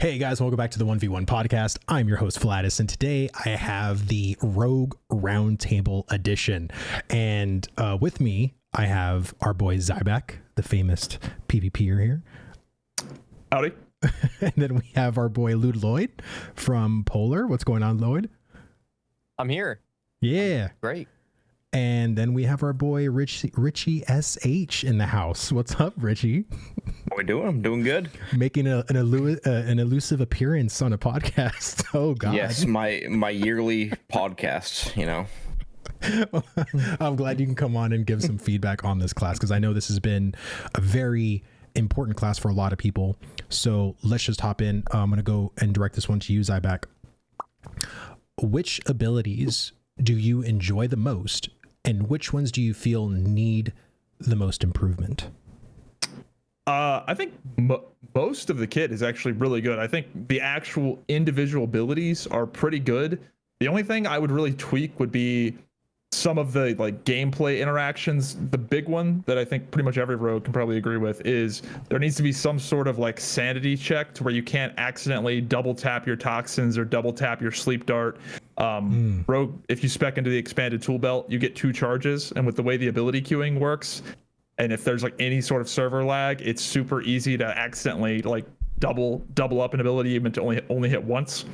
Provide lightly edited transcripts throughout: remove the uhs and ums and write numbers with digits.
Hey guys, welcome back to the 1v1 podcast. I'm your host Vladis, and today I have the Rogue Roundtable edition. And with me, I have our boy Zybek, the famous PvPer here. Howdy. And then we have our boy Lloyd from Polar. What's going on, Lloyd? I'm here. Yeah. Great. And then we have our boy Richie SH in the house. What's up, Richie? How we doing? I'm doing good. Making an elusive appearance on a podcast. Oh God. Yes, my yearly podcast, you know. I'm glad you can come on and give some feedback on this class, because I know this has been a very important class for a lot of people. So let's just hop in. I'm going to go and direct this one to you, Zybek. Which abilities do you enjoy the most, and which ones do you feel need the most improvement? I think most of the kit is actually really good. I think the actual individual abilities are pretty good. The only thing I would really tweak would be some of the like gameplay interactions. The big one that I think pretty much every rogue can probably agree with is there needs to be some sort of like sanity check to where you can't accidentally double tap your toxins or double tap your sleep dart. Rogue, if you spec into the expanded tool belt, you get 2 charges, and with the way the ability queuing works, and if there's like any sort of server lag, it's super easy to accidentally like double up an ability even to only hit once.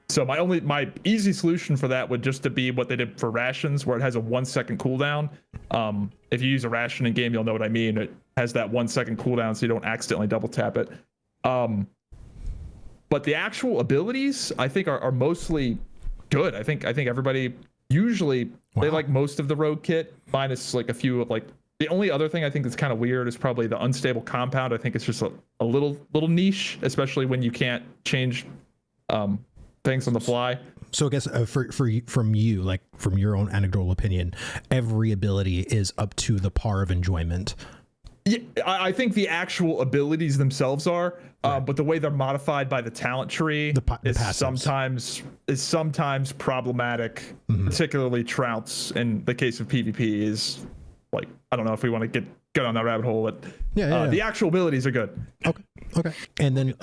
So my easy solution for that would just to be what they did for rations, where it has a 1-second cooldown. If you use a ration in game, you'll know what I mean. It has that 1-second cooldown, so you don't accidentally double tap it. But the actual abilities, I think, are mostly good. I think everybody usually they like most of the rogue kit, minus like a few of like. The only other thing I think that's kind of weird is probably the unstable compound. I think it's just a little niche, especially when you can't change things on the fly. So I guess from you, like from your own anecdotal opinion, every ability is up to the par of enjoyment. Yeah, I think the actual abilities themselves are, right. But the way they're modified by the talent tree is sometimes problematic. Particularly Trounce in the case of PvP is like, I don't know if we want to get on that rabbit hole, but the actual abilities are good. Okay. And then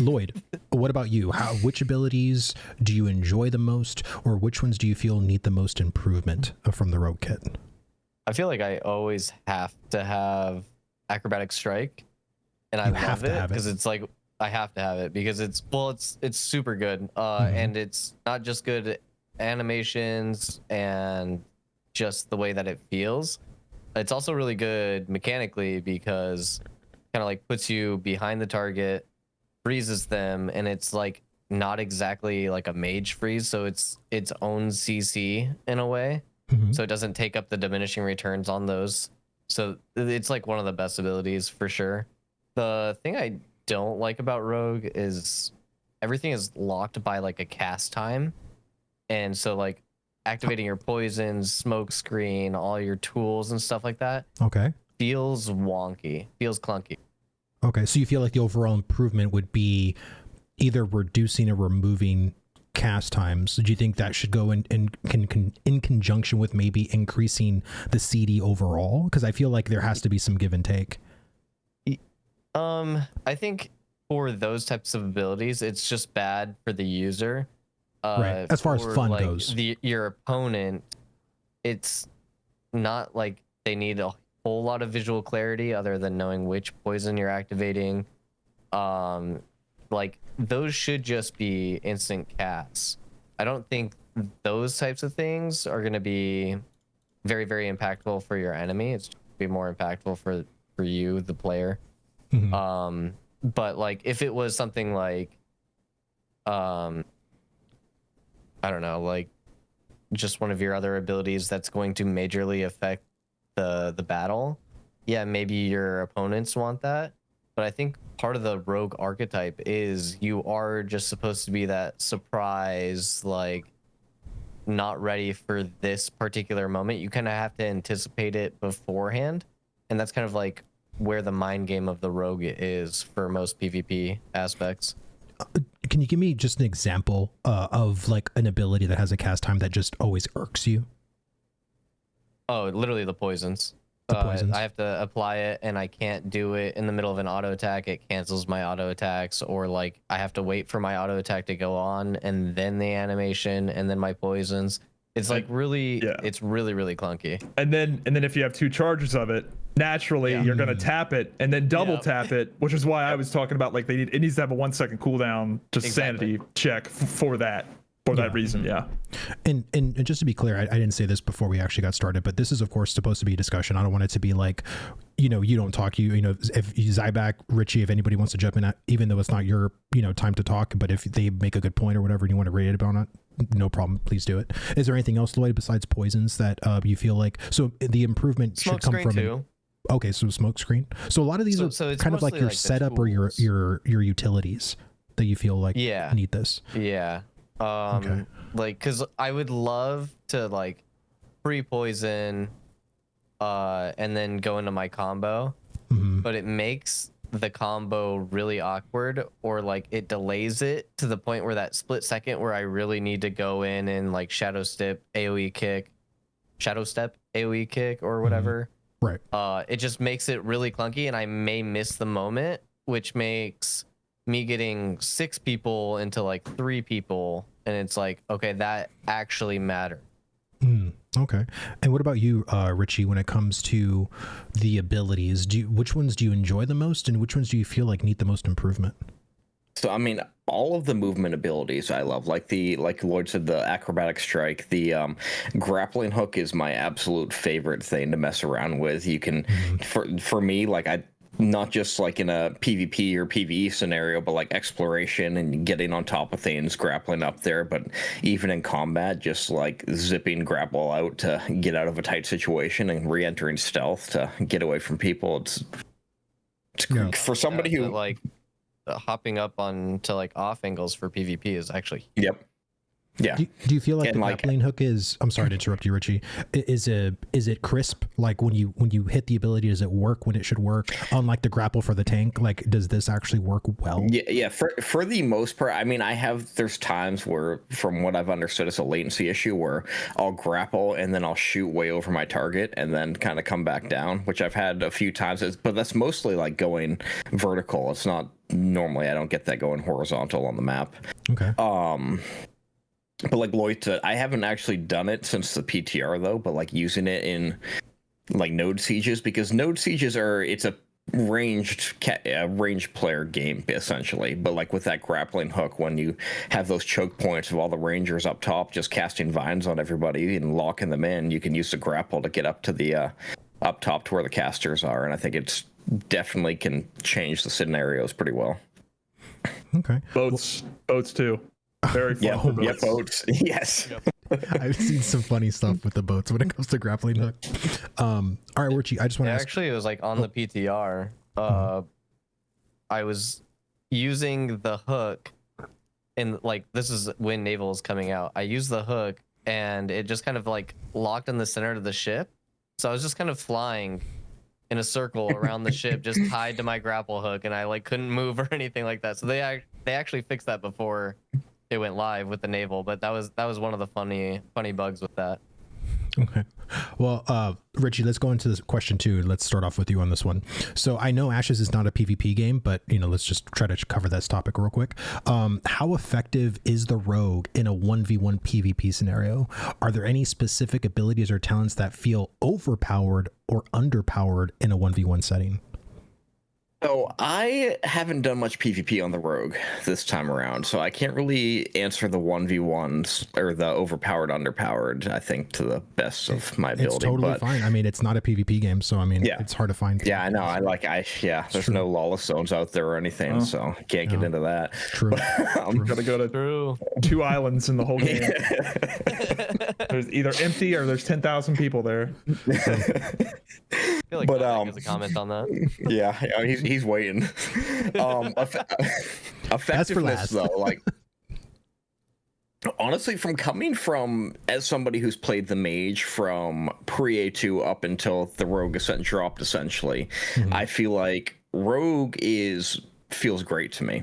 Lloyd, what about you? Which abilities do you enjoy the most, or which ones do you feel need the most improvement from the rogue kit? I feel like I always have to have acrobatic strike, and I love it because it's like I have to have it because it's super good, and it's not just good animations and just the way that it feels. It's also really good mechanically because kind of like puts you behind the target, freezes them, and it's like not exactly like a mage freeze, so it's its own CC in a way. So it doesn't take up the diminishing returns on those. So it's like one of the best abilities for sure. The thing I don't like about Rogue is everything is locked by like a cast time. And so like activating your poisons, smoke screen, all your tools and stuff like that. Okay. Feels wonky, feels clunky. Okay. So you feel like the overall improvement would be either reducing or removing cast times. Do you think that should go in conjunction with maybe increasing the CD overall? Because I feel like there has to be some give and take. I think for those types of abilities, it's just bad for the user. Right. As far as fun like goes, your opponent, it's not like they need a whole lot of visual clarity other than knowing which poison you're activating. Like those should just be instant casts. I don't think those types of things are going to be very, very impactful for your enemy. It's be more impactful for you, the player. But like if it was something like, I don't know, like just one of your other abilities that's going to majorly affect the battle, yeah, maybe your opponents want that. But I think part of the rogue archetype is you are just supposed to be that surprise, like not ready for this particular moment. You kind of have to anticipate it beforehand. And that's kind of like where the mind game of the rogue is for most PvP aspects. Can you give me just an example of like an ability that has a cast time that just always irks you? Oh, literally the poisons. I have to apply it, and I can't do it in the middle of an auto attack. It cancels my auto attacks, or like I have to wait for my auto attack to go on, and then the animation, and then my poisons. It's like really, it's really clunky. And then if you have 2 charges of it, naturally you're gonna tap it and then double tap it, which is why I was talking about like it needs to have a 1 second cooldown, just sanity check for that. For that reason, And just to be clear, I didn't say this before we actually got started, but this is of course supposed to be a discussion. I don't want it to be like, you don't talk. You know, if Zyback, Richie, if anybody wants to jump in, even though it's not your time to talk, but if they make a good point or whatever, and you want to rate it about it, no problem, please do it. Is there anything else, Lloyd, besides poisons that you feel like? So the improvement should come from. Too. Okay, so smoke screen. So a lot of these are kind of like your setup or your utilities that you feel like need this. Yeah. Like, because I would love to like pre-poison and then go into my combo, but it makes the combo really awkward, or like it delays it to the point where that split second where I really need to go in and like shadow step AoE kick or whatever. Right. It just makes it really clunky, and I may miss the moment, which makes me getting 6 people into like 3 people, and it's like, okay, that actually matters. Okay. And what about you, Richie, when it comes to the abilities? Which ones do you enjoy the most, and which ones do you feel like need the most improvement? So I mean, all of the movement abilities I love, like Lloyd said, the acrobatic strike, the grappling hook is my absolute favorite thing to mess around with. You can, for me, like not just like in a PvP or PvE scenario, but like exploration and getting on top of things, grappling up there, but even in combat, just like zipping grapple out to get out of a tight situation and re-entering stealth to get away from people. It's for somebody who like hopping up on to like off angles for PvP is actually Yeah. Do you feel like the grappling hook is? I'm sorry to interrupt you, Richie. Is it crisp? Like when you hit the ability, does it work when it should work? Unlike the grapple for the tank, like does this actually work well? Yeah. For the most part, I mean, there's times where, from what I've understood, it's a latency issue where I'll grapple and then I'll shoot way over my target and then kind of come back down, which I've had a few times. But that's mostly like going vertical. It's not normally. I don't get that going horizontal on the map. Okay. But like Lloyd said, I haven't actually done it since the PTR though, but like using it in like node sieges, because node sieges it's a ranged player game essentially. But like with that grappling hook, when you have those choke points of all the rangers up top just casting vines on everybody and locking them in, you can use the grapple to get up to the up top to where the casters are, and I think it's definitely can change the scenarios pretty well. Okay. Boats too. Very fun for boats. Boats. Yes. I've seen some funny stuff with the boats when it comes to grappling hook. All right, Richie, I just want to ask. Actually, it was like on the PTR. I was using the hook, and like this is when Naval is coming out. I used the hook, and it just kind of like locked in the center of the ship. So I was just kind of flying in a circle around the ship, just tied to my grapple hook, and I like couldn't move or anything like that. So they actually fixed that before it went live with the naval, but that was one of the funny bugs with that. Okay. Well, Richie, let's go into this question 2. Let's start off with you on this one. So I know Ashes is not a PvP game, but let's just try to cover this topic real quick. How effective is the rogue in a 1v1 PvP scenario? Are there any specific abilities or talents that feel overpowered or underpowered in a 1v1 setting? So I haven't done much PvP on the rogue this time around, so I can't really answer the 1v1s or the overpowered, underpowered, I think, to the best of my ability. It's totally fine. I mean, it's not a PvP game, so I mean, it's hard to find. Yeah, I know. There's no lawless zones out there or anything, so can't get into that. True. I'm gonna go to 2 islands in the whole game. There's either empty or there's 10,000 people there. I feel like has a comment on that. Yeah, he's waiting. Effectiveness though, like honestly, as somebody who's played the mage from pre-A2 up until the rogue ascent dropped, essentially, I feel like rogue feels great to me.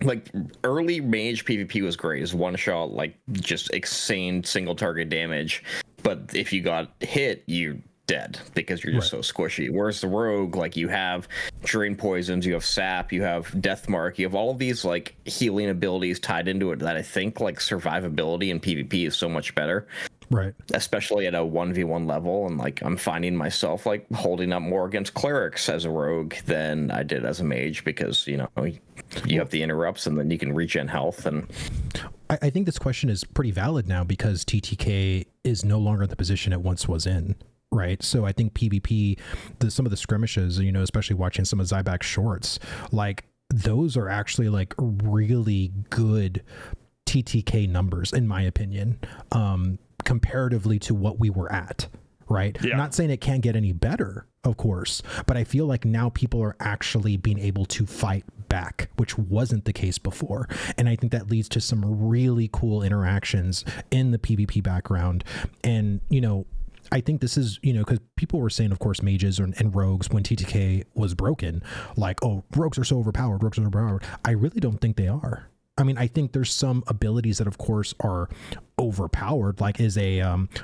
Like early mage PvP was great. It's one shot, like just insane single target damage. But if you got hit, you dead because you're just so squishy. Whereas the rogue, like, you have drain poisons, you have sap, you have death mark, you have all of these like healing abilities tied into it that I think like survivability in PvP is so much better. Right. Especially at a 1v1 level, and like I'm finding myself like holding up more against clerics as a rogue than I did as a mage, because you have the interrupts and then you can regen health. And I think this question is pretty valid now because TTK is no longer in the position it once was in. Right. So I think PvP, some of the skirmishes, especially watching some of Zybak's shorts, like those are actually like really good TTK numbers, in my opinion, comparatively to what we were at. Right. Yeah. Not saying it can't get any better, of course, but I feel like now people are actually being able to fight back, which wasn't the case before. And I think that leads to some really cool interactions in the PvP background. And, I think this is, because people were saying, of course, mages and rogues when TTK was broken, like, oh, rogues are so overpowered, rogues are overpowered. I really don't think they are. I mean, I think there's some abilities that, of course, are overpowered, like is a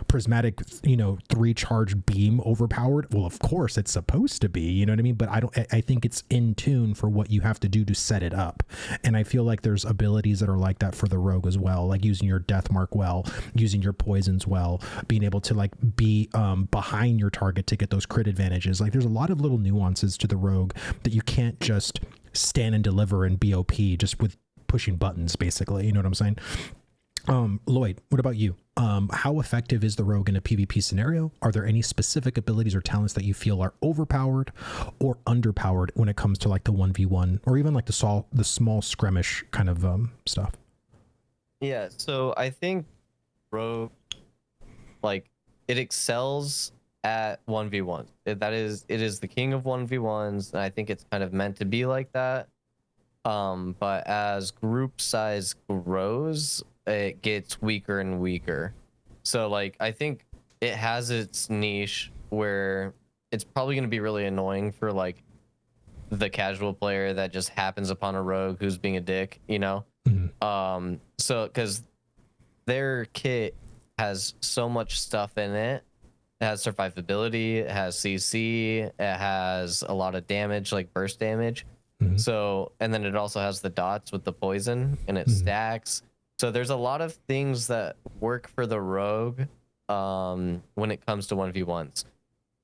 prismatic, 3-charge beam overpowered? Well, of course, it's supposed to be, you know what I mean? But I think it's in tune for what you have to do to set it up. And I feel like there's abilities that are like that for the rogue as well, like using your death mark well, using your poisons well, being able to like be behind your target to get those crit advantages. Like there's a lot of little nuances to the rogue that you can't just stand and deliver in BOP just with pushing buttons, basically. You know what I'm saying? Lloyd, what about you? How effective is the rogue in a PvP scenario? Are there any specific abilities or talents that you feel are overpowered or underpowered when it comes to like the 1v1 or even like the small skirmish kind of stuff? Yeah, so I think rogue, like, it excels at 1v1s. It is the king of 1v1s, and I think it's kind of meant to be like that. But as group size grows, it gets weaker and weaker. So like, I think it has its niche where it's probably going to be really annoying for like the casual player that just happens upon a rogue who's being a dick, Mm-hmm. So because their kit has so much stuff in it. It has survivability, it has CC, it has a lot of damage, like burst damage. Mm-hmm. So, and then it also has the dots with the poison, and it stacks. So there's a lot of things that work for the rogue when it comes to 1v1s.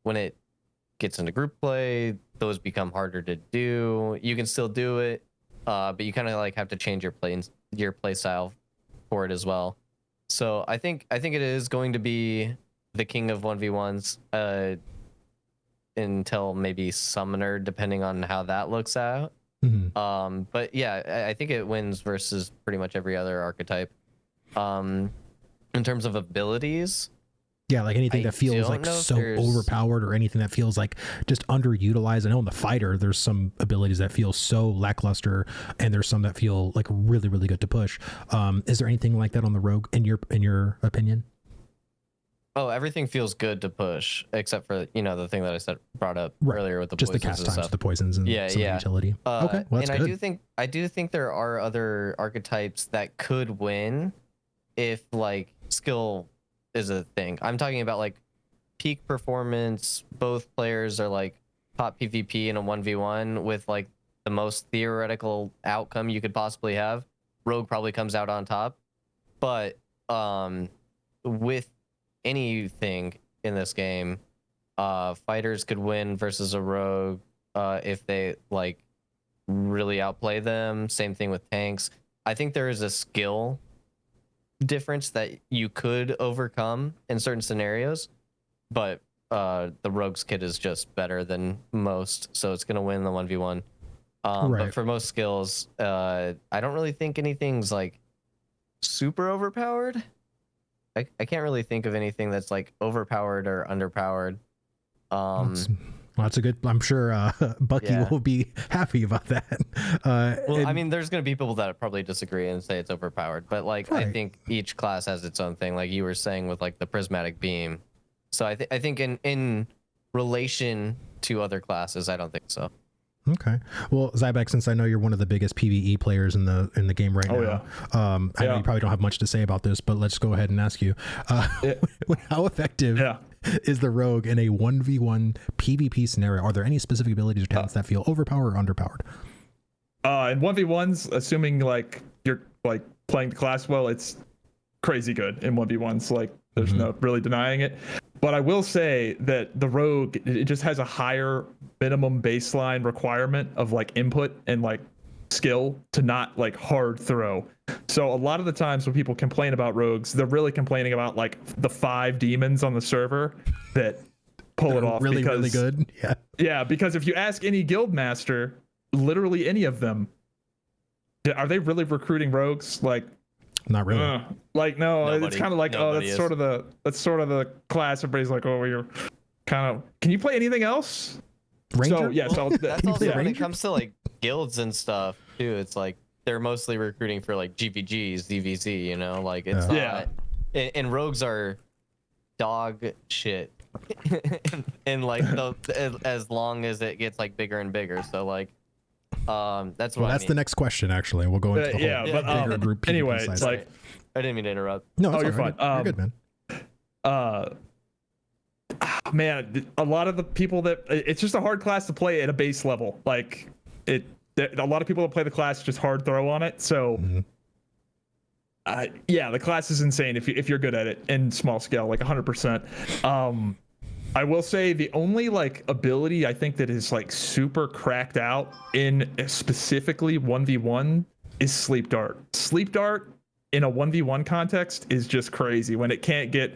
When it gets into group play, those become harder to do. You can still do it, but you kind of like have to change your play style for it as well. So I think it is going to be the king of 1v1s until maybe summoner, depending on how that looks out. Mm-hmm. But yeah, I think it wins versus pretty much every other archetype. In terms of abilities, yeah, like anything that feels like so overpowered or anything that feels like just underutilized. I know in the fighter there's some abilities that feel so lackluster, and there's some that feel like really, really good to push. Is there anything like that on the rogue in your opinion? Oh, everything feels good to push, except for the thing that I brought up earlier with the just poisons the cast times, the poisons, and some utility. Okay, well, that's and good. I do think there are other archetypes that could win if like skill is a thing. I'm talking about like peak performance. Both players are like top PvP in a 1v1 with like the most theoretical outcome you could possibly have. Rogue probably comes out on top, but with anything in this game, fighters could win versus a rogue if they like really outplay them. Same thing with tanks. I think there is a skill difference that you could overcome in certain scenarios, but the rogue's kit is just better than most, so it's gonna win the 1v1. But for most skills, I don't really think anything's like super overpowered. I can't really think of anything that's like overpowered or underpowered. That's a good. I'm sure Bucky will be happy about that. Well, I mean, there's gonna be people that probably disagree and say it's overpowered, but like I think each class has its own thing. Like you were saying with like the prismatic beam. So I think in relation to other classes, I don't think so. Okay. Well, Zybak, since I know you're one of the biggest PvE players in the game right now, I know you probably don't have much to say about this, but let's go ahead and ask you, how effective is the rogue in a 1v1 PvP scenario? Are there any specific abilities or talents that feel overpowered or underpowered? In 1v1s, assuming like you're like playing the class well, it's crazy good in 1v1s. Like there's no really denying it. But I will say that the rogue, it just has a higher minimum baseline requirement of like input and like skill to not like hard throw. So a lot of the times when people complain about rogues, they're really complaining about like the 5 demons on the server that pull it off. Really good. Yeah, because if you ask any guild master, literally any of them, are they really recruiting rogues? Like, not really. Like no, Nobody, it's kind of like that's sort of the class. Everybody's like, oh, you're kind of. Can you play anything else? Ranger? So yeah, so That's also when it comes to like guilds and stuff too. It's like they're mostly recruiting for like GVGs, DVZ. You know, like it's not. And rogues are dog shit. and like as long as it gets like bigger and bigger. So like. That's what that's the next question. Actually, we'll go into the whole bigger group. Anyway, it's like I didn't mean to interrupt. No, you're fine. You're good, man. Man, a lot of the people that it's just a hard class to play at a base level. Like a lot of people that play the class just hard throw on it. So the class is insane if you're good at it in small scale, like 100%. I will say the only like ability I think that is like super cracked out in specifically 1v1 is Sleep Dart. Sleep Dart in a 1v1 context is just crazy when it can't get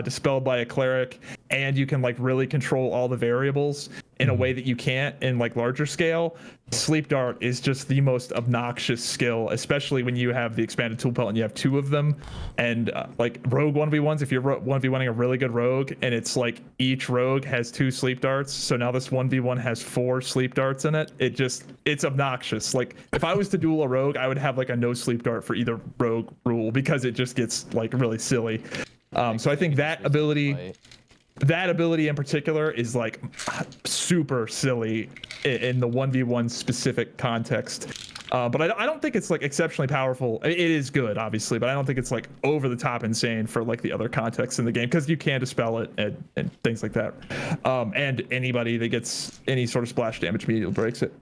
dispelled by a cleric, and you can like really control all the variables in a way that you can't in like larger scale. Sleep Dart is just the most obnoxious skill, especially when you have the expanded tool belt and you have 2 of them. And like rogue 1v1s, if you're 1v1ing a really good rogue and it's like each rogue has 2 sleep darts, so now this 1v1 has 4 sleep darts in it, it's obnoxious. Like if I was to duel a rogue, I would have like a no sleep dart for either rogue rule because it just gets like really silly. So I think that ability in particular is like super silly in the 1v1 specific context. But I don't think it's like exceptionally powerful. It is good, obviously, but I don't think it's like over the top insane for like the other contexts in the game, because you can dispel it and things like that. And anybody that gets any sort of splash damage immediately breaks it.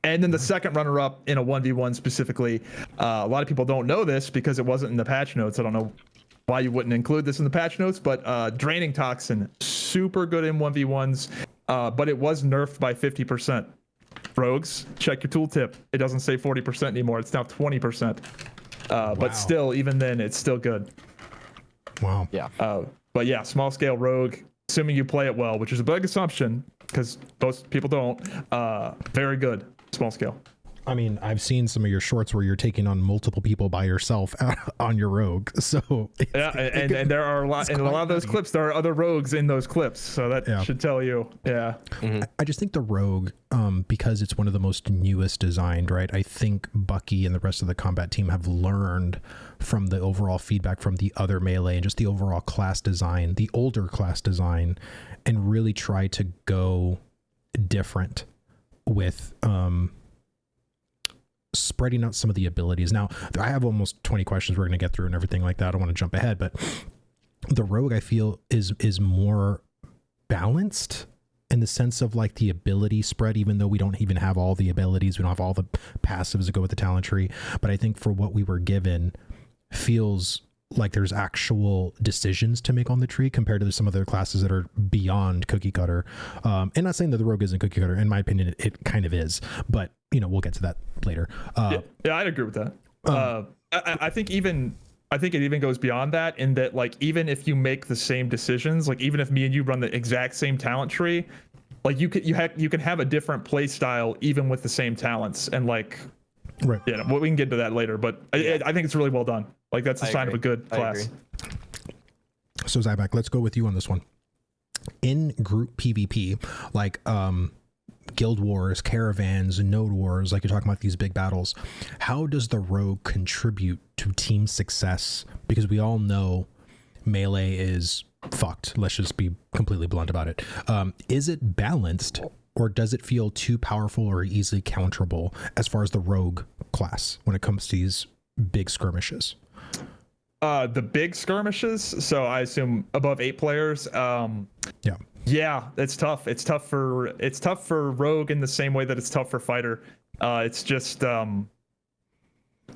And then the second runner-up in a 1v1 specifically, a lot of people don't know this because it wasn't in the patch notes. I don't know why you wouldn't include this in the patch notes, but Draining Toxin, super good in 1v1s, but it was nerfed by 50%. Rogues, check your tooltip. It doesn't say 40% anymore. It's now 20%. But still, even then, it's still good. Wow. Yeah. But yeah, small scale rogue, assuming you play it well, which is a big assumption because most people don't, very good, small scale. I mean, I've seen some of your shorts where you're taking on multiple people by yourself on your rogue. So yeah, and there are a lot of those clips. There are other rogues in those clips, so that should tell you. Yeah, I just think the rogue, because it's one of the most newest designed, right? I think Bucky and the rest of the combat team have learned from the overall feedback from the other melee and just the overall class design, the older class design, and really try to go different with spreading out some of the abilities. Now, I have almost 20 questions we're going to get through and everything like that. I don't want to jump ahead, but the rogue, I feel, is more balanced in the sense of like the ability spread, even though we don't even have all the abilities. We don't have all the passives that go with the talent tree. But I think for what we were given, feels like there's actual decisions to make on the tree compared to some other classes that are beyond cookie cutter. And not saying that the rogue isn't cookie cutter. In my opinion, it kind of is, but we'll get to that later. Yeah, I'd agree with that. I think it even goes beyond that, in that like even if you make the same decisions, like even if me and you run the exact same talent tree, like you can have a different play style even with the same talents, and like right. Yeah, we can get to that later, but I think it's really well done. Like that's a sign of a good class. So Zyback, let's go with you on this one. In group PvP, like guild wars, caravans, node wars, like you're talking about these big battles, how does the rogue contribute to team success? Because we all know melee is fucked. Let's just be completely blunt about it. Is it balanced, or does it feel too powerful or easily counterable as far as the rogue class when it comes to these big skirmishes? The big skirmishes, so I assume above 8 players. Yeah, it's tough. It's tough for Rogue in the same way that it's tough for Fighter. It's just I'm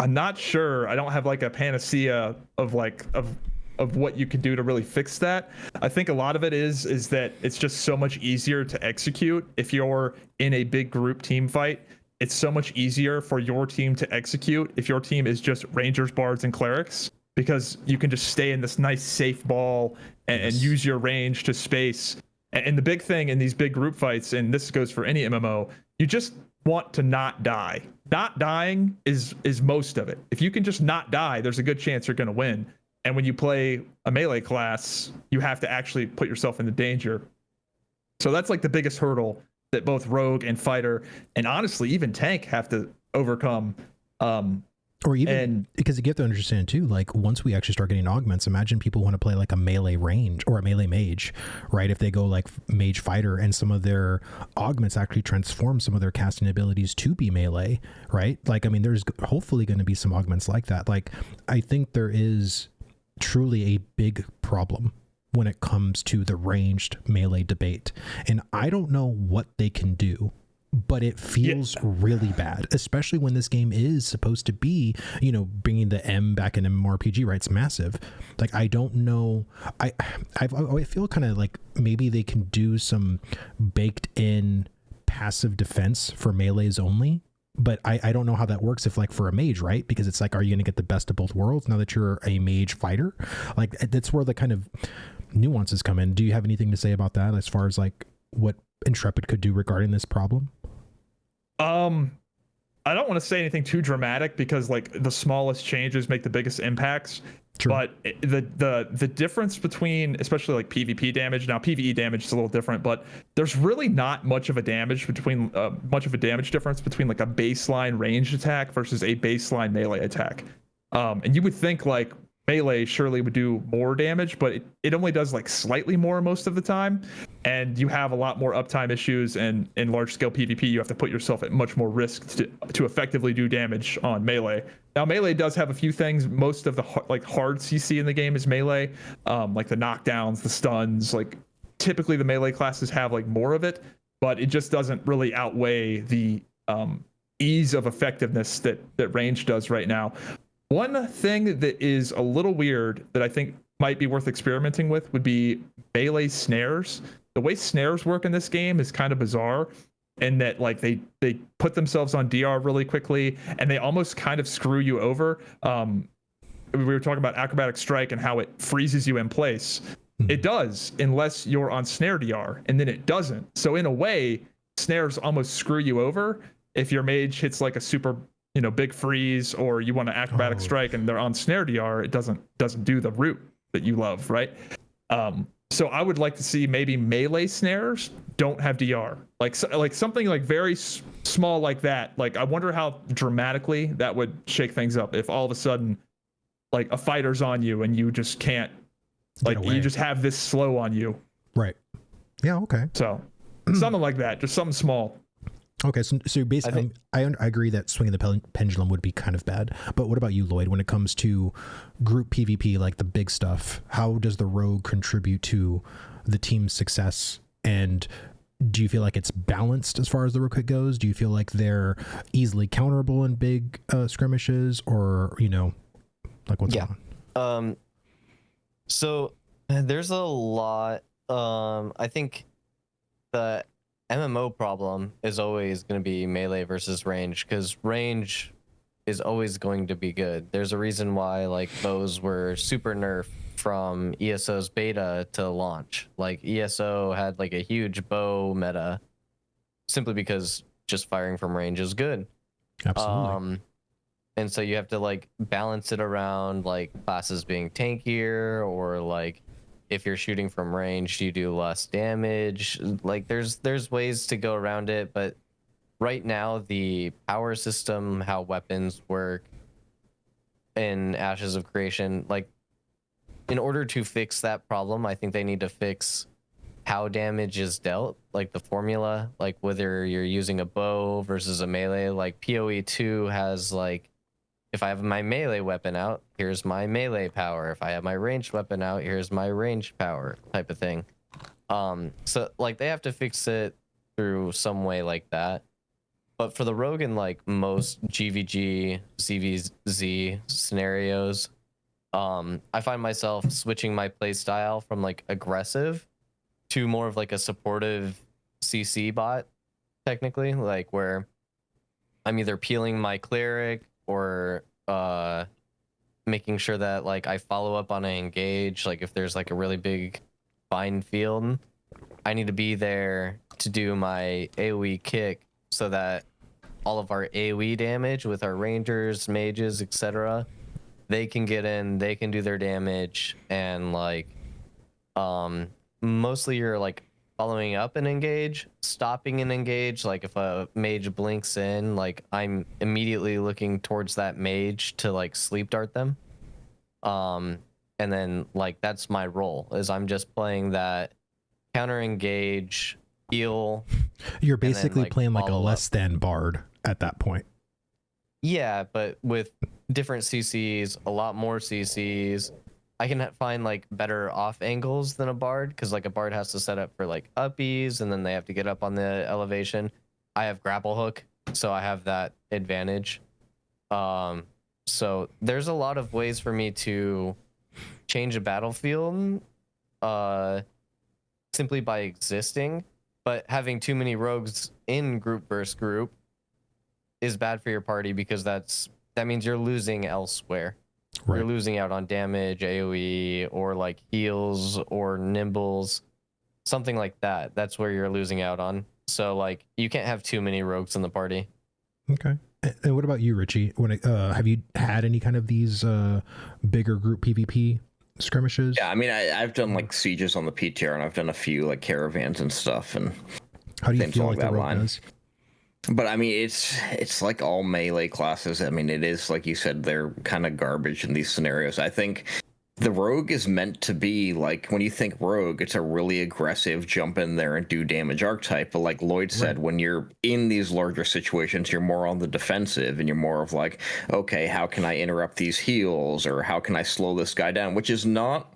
not sure. I don't have like a panacea of what you can do to really fix that. I think a lot of it is that it's just so much easier to execute if you're in a big group team fight. It's so much easier for your team to execute if your team is just Rangers, Bards, and Clerics, because you can just stay in this nice safe ball and use your range to space. And the big thing in these big group fights, and this goes for any MMO, you just want to not die. Not dying is most of it. If you can just not die, there's a good chance you're going to win. And when you play a melee class, you have to actually put yourself into danger. So that's like the biggest hurdle that both Rogue and Fighter, and honestly even Tank, have to overcome. Or even because you have to understand too, like once we actually start getting augments, imagine people want to play like a melee range or a melee mage, right? If they go like mage fighter and some of their augments actually transform some of their casting abilities to be melee, right? Like, I mean, there's hopefully going to be some augments like that. Like, I think there is truly a big problem when it comes to the ranged melee debate. And I don't know what they can do, but it feels really bad, especially when this game is supposed to be, you know, bringing the M back in MMORPG, right? It's massive. Like, I don't know. I feel kind of like maybe they can do some baked in passive defense for melees only. But I don't know how that works if like for a mage, right? Because it's like, are you going to get the best of both worlds now that you're a mage fighter? Like, that's where the kind of nuances come in. Do you have anything to say about that as far as like what Intrepid could do regarding this problem? I don't want to say anything too dramatic because like the smallest changes make the biggest impacts. True. But the difference between, especially like PvP damage, now PvE damage is a little different, but there's really not much of a damage difference between like a baseline ranged attack versus a baseline melee attack. And you would think like melee surely would do more damage, but it only does like slightly more most of the time. And you have a lot more uptime issues, and in large scale PvP, you have to put yourself at much more risk to effectively do damage on melee. Now, melee does have a few things. Most of the hard CC in the game is melee, like the knockdowns, the stuns. Like typically the melee classes have like more of it, but it just doesn't really outweigh the ease of effectiveness that range does right now. One thing that is a little weird that I think might be worth experimenting with would be melee snares. The way snares work in this game is kind of bizarre, in that like they put themselves on DR really quickly and they almost kind of screw you over. We were talking about acrobatic strike and how it freezes you in place. It does unless you're on snare DR, and then it doesn't. So in a way, snares almost screw you over. If your mage hits like a super big freeze, or you want to acrobatic strike and they're on snare DR, it doesn't do the route that you love, right? So I would like to see maybe melee snares don't have DR, like something like very small like that. Like I wonder how dramatically that would shake things up if all of a sudden like a fighter's on you and you just can't, like you just have this slow on you. Right. Yeah. Okay. So something like that, just something small. Okay, so basically, I agree that swinging the pendulum would be kind of bad. But what about you, Lloyd? When it comes to group PvP, like the big stuff, how does the rogue contribute to the team's success? And do you feel like it's balanced as far as the rogue goes? Do you feel like they're easily counterable in big skirmishes, or like what's going on? So there's a lot. I think the MMO problem is always going to be melee versus range, because range is always going to be good. There's a reason why like bows were super nerfed from ESO's beta to launch. Like ESO had like a huge bow meta simply because just firing from range is good. Absolutely. And so you have to like balance it around like classes being tankier, or like if you're shooting from range, you do less damage. Like there's ways to go around it, but right now the power system, how weapons work in Ashes of Creation, like in order to fix that problem, I think they need to fix how damage is dealt, like the formula, like whether you're using a bow versus a melee. Like PoE 2 has like if I have my melee weapon out, here's my melee power. If I have my ranged weapon out, here's my ranged power, type of thing. So like they have to fix it through some way like that. But for the rogue in like most GVG, ZVZ scenarios, I find myself switching my play style from like aggressive to more of like a supportive CC bot, technically, like where I'm either peeling my cleric or making sure that like I follow up on an engage. Like if there's like a really big bind field, I need to be there to do my AoE kick so that all of our AoE damage with our rangers, mages, etc., they can get in, they can do their damage, and like mostly you're like following up an engage, stopping an engage. Like if a mage blinks in, like I'm immediately looking towards that mage to like sleep dart them. And then like that's my role, is I'm just playing that counter engage, heal. You're basically then, like, playing like a less up. than bard at that point. Yeah, but with different CCs, a lot more CCs. I can find like better off angles than a bard, because like a bard has to set up for like uppies and then they have to get up on the elevation. I have grapple hook, so I have that advantage. So there's a lot of ways for me to change a battlefield simply by existing, but having too many rogues in group versus group is bad for your party, because that means you're losing elsewhere. Right. You're losing out on damage, AoE, or like heals or nimbles, something like that. That's where you're losing out on. So like you can't have too many rogues in the party. Okay. And what about you, Richie? Have you had any kind of these bigger group PvP skirmishes? Yeah, I mean, I've done like sieges on the PTR, and I've done a few like caravans and stuff. And how do you feel like that rogue does? But I mean, it's like all melee classes. I mean, it is like you said, they're kind of garbage in these scenarios. I think the rogue is meant to be like, when you think rogue, it's a really aggressive jump in there and do damage archetype. But like Lloyd said, when you're in these larger situations, you're more on the defensive, and you're more of like, okay, how can I interrupt these heals, or how can I slow this guy down? Which is not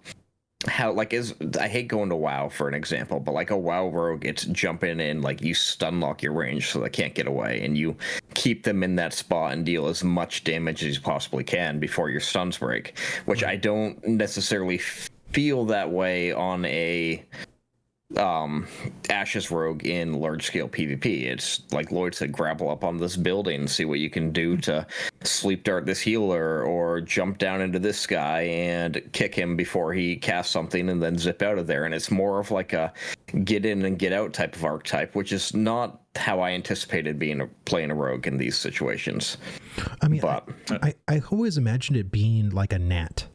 how, like, I hate going to WoW for an example, but like a WoW rogue, it's jumping in, like you stun lock your range so they can't get away, and you keep them in that spot and deal as much damage as you possibly can before your stuns break, which I don't necessarily feel that way on a Ashes rogue in large scale PvP. It's like Lloyd said, grapple up on this building and see what you can do to sleep dart this healer, or jump down into this guy and kick him before he casts something and then zip out of there. And it's more of like a get in and get out type of archetype, which is not how I anticipated playing a rogue in these situations. I mean, but I always imagined it being like a gnat.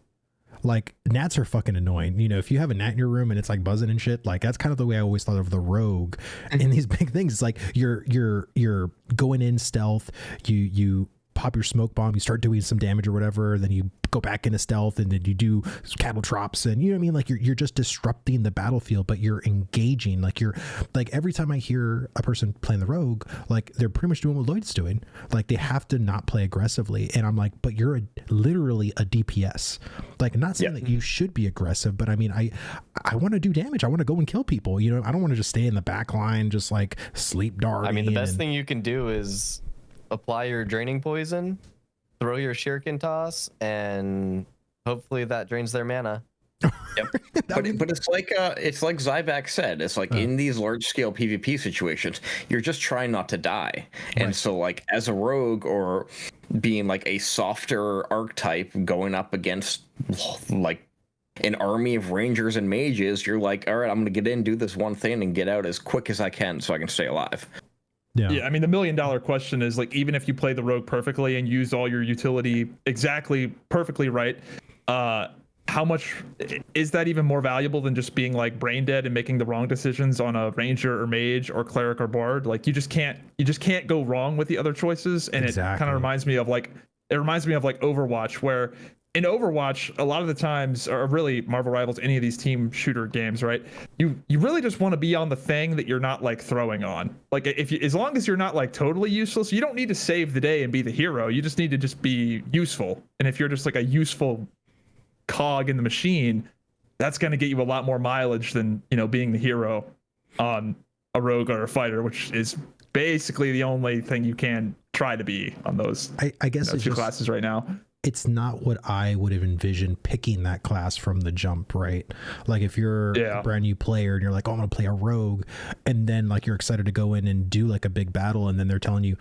Like, gnats are fucking annoying. You know, if you have a gnat in your room and it's like buzzing and shit, like that's kind of the way I always thought of the rogue in these big things. It's like you're going in stealth, you pop your smoke bomb, you start doing some damage or whatever, then you go back into stealth, and then you do cattle drops, and you know what I mean? Like you're just disrupting the battlefield, but you're engaging. Like every time I hear a person playing the rogue, like they're pretty much doing what Lloyd's doing. Like they have to not play aggressively, and I'm like, but you're literally a DPS. Like, I'm not saying that you should be aggressive, but I mean, I want to do damage. I want to go and kill people. You know, I don't want to just stay in the back line, just like sleep darting. I mean, the best thing you can do is apply your draining poison, throw your shuriken toss, and hopefully that drains their mana. Yep. but it's like Zyback said, it's like in these large scale PvP situations, you're just trying not to die. And so like as a rogue, or being like a softer archetype going up against like an army of rangers and mages, you're like, all right, I'm gonna get in, do this one thing, and get out as quick as I can so I can stay alive. Yeah, I mean, the $1 million question is, like, even if you play the rogue perfectly and use all your utility exactly perfectly right, how much is that even more valuable than just being like brain dead and making the wrong decisions on a ranger or mage or cleric or bard? Like you just can't go wrong with the other choices. And it kind of reminds me of like Overwatch, where in Overwatch, a lot of the times, or really Marvel Rivals, any of these team shooter games, right? You really just want to be on the thing that you're not like throwing on. Like as long as you're not like totally useless, you don't need to save the day and be the hero. You just need to just be useful. And if you're just like a useful cog in the machine, that's going to get you a lot more mileage than, you know, being the hero on a rogue or a fighter, which is basically the only thing you can try to be on those. I guess two classes right now. It's not what I would have envisioned picking that class from the jump, right? Like if you're a brand new player and you're like, oh, I'm gonna play a rogue, and then like you're excited to go in and do like a big battle, and then they're telling you,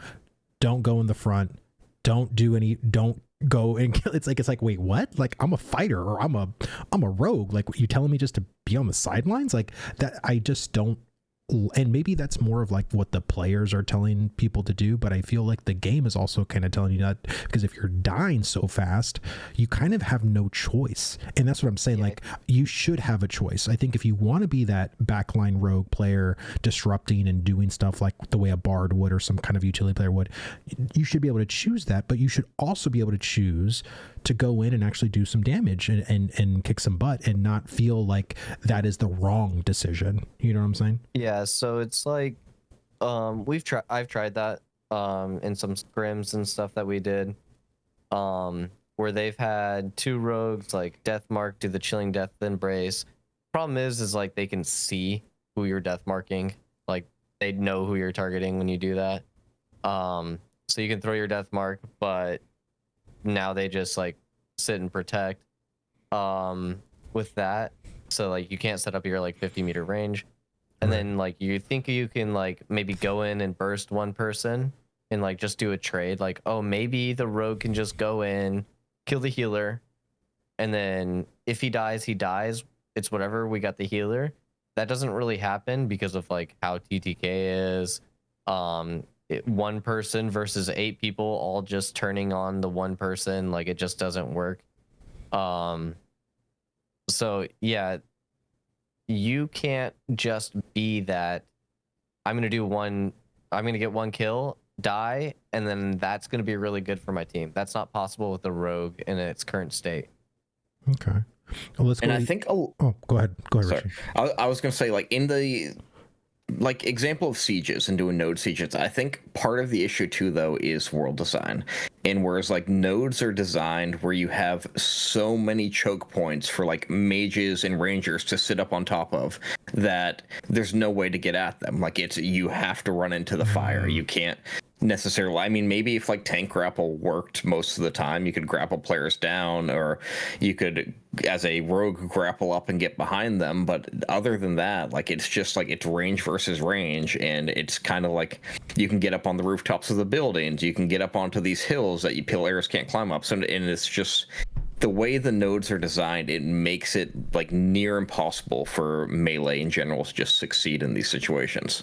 don't go in the front, don't go and kill. It's like wait, what? Like I'm a fighter or I'm a rogue. Like you telling me just to be on the sidelines? Like that, I just don't. And maybe that's more of like what the players are telling people to do, but I feel like the game is also kind of telling you that, because if you're dying so fast, you kind of have no choice. And that's what I'm saying. Like you should have a choice. I think if you want to be that backline rogue player disrupting and doing stuff like the way a bard would or some kind of utility player would, you should be able to choose that, but you should also be able to choose to go in and actually do some damage and kick some butt and not feel like that is the wrong decision. You know what I'm saying? Yeah, so it's like I've tried that in some scrims and stuff that we did, where they've had two rogues like Deathmark do the chilling death embrace. Problem is like they can see who you're death marking, like they know who you're targeting when you do that. So you can throw your death mark, but now they just like sit and protect with that. So like you can't set up your like 50-meter range. And then like you think you can like maybe go in and burst one person and like just do a trade, like, oh, maybe the rogue can just go in, kill the healer, and then if he dies, it's whatever, we got the healer. That doesn't really happen because of like how TTK is. One person versus 8 people all just turning on the one person, like it just doesn't work. So yeah, you can't just be that I'm gonna get one kill, die, and then that's gonna be really good for my team. That's not possible with the rogue in its current state. Okay. Well, let's go. And I think go ahead. Sorry. Richard. I was gonna say, like, in the example of sieges and doing node sieges, I think part of the issue too though is world design. And whereas like nodes are designed where you have so many choke points for like mages and rangers to sit up on top of, that there's no way to get at them. Like you have to run into the fire. You can't necessarily, I mean, maybe if like tank grapple worked most of the time, you could grapple players down, or you could as a rogue grapple up and get behind them, but other than that, like it's just like it's range versus range, and it's kind of like you can get up on the rooftops of the buildings, you can get up onto these hills that players can't climb up, so, and it's just the way the nodes are designed, it makes it like near impossible for melee in general to just succeed in these situations.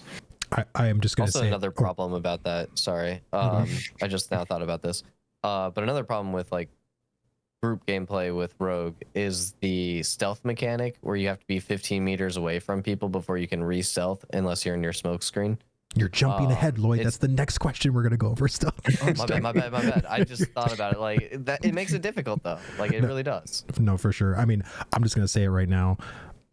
I am just going to say another problem about that. Sorry, I just now thought about this. But another problem with like group gameplay with Rogue is the stealth mechanic, where you have to be 15 meters away from people before you can re-stealth, unless you're in your smoke screen. You're jumping ahead, Lloyd. That's the next question we're going to go over. Stuff. Oh, my bad. I just thought about it. Like that, it makes it difficult though. Like it really does. No, for sure. I mean, I'm just going to say it right now.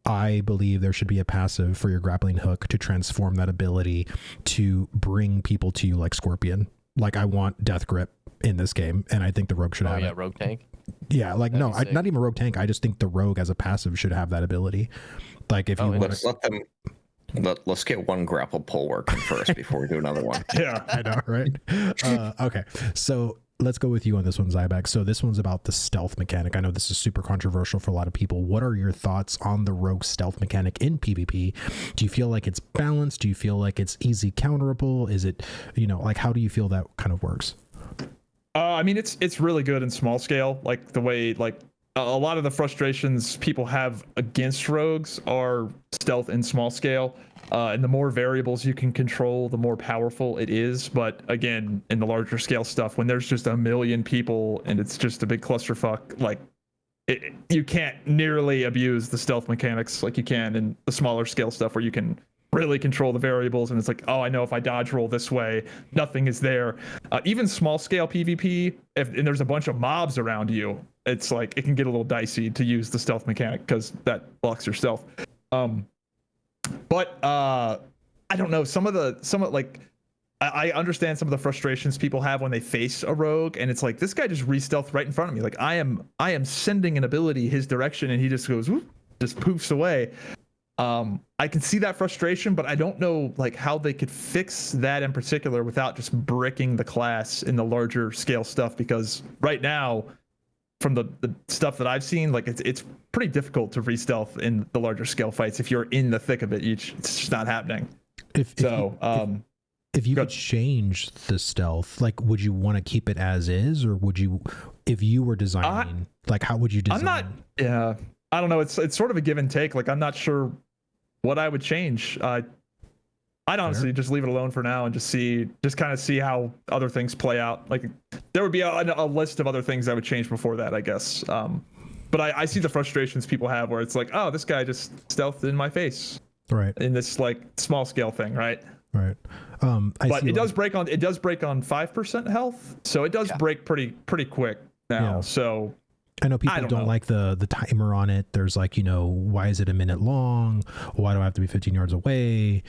I believe there should be a passive for your grappling hook to transform that ability to bring people to you like Scorpion. Like I want Death Grip in this game, and I think the Rogue should have it. Rogue tank. Yeah, like no, not even Rogue tank. I just think the Rogue as a passive should have that ability. Like if you let's let them. Let's get one grapple pull working first before we do another one. Yeah, I know, right? Okay, so let's go with you on this one, Zyback. So this one's about the stealth mechanic. I know this is super controversial for a lot of people. What are your thoughts on the rogue stealth mechanic in PvP? Do you feel like it's balanced? Do you feel like it's easy counterable? Is it, like how do you feel that kind of works? I mean, it's really good in small scale. Like the way, like a lot of the frustrations people have against rogues are stealth in small scale. And the more variables you can control, the more powerful it is. But again, in the larger scale stuff, when there's just a million people and it's just a big clusterfuck, like you can't nearly abuse the stealth mechanics like you can in the smaller scale stuff, where you can really control the variables. And it's like, oh, I know if I dodge roll this way, nothing is there. Even small scale PvP, and there's a bunch of mobs around you, it's like it can get a little dicey to use the stealth mechanic because that blocks your stealth. But I don't know, some of like I understand some of the frustrations people have when they face a rogue, and it's like, this guy just re-stealthed right in front of me. Like I am sending an ability his direction, and he just goes whoop, just poofs away. I can see that frustration, but I don't know like how they could fix that in particular without just bricking the class in the larger scale stuff, because right now, from the stuff that I've seen, like it's pretty difficult to re-stealth in the larger scale fights if you're in the thick of it. It's just not happening. If you could change the stealth, like, would you want to keep it as is, or would you, if you were designing, like, how would you design? I don't know. It's sort of a give and take. Like, I'm not sure what I would change. I'd honestly just leave it alone for now and just kind of see how other things play out. Like, there would be a list of other things I would change before that, I guess. But I see the frustrations people have where it's like, oh, this guy just stealthed in my face. Right. In this like small scale thing, right? Right. But it does break on 5% health, so it does break pretty quick now. Yeah. So I know people don't like the timer on it. There's like, why is it a minute long? Why do I have to be 15 yards away?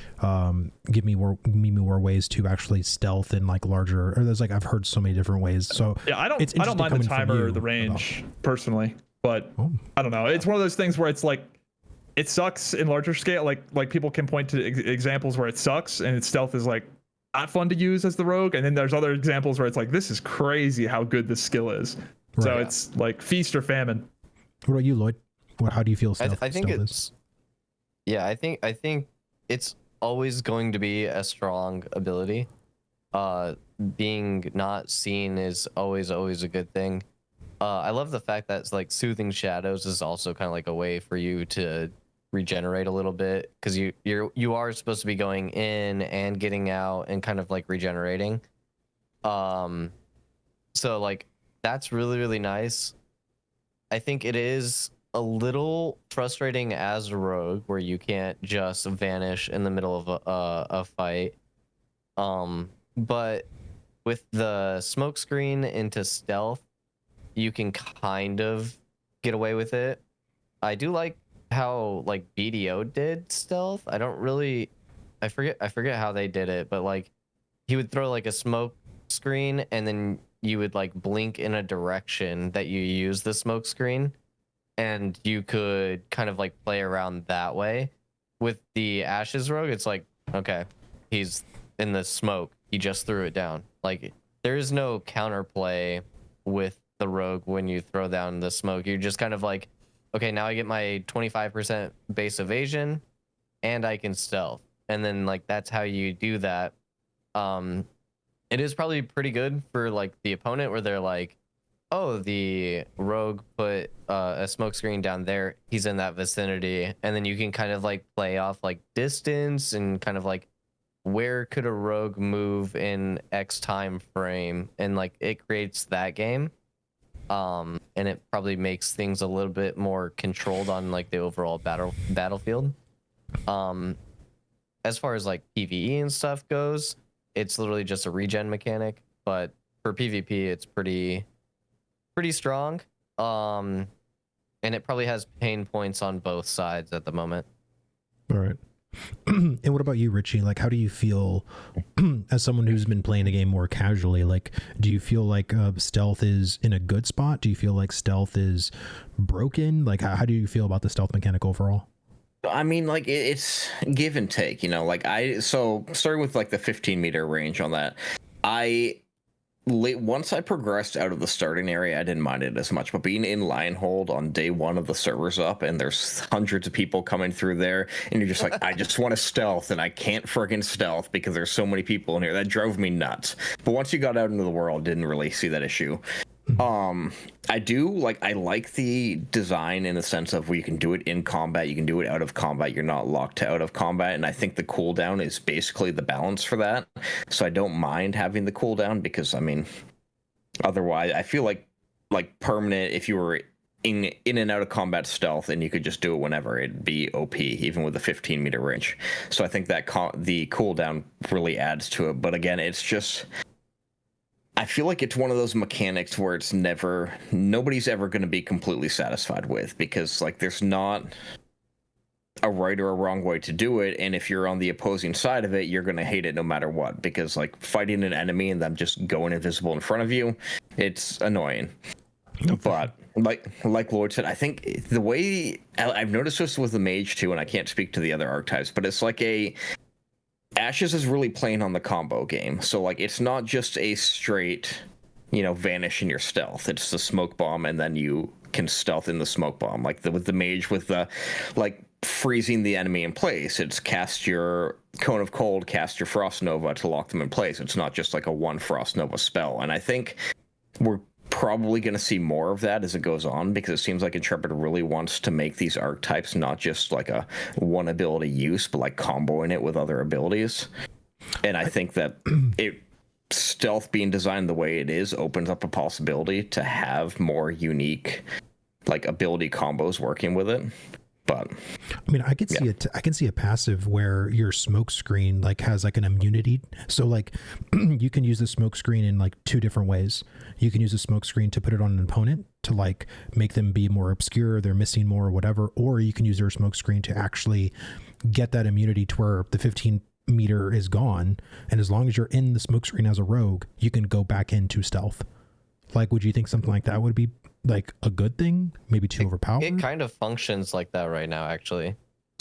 Give me more ways to actually stealth in like larger, or there's like, I've heard so many different ways. So yeah, I don't mind the timer or the range personally, but I don't know. It's one of those things where it's like, it sucks in larger scale. Like people can point to examples where it sucks and its stealth is like not fun to use as the rogue, and then there's other examples where it's like, this is crazy how good this skill is. Right. So it's like feast or famine. What about you, Lloyd? How do you feel stealth? I think it's I think it's always going to be a strong ability. Being not seen is always a good thing. I love the fact that it's like soothing shadows is also kind of like a way for you to regenerate a little bit, because you are supposed to be going in and getting out and kind of like regenerating. So like that's really nice. I think it is a little frustrating as a rogue where you can't just vanish in the middle of a fight. But with the smoke screen into stealth, you can kind of get away with it. I do like how like BDO did stealth. I forget how they did it, but like he would throw like a smoke screen and then you would like blink in a direction that you use the smoke screen, and you could kind of like play around that way. With the Ashes rogue, it's like, okay, he's in the smoke, he just threw it down. Like there is no counterplay with the rogue when you throw down the smoke. You're just kind of like, okay, now I get my 25% base evasion and I can stealth. And then like that's how you do that. It is probably pretty good for like the opponent where they're like, oh, the rogue put a smoke screen down there, he's in that vicinity, and then you can kind of like play off like distance and kind of like where could a rogue move in X time frame, and like it creates that game. And it probably makes things a little bit more controlled on like the overall battlefield. As far as like PvE and stuff goes, it's literally just a regen mechanic, but for PvP it's pretty strong. And it probably has pain points on both sides at the moment. All right. And what about you, Richie? Like, how do you feel as someone who's been playing the game more casually? Like, do you feel like stealth is in a good spot? Do you feel like stealth is broken? Like, how do you feel about the stealth mechanic overall? I mean, like it's give and take, like starting with like the 15-meter range on that, once I progressed out of the starting area, I didn't mind it as much. But being in line hold on day one of the servers up, and there's hundreds of people coming through there, and you're just like, I just want to stealth, and I can't friggin' stealth because there's so many people in here. That drove me nuts. But once you got out into the world, didn't really see that issue. I like the design in the sense of where you can do it in combat, you can do it out of combat, you're not locked to out of combat, and I think the cooldown is basically the balance for that. So I don't mind having the cooldown, because I mean, otherwise I feel like permanent, if you were in and out of combat stealth and you could just do it whenever, it'd be OP even with the 15-meter range. So I think that the cooldown really adds to it. But again, it's just I feel like it's one of those mechanics where nobody's ever going to be completely satisfied with, because like there's not a right or a wrong way to do it, and if you're on the opposing side of it, you're going to hate it no matter what, because like fighting an enemy and them just going invisible in front of you, it's annoying. But like Lloyd said, I think the way I've noticed this with the mage too, and I can't speak to the other archetypes, but it's like Ashes is really playing on the combo game. So like it's not just a straight, vanish in your stealth. It's the smoke bomb, and then you can stealth in the smoke bomb. Like with the mage, with the like freezing the enemy in place. It's cast your Cone of Cold, cast your Frost Nova to lock them in place. It's not just like a one Frost Nova spell. And I think we're probably going to see more of that as it goes on, because it seems like Intrepid really wants to make these archetypes not just like a one ability use, but like comboing it with other abilities. And I think that stealth being designed the way it is opens up a possibility to have more unique like ability combos working with it. But I mean, I could see it. I can see a passive where your smoke screen like has like an immunity. So like you can use the smoke screen in like two different ways. You can use the smoke screen to put it on an opponent to like make them be more obscure, they're missing more or whatever, or you can use your smoke screen to actually get that immunity to where the 15 meter is gone, and as long as you're in the smoke screen as a rogue, you can go back into stealth. Like, would you think something like that would be like a good thing? Maybe too overpowered? It kind of functions like that right now, actually.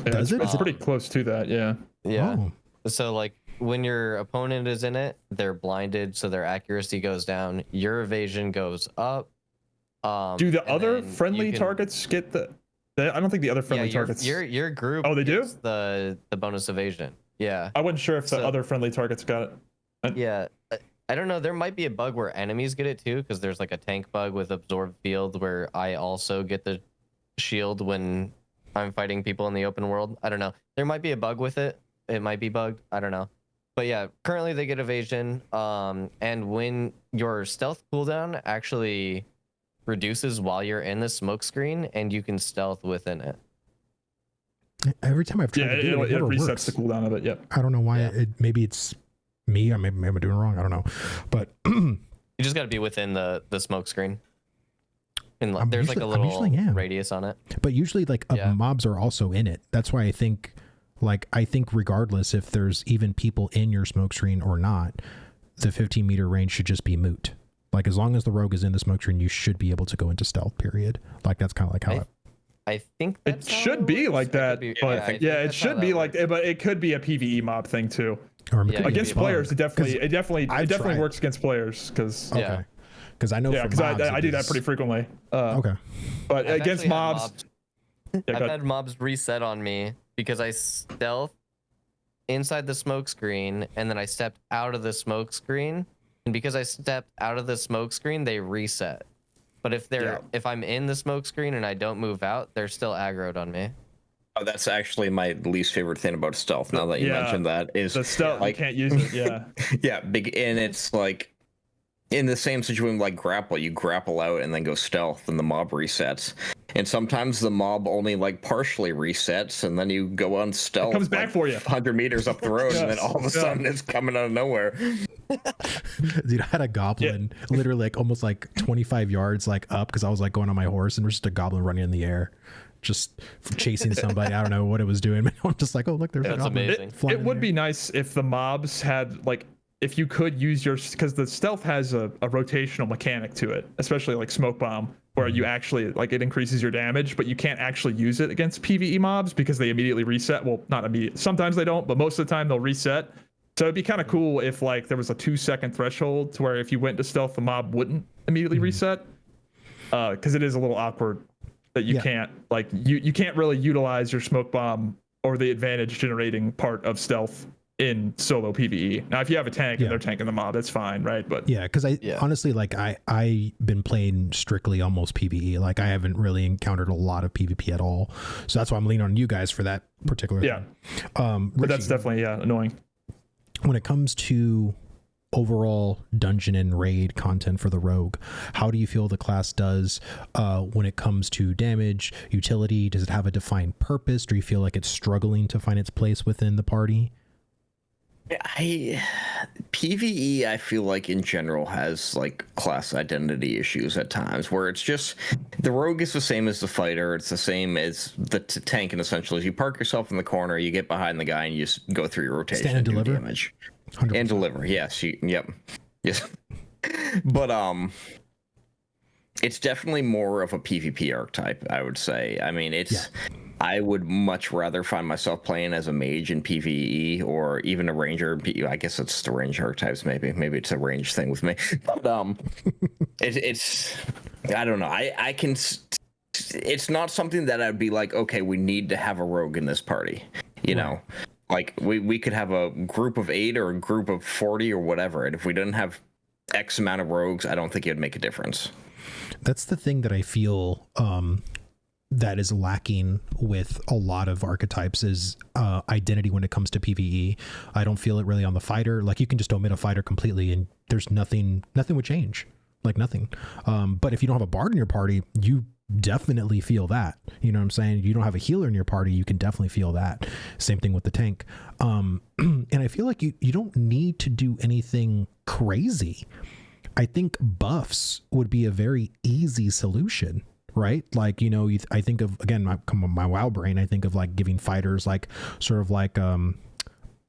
Yeah, Does it? It's pretty close to that, yeah. Yeah. Oh. So like when your opponent is in it, they're blinded, so their accuracy goes down. Your evasion goes up. Do the other friendly targets get the? I don't think the other friendly targets. Your group. Oh, they do the bonus evasion. Yeah. I wasn't sure if the other friendly targets got it. Yeah. I don't know. There might be a bug where enemies get it too, because there's like a tank bug with absorb field where I also get the shield when I'm fighting people in the open world. I don't know. There might be a bug with it. It might be bugged. I don't know. But yeah, currently they get evasion. And when your stealth cooldown actually reduces while you're in the smoke screen, and you can stealth within it. Every time I've tried to do it, it resets works. the cooldown of it. Yep. I don't know why. Maybe it's me. Maybe I'm doing it wrong. I don't know. But you just got to be within the smoke screen. And there's like a little radius on it. But usually like mobs are also in it. That's why I think regardless if there's even people in your smoke screen or not, the 15 meter range should just be moot. Like as long as the rogue is in the smoke screen, you should be able to go into stealth, period. Like that's kind of like how I think it should be like that. It should be like, but it could be a PvE mob thing too. Or against players, it definitely works against players because because I know because I do that pretty frequently. But I've against mobs, I've had mobs reset on me because I stealth inside the smoke screen and then I stepped out of the smoke screen, and because I stepped out of the smoke screen, they reset. But if I'm in the smoke screen and I don't move out, they're still aggroed on me. Oh, that's actually my least favorite thing about stealth. Now that you mentioned that, is the stealth. Like, you can't use it. Yeah. And it's like in the same situation like grapple. You grapple out and then go stealth, and the mob resets. And sometimes the mob only like partially resets, and then you go on stealth. It comes back for you 100 meters up the road, and then all of a sudden it's coming out of nowhere. Dude, I had a goblin literally like almost like 25 yards like up, because I was like going on my horse, and there's just a goblin running in the air, just chasing somebody. I don't know what it was doing, but I'm just like, oh look, there's a goblin. Amazing. It would be nice if the mobs had like, if you could use your, because the stealth has a rotational mechanic to it, especially like smoke bomb, where you actually like it increases your damage, but you can't actually use it against PvE mobs because they immediately reset. Well, not immediate. Sometimes they don't, but most of the time they'll reset. So it'd be kind of cool if like there was a 2-second threshold to where if you went to stealth, the mob wouldn't immediately reset. Because it is a little awkward that you can't like you can't really utilize your smoke bomb or the advantage generating part of stealth in solo PvE. Now, if you have a tank and they're tanking the mob, that's fine, right? But because honestly, like I been playing strictly almost PvE. Like I haven't really encountered a lot of PvP at all. So that's why I'm leaning on you guys for that particular thing. But Richie, that's definitely annoying. When it comes to overall dungeon and raid content for the rogue, how do you feel the class does when it comes to damage, utility? Does it have a defined purpose? Do you feel like it's struggling to find its place within the party? I PvE I feel like in general has like class identity issues at times where it's just the rogue is the same as the fighter, it's the same as the tank, and essentially you park yourself in the corner, you get behind the guy, and you just go through your rotation Stand and do deliver. damage 100%. and deliver. Yes, yes. But it's definitely more of a PvP archetype, I would say. I mean, I would much rather find myself playing as a mage in PvE or even a ranger. I guess it's the range archetypes. Maybe it's a range thing with me. But it's I don't know. I can. It's not something that I'd be like, okay, we need to have a rogue in this party. You know, like we could have a group of 8 or a group of 40 or whatever, and if we didn't have X amount of rogues, I don't think it'd make a difference. That's the thing that I feel that is lacking with a lot of archetypes is identity when it comes to PvE. I don't feel it really on the fighter. Like you can just omit a fighter completely and there's nothing would change, like nothing. But if you don't have a bard in your party, you definitely feel that. You know what I'm saying? You don't have a healer in your party, you can definitely feel that. Same thing with the tank. And I feel like you don't need to do anything crazy. I think buffs would be a very easy solution, right? Like, you know, I think of, again, my WoW brain, I think of like giving fighters like sort of like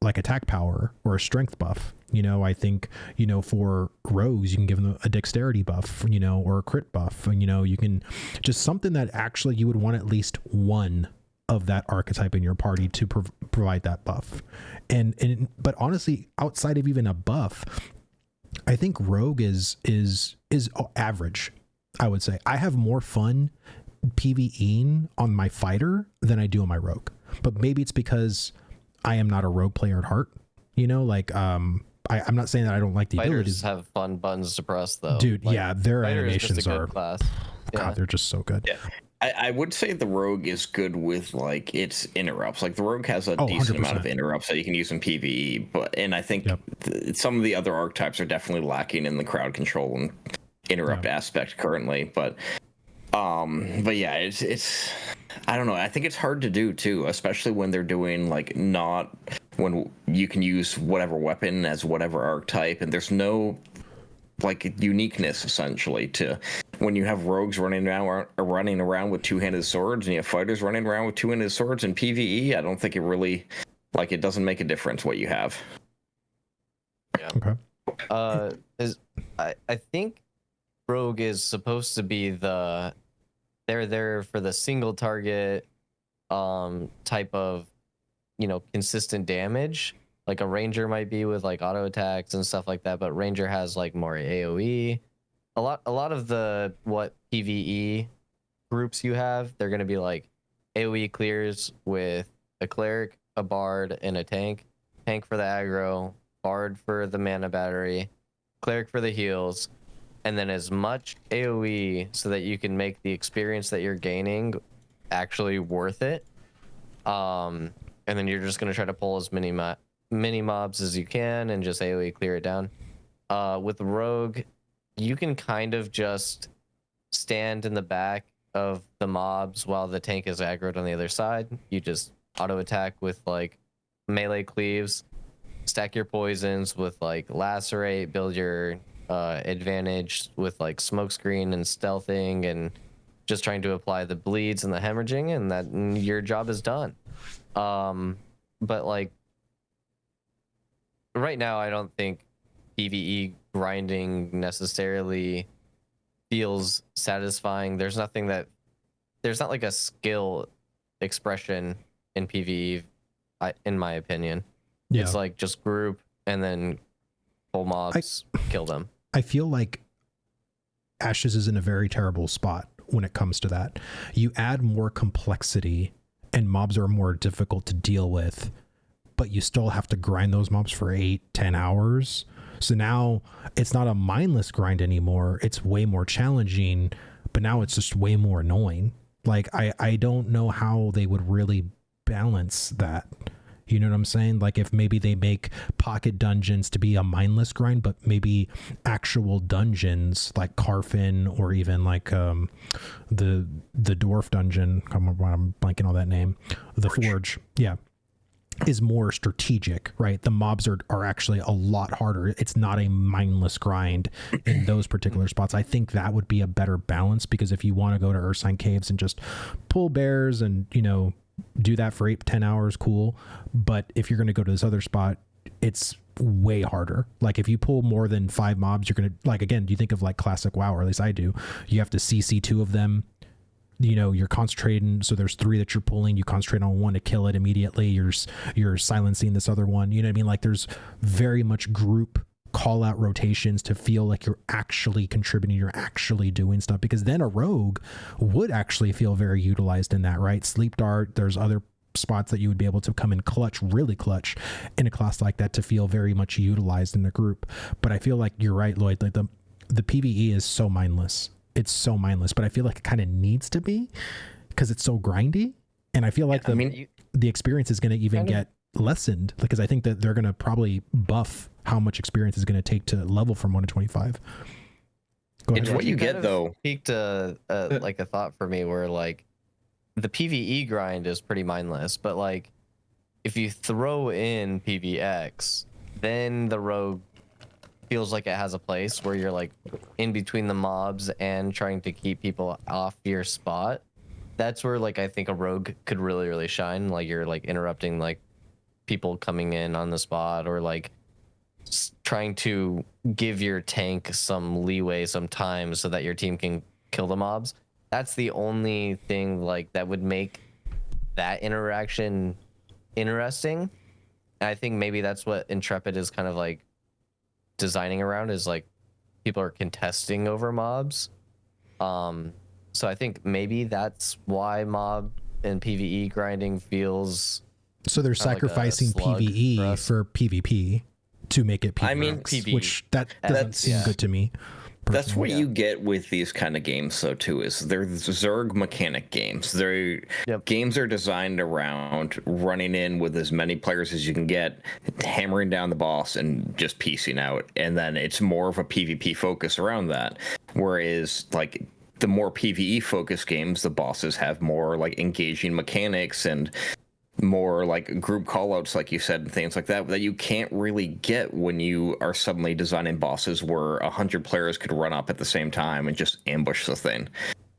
attack power or a strength buff. You know, I think, you know, for rogues, you can give them a dexterity buff, you know, or a crit buff. And, you know, you can just something that actually you would want at least one of that archetype in your party to provide that buff. But honestly, outside of even a buff, I think rogue is average. I would say I have more fun PvEing on my fighter than I do on my rogue, but maybe it's because I am not a rogue player at heart. You know, like I'm not saying that I don't like the Fighters abilities. have fun buttons to press though, dude. Like, Yeah, their animations are class. God, they're just so good. Yeah. I would say the rogue is good with like its interrupts. Like the rogue has a decent 100%. amount of interrupts that you can use in PvE, and I think some of the other archetypes are definitely lacking in the crowd control and interrupt aspect currently. But yeah, it's I don't know. I think it's hard to do too, especially when they're doing like not when you can use whatever weapon as whatever archetype, and there's no like uniqueness essentially to when you have rogues running around with two-handed swords and you have fighters running around with two-handed swords in PvE. I don't think it really it doesn't make a difference what you have. Yeah. Okay. I think rogue is supposed to be they're there for the single target type of, you know, consistent damage. Like a ranger might be with like auto attacks and stuff like that, but ranger has like more AoE. A lot of what PvE groups you have, they're gonna be like AoE clears with a cleric, a bard, and a tank. Tank for the aggro, bard for the mana battery, cleric for the heals, and then as much AoE so that you can make the experience that you're gaining actually worth it. And then you're just gonna try to pull as many mobs as you can and just AoE clear it down. With rogue, you can kind of just stand in the back of the mobs while the tank is aggroed on the other side. You just auto attack with like melee cleaves, stack your poisons with like lacerate, build your advantage with like smokescreen and stealthing, and just trying to apply the bleeds and the hemorrhaging, and your job is done. But like right now, I don't think PvE grinding necessarily feels satisfying. There's not like a skill expression in PvE, in my opinion. Yeah. It's like just group and then pull mobs, kill them. I feel like Ashes is in a very terrible spot when it comes to that. You add more complexity and mobs are more difficult to deal with, but you still have to grind those mobs for 8-10 hours. So now it's not a mindless grind anymore. It's way more challenging, but now it's just way more annoying. Like I don't know how they would really balance that. You know what I'm saying? Like if maybe they make pocket dungeons to be a mindless grind, but maybe actual dungeons like Carfin or even like the dwarf dungeon. I'm blanking on that name. The Forge. Yeah. is more strategic, right? The mobs are actually a lot harder. It's not a mindless grind in those particular spots. I think that would be a better balance, because if you want to go to Ursine Caves and just pull bears and, you know, do that for 8-10 hours, cool. But if you're going to go to this other spot, it's way harder. Like if you pull more than 5 mobs, you're going to, like, again, do you think of like classic WoW, or at least I do, you have to CC 2 of them. You know, you're concentrating, so there's 3 that you're pulling, you concentrate on 1 to kill it immediately, you're silencing this other one, you know what I mean? Like there's very much group call out rotations to feel like you're actually contributing, you're actually doing stuff, because then a rogue would actually feel very utilized in that, right? Sleep dart, there's other spots that you would be able to come and really clutch in a class like that to feel very much utilized in the group. But I feel like you're right, Lloyd, like the PvE is so mindless. It's so mindless, but I feel like it kind of needs to be, because it's so grindy. And I feel like the experience is going to even get lessened, because I think that they're going to probably buff how much experience is going to take to level from 1 to 25. It's what you get though. Peaked like a thought for me where like the PvE grind is pretty mindless, but like if you throw in PvX, then the rogue feels like it has a place where you're like in between the mobs and trying to keep people off your spot. That's where like I think a rogue could really shine. Like you're like interrupting like people coming in on the spot, or like trying to give your tank some leeway, some time, so that your team can kill the mobs. That's the only thing like that would make that interaction interesting. And I think maybe that's what Intrepid is kind of like designing around, is like people are contesting over mobs. So I think maybe that's why mob and PvE grinding feels so they're sacrificing like PvE for PvP to make it PvX, I mean, PvE, which that doesn't seem good to me. That's what you get with these kind of games, though, too, is they're Zerg mechanic games. Games are designed around running in with as many players as you can get, hammering down the boss, and just piecing out. And then it's more of a PvP focus around that. Whereas, like, the more PvE focused games, the bosses have more, like, engaging mechanics and more like group callouts, like you said, and things like that you can't really get when you are suddenly designing bosses where 100 players could run up at the same time and just ambush the thing.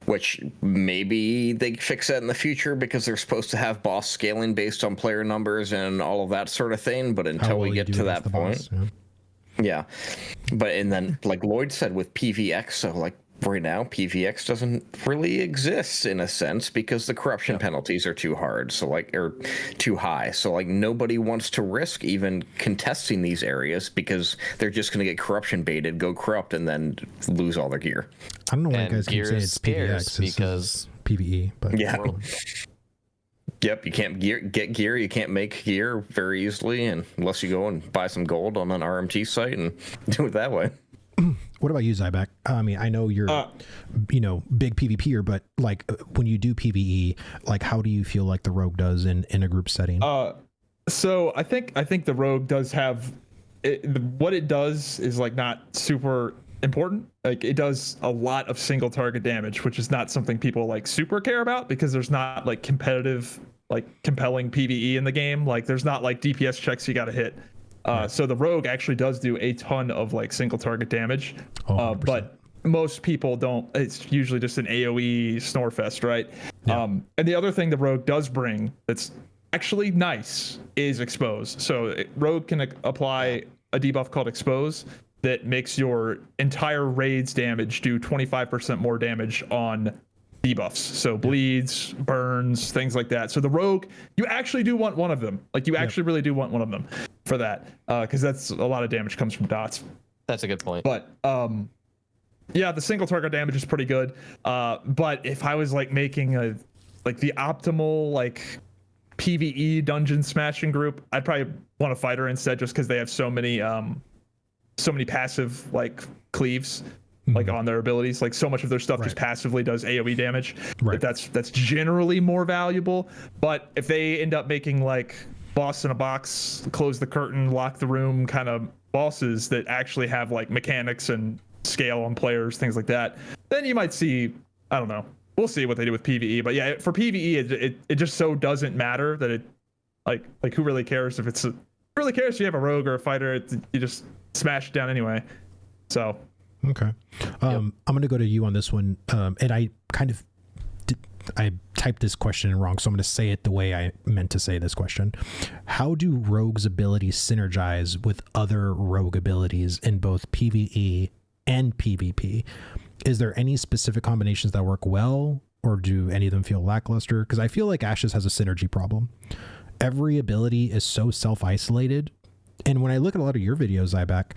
Which maybe they fix that in the future, because they're supposed to have boss scaling based on player numbers and all of that sort of thing. But until we get to that point, yeah. But and then like Lloyd said with PvX, so like right now PvX doesn't really exist in a sense, because the corruption penalties are too hard, so like, or too high, so like nobody wants to risk even contesting these areas, because they're just going to get corruption baited, go corrupt, and then lose all their gear. I don't know why you guys keep saying it's PvX because PvE, but yeah. Yep, you can't get gear. You can't make gear very easily, and unless you go and buy some gold on an RMT site and do it that way. What about you, Zyback? I mean, I know you're, big PvPer, but like when you do PvE, like how do you feel like the rogue does in a group setting? So I think the rogue does have what it does is like not super important. Like it does a lot of single target damage, which is not something people like super care about, because there's not like competitive, like compelling PvE in the game. Like there's not like DPS checks you got to hit. So the rogue actually does do a ton of like single target damage, but most people don't. It's usually just an AoE snore fest, right? Yeah. And the other thing the rogue does bring that's actually nice is expose. So rogue can apply a debuff called expose that makes your entire raid's damage do 25% more damage on debuffs. So bleeds, burns, things like that. So the rogue, you actually do want one of them. Like you actually really do want one of them for that, because that's a lot of damage comes from dots. That's a good point. But yeah, the single target damage is pretty good. But if I was like making the optimal like PvE dungeon smashing group, I'd probably want a fighter instead, just because they have so many passive like cleaves. Like on their abilities, like so much of their stuff just passively does AoE damage. Right. That's generally more valuable. But if they end up making like boss in a box, close the curtain, lock the room kind of bosses that actually have like mechanics and scale on players, things like that, then you might see, I don't know. We'll see what they do with PvE. But yeah, for PvE, it just so doesn't matter that Like who really cares if it's who really cares if you have a rogue or a fighter? You just smash it down anyway. So okay, I'm gonna go to you on this one, and I typed this question in wrong, so I'm going to say it the way I meant to say this question. How do rogues' abilities synergize with other rogue abilities in both PvE and PvP? Is there any specific combinations that work well, or do any of them feel lackluster? Because I feel like Ashes has a synergy problem. Every ability is so self-isolated, and when I look at a lot of your videos, Iback,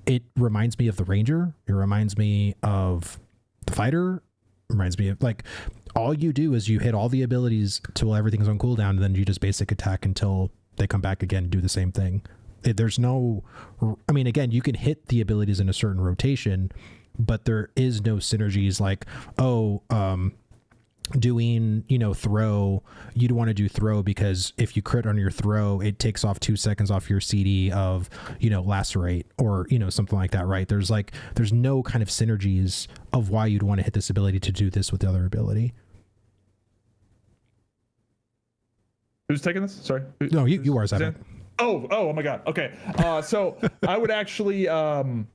it reminds me of the Ranger. It reminds me of the Fighter. It reminds me of, like, all you do is you hit all the abilities till everything's on cooldown, and then you just basic attack until they come back again and do the same thing. There's no, I mean, again, you can hit the abilities in a certain rotation, but there is no synergies like, doing, throw, you don't want to do throw because if you crit on your throw, it takes off 2 seconds off your CD of, lacerate or, something like that, right? There's no kind of synergies of why you'd want to hit this ability to do this with the other ability. Who's taking this? Sorry. No, you are, Zach. Oh my God. Okay. So I would actually, I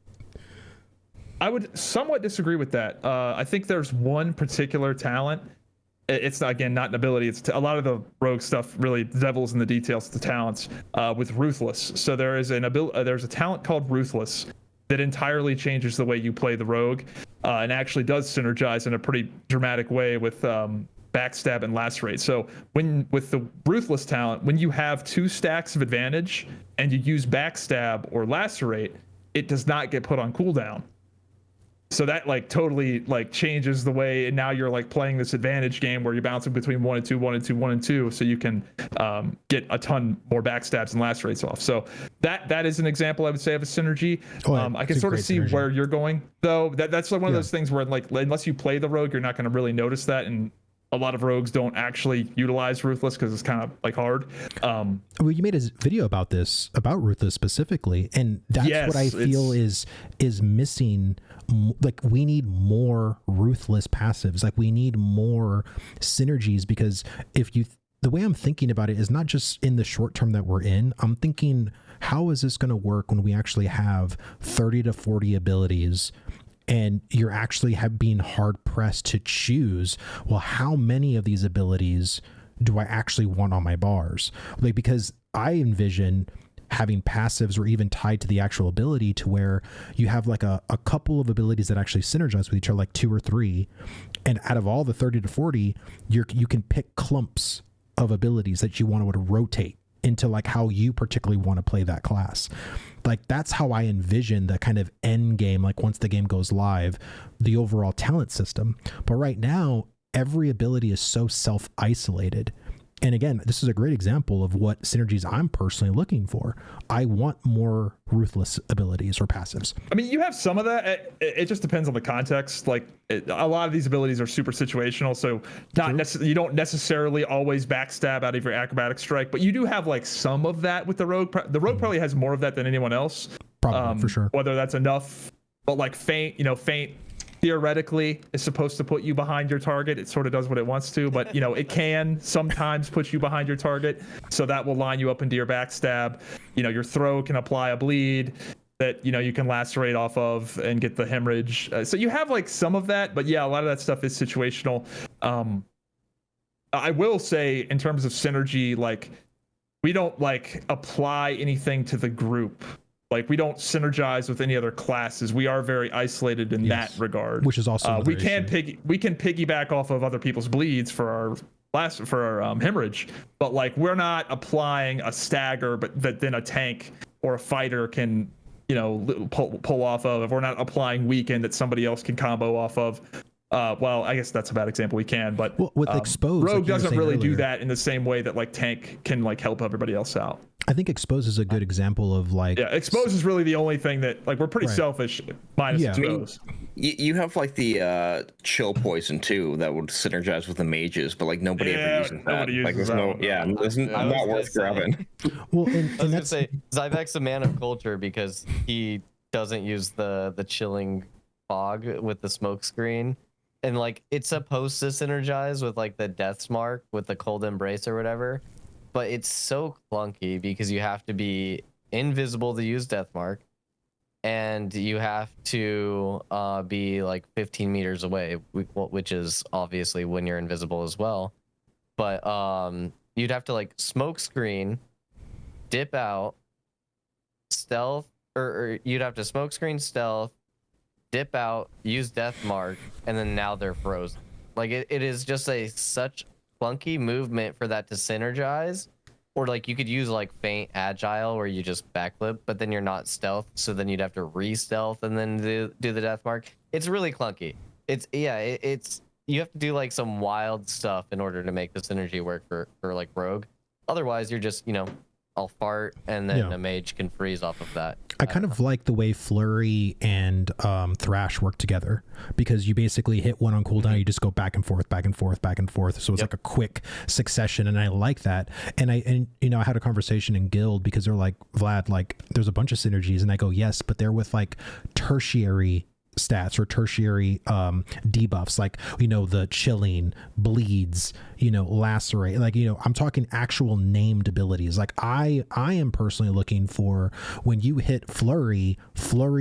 would somewhat disagree with that. I think there's one particular talent. It's not, again, not an ability. It's a lot of the rogue stuff really devils in the details, the talents, with Ruthless. So there is there's a talent called Ruthless that entirely changes the way you play the rogue, and actually does synergize in a pretty dramatic way with backstab and lacerate. So with the Ruthless talent, when you have 2 stacks of advantage and you use backstab or lacerate, it does not get put on cooldown. So that totally changes the way, and now you're playing this advantage game where you're bouncing between 1 and 2, 1 and 2, 1 and 2, so you can get a ton more backstabs and lacerates off. So that is an example I would say of a synergy. I can sort of see synergy. Where you're going though. That's one of those things where unless you play the rogue, you're not going to really notice that, and a lot of rogues don't actually utilize Ruthless because it's kind of hard. Well, you made a video about Ruthless specifically, and that's what I feel is missing. We need more Ruthless passives. We need more synergies, because the way I'm thinking about it is not just in the short term that we're in. I'm thinking, how is this going to work when we actually have 30 to 40 abilities and you're actually being hard pressed to choose, well, how many of these abilities do I actually want on my bars? Because I envision having passives or even tied to the actual ability to where you have a couple of abilities that actually synergize with each other, 2 or 3. And out of all the 30 to 40, you can pick clumps of abilities that you want to rotate into how you particularly want to play that class. That's how I envision the kind of end game, once the game goes live, the overall talent system. But right now, every ability is so self-isolated. And again, this is a great example of what synergies I'm personally looking for. I want more Ruthless abilities or passives. I mean, you have some of that. It just depends on the context. A lot of these abilities are super situational, so you don't necessarily always backstab out of your acrobatic strike, but you do have some of that with the rogue. The rogue probably has more of that than anyone else. Probably, for sure. Whether that's enough, but feint, feint theoretically is supposed to put you behind your target. It sort of does what it wants to, but it can sometimes put you behind your target, so that will line you up into your backstab. Your throw can apply a bleed that you can lacerate off of and get the hemorrhage. So you have some of that, but yeah, a lot of that stuff is situational. I will say, in terms of synergy, we don't apply anything to the group. We don't synergize with any other classes. We are very isolated in that regard. Which is also we can piggyback off of other people's bleeds for our hemorrhage, but we're not applying a stagger, but that then a tank or a fighter can pull off of. If we're not applying weaken that somebody else can combo off of. Well, I guess that's a bad example. We can, but with Expose, rogue doesn't really do that in the same way that tank can help everybody else out. I think Expose is a good example of Expose is really the only thing that we're pretty selfish minus Expose. You have the chill poison too that would synergize with the mages, but nobody ever uses that. Nobody uses that. It's not worth grabbing. Well, I was gonna say Zyvack's a man of culture because he doesn't use the chilling fog with the smoke screen. And it's supposed to synergize with the Death's Mark with the cold embrace or whatever, but it's so clunky because you have to be invisible to use Death Mark, and you have to be like 15 meters away, which is obviously when you're invisible as well. But you'd have to like smoke screen, dip out, stealth, or you'd have to smoke screen, stealth, dip out, use Death Mark, and then now they're frozen. Like it is just such clunky movement for that to synergize. Or like you could use like feint agile where you just backflip, but then you're not stealth, so then you'd have to re-stealth and then do the Death Mark. It's really clunky. It's you have to do like some wild stuff in order to make the synergy work for like Rogue. Otherwise, you're just, I'll fart and then a mage can freeze off of that. I kind of like the way Flurry and Thrash work together, because you basically hit one on cooldown, you just go back and forth, back and forth, back and forth. So it's like a quick succession, and I like that. And I had a conversation in Guild because they're like, Vlad, like there's a bunch of synergies, and I go, yes, but they're with like tertiary stats or tertiary debuffs, like the chilling, bleeds, lacerate, like I'm talking actual named abilities. Like I am personally looking for, when you hit flurry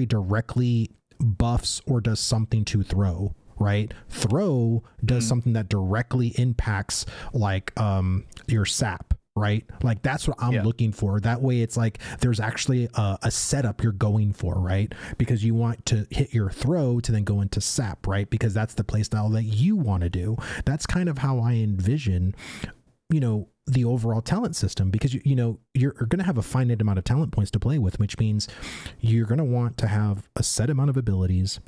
directly buffs or does something to throw, right? Throw does something that directly impacts like your sap, right? Like that's what I'm looking for. That way it's like there's actually a setup you're going for, right? Because you want to hit your throw to then go into sap, right? Because that's the play style that you want to do. That's kind of how I envision the overall talent system, because you're going to have a finite amount of talent points to play with, which means you're going to want to have a set amount of abilities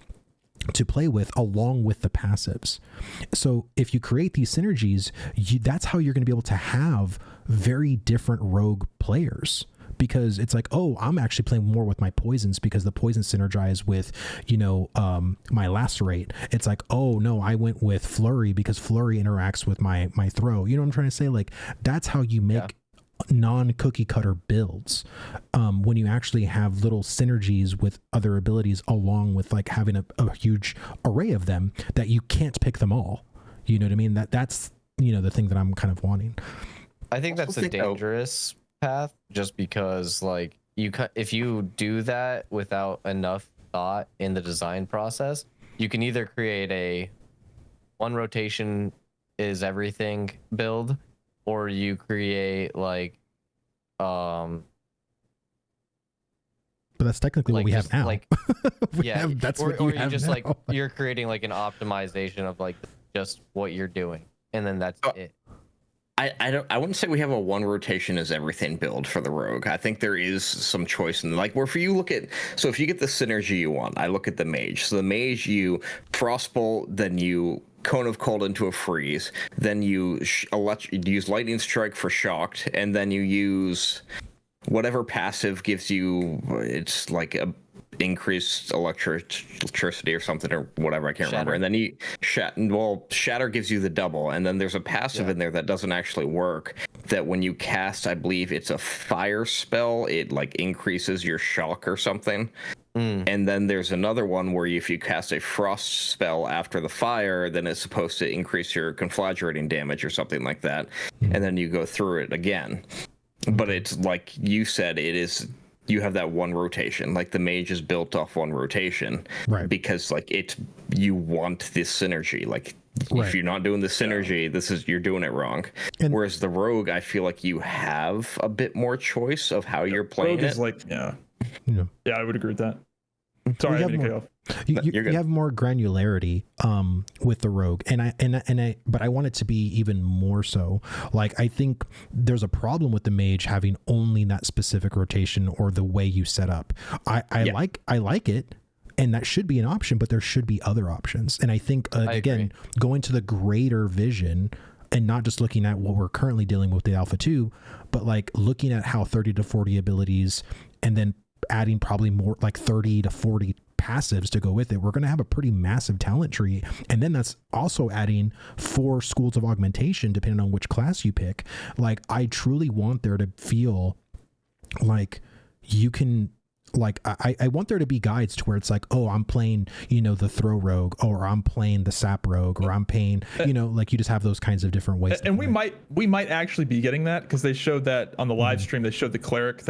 to play with along with the passives. So if you create these synergies, that's how you're going to be able to have very different rogue players, because it's like, oh, I'm actually playing more with my poisons because the poison synergize with my lacerate. It's like, oh no, I went with flurry because flurry interacts with my throw. You know what I'm trying to say? Like that's how you make non-cookie cutter builds, when you actually have little synergies with other abilities, along with like having a huge array of them that you can't pick them all. You know what I mean? That's the thing that I'm kind of wanting. I think that's a dangerous path, just because like if you do that without enough thought in the design process, you can either create a one rotation is everything build, or you create like but that's technically what we have now. Like that's or, what you or have you just now. like you're creating like an optimization of like just what you're doing, and then that's it. I wouldn't say we have a one rotation is everything build for the rogue. I think there is some choice in like where if you look at, so if you get the synergy you want, I look at the mage. So the mage, you frostbolt, then you cone of cold into a freeze, then you use lightning strike for shocked, and then you use whatever passive gives you, it's like a increased electricity or something or whatever, I can't remember. And then shatter gives you the double, and then there's a passive in there that doesn't actually work, that when you cast, I believe it's a fire spell, it like increases your shock or something. And then there's another one where if you cast a frost spell after the fire, then it's supposed to increase your conflagrating damage or something like that, and then you go through it again. But it's like you said, you have that one rotation, like the mage is built off one rotation, right? Because like you want this synergy. Like if you're not doing the synergy, you're doing it wrong. And whereas the rogue, I feel like you have a bit more choice of how you're playing rogue is like I would agree with that. Sorry, I didn't cut you off. You have more granularity with the rogue, but I want it to be even more so. Like I think there's a problem with the mage having only that specific rotation or the way you set up. I like it, and that should be an option, but there should be other options. And I think again, going to the greater vision and not just looking at what we're currently dealing with the Alpha 2, but like looking at how 30 to 40 abilities and then adding probably more like 30 to 40 passives to go with it, we're going to have a pretty massive talent tree. And then that's also adding 4 schools of augmentation depending on which class you pick. Like I truly want there to feel like you can like I want there to be guides to where it's like, oh, I'm playing, you know, the throw rogue, or I'm playing the sap rogue, or I'm playing, you know, like you just have those kinds of different ways. And we might actually be getting that, because they showed that on the live stream. They showed the cleric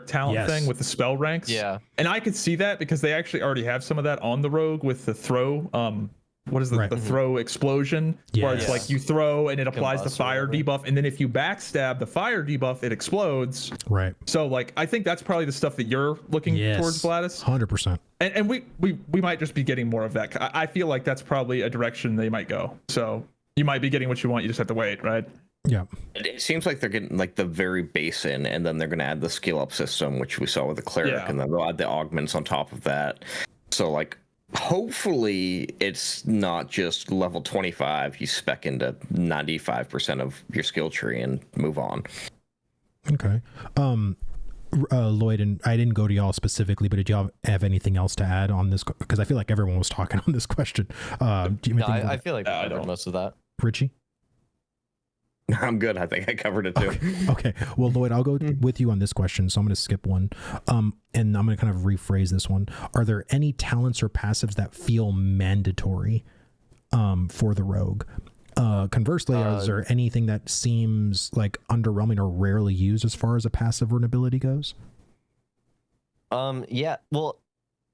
talent thing with the spell ranks. Yeah. And I could see that, because they actually already have some of that on the rogue with the throw. What is the throw explosion? Where it's like you throw and it applies the fire debuff, and then if you backstab the fire debuff, it explodes. Right. So like I think that's probably the stuff that you're looking towards, Vladis. 100%. And we might just be getting more of that. I feel like that's probably a direction they might go. So you might be getting what you want. You just have to wait, right? Yeah. It seems like they're getting like the very base in, and then they're going to add the skill up system, which we saw with the cleric, and then they'll add the augments on top of that. So like, hopefully it's not just level 25 you spec into 95% of your skill tree and move on. Okay. Lloyd, and I didn't go to y'all specifically, but did y'all have anything else to add on this? Because I feel like everyone was talking on this question. I feel like I covered most of that. Richie? I'm good. I think I covered it too. Okay. Well, Lloyd, I'll go with you on this question. So I'm going to skip one. And I'm going to kind of rephrase this one. Are there any talents or passives that feel mandatory for the rogue? Conversely, is there anything that seems like underwhelming or rarely used as far as a passive or an ability goes? Yeah. Well,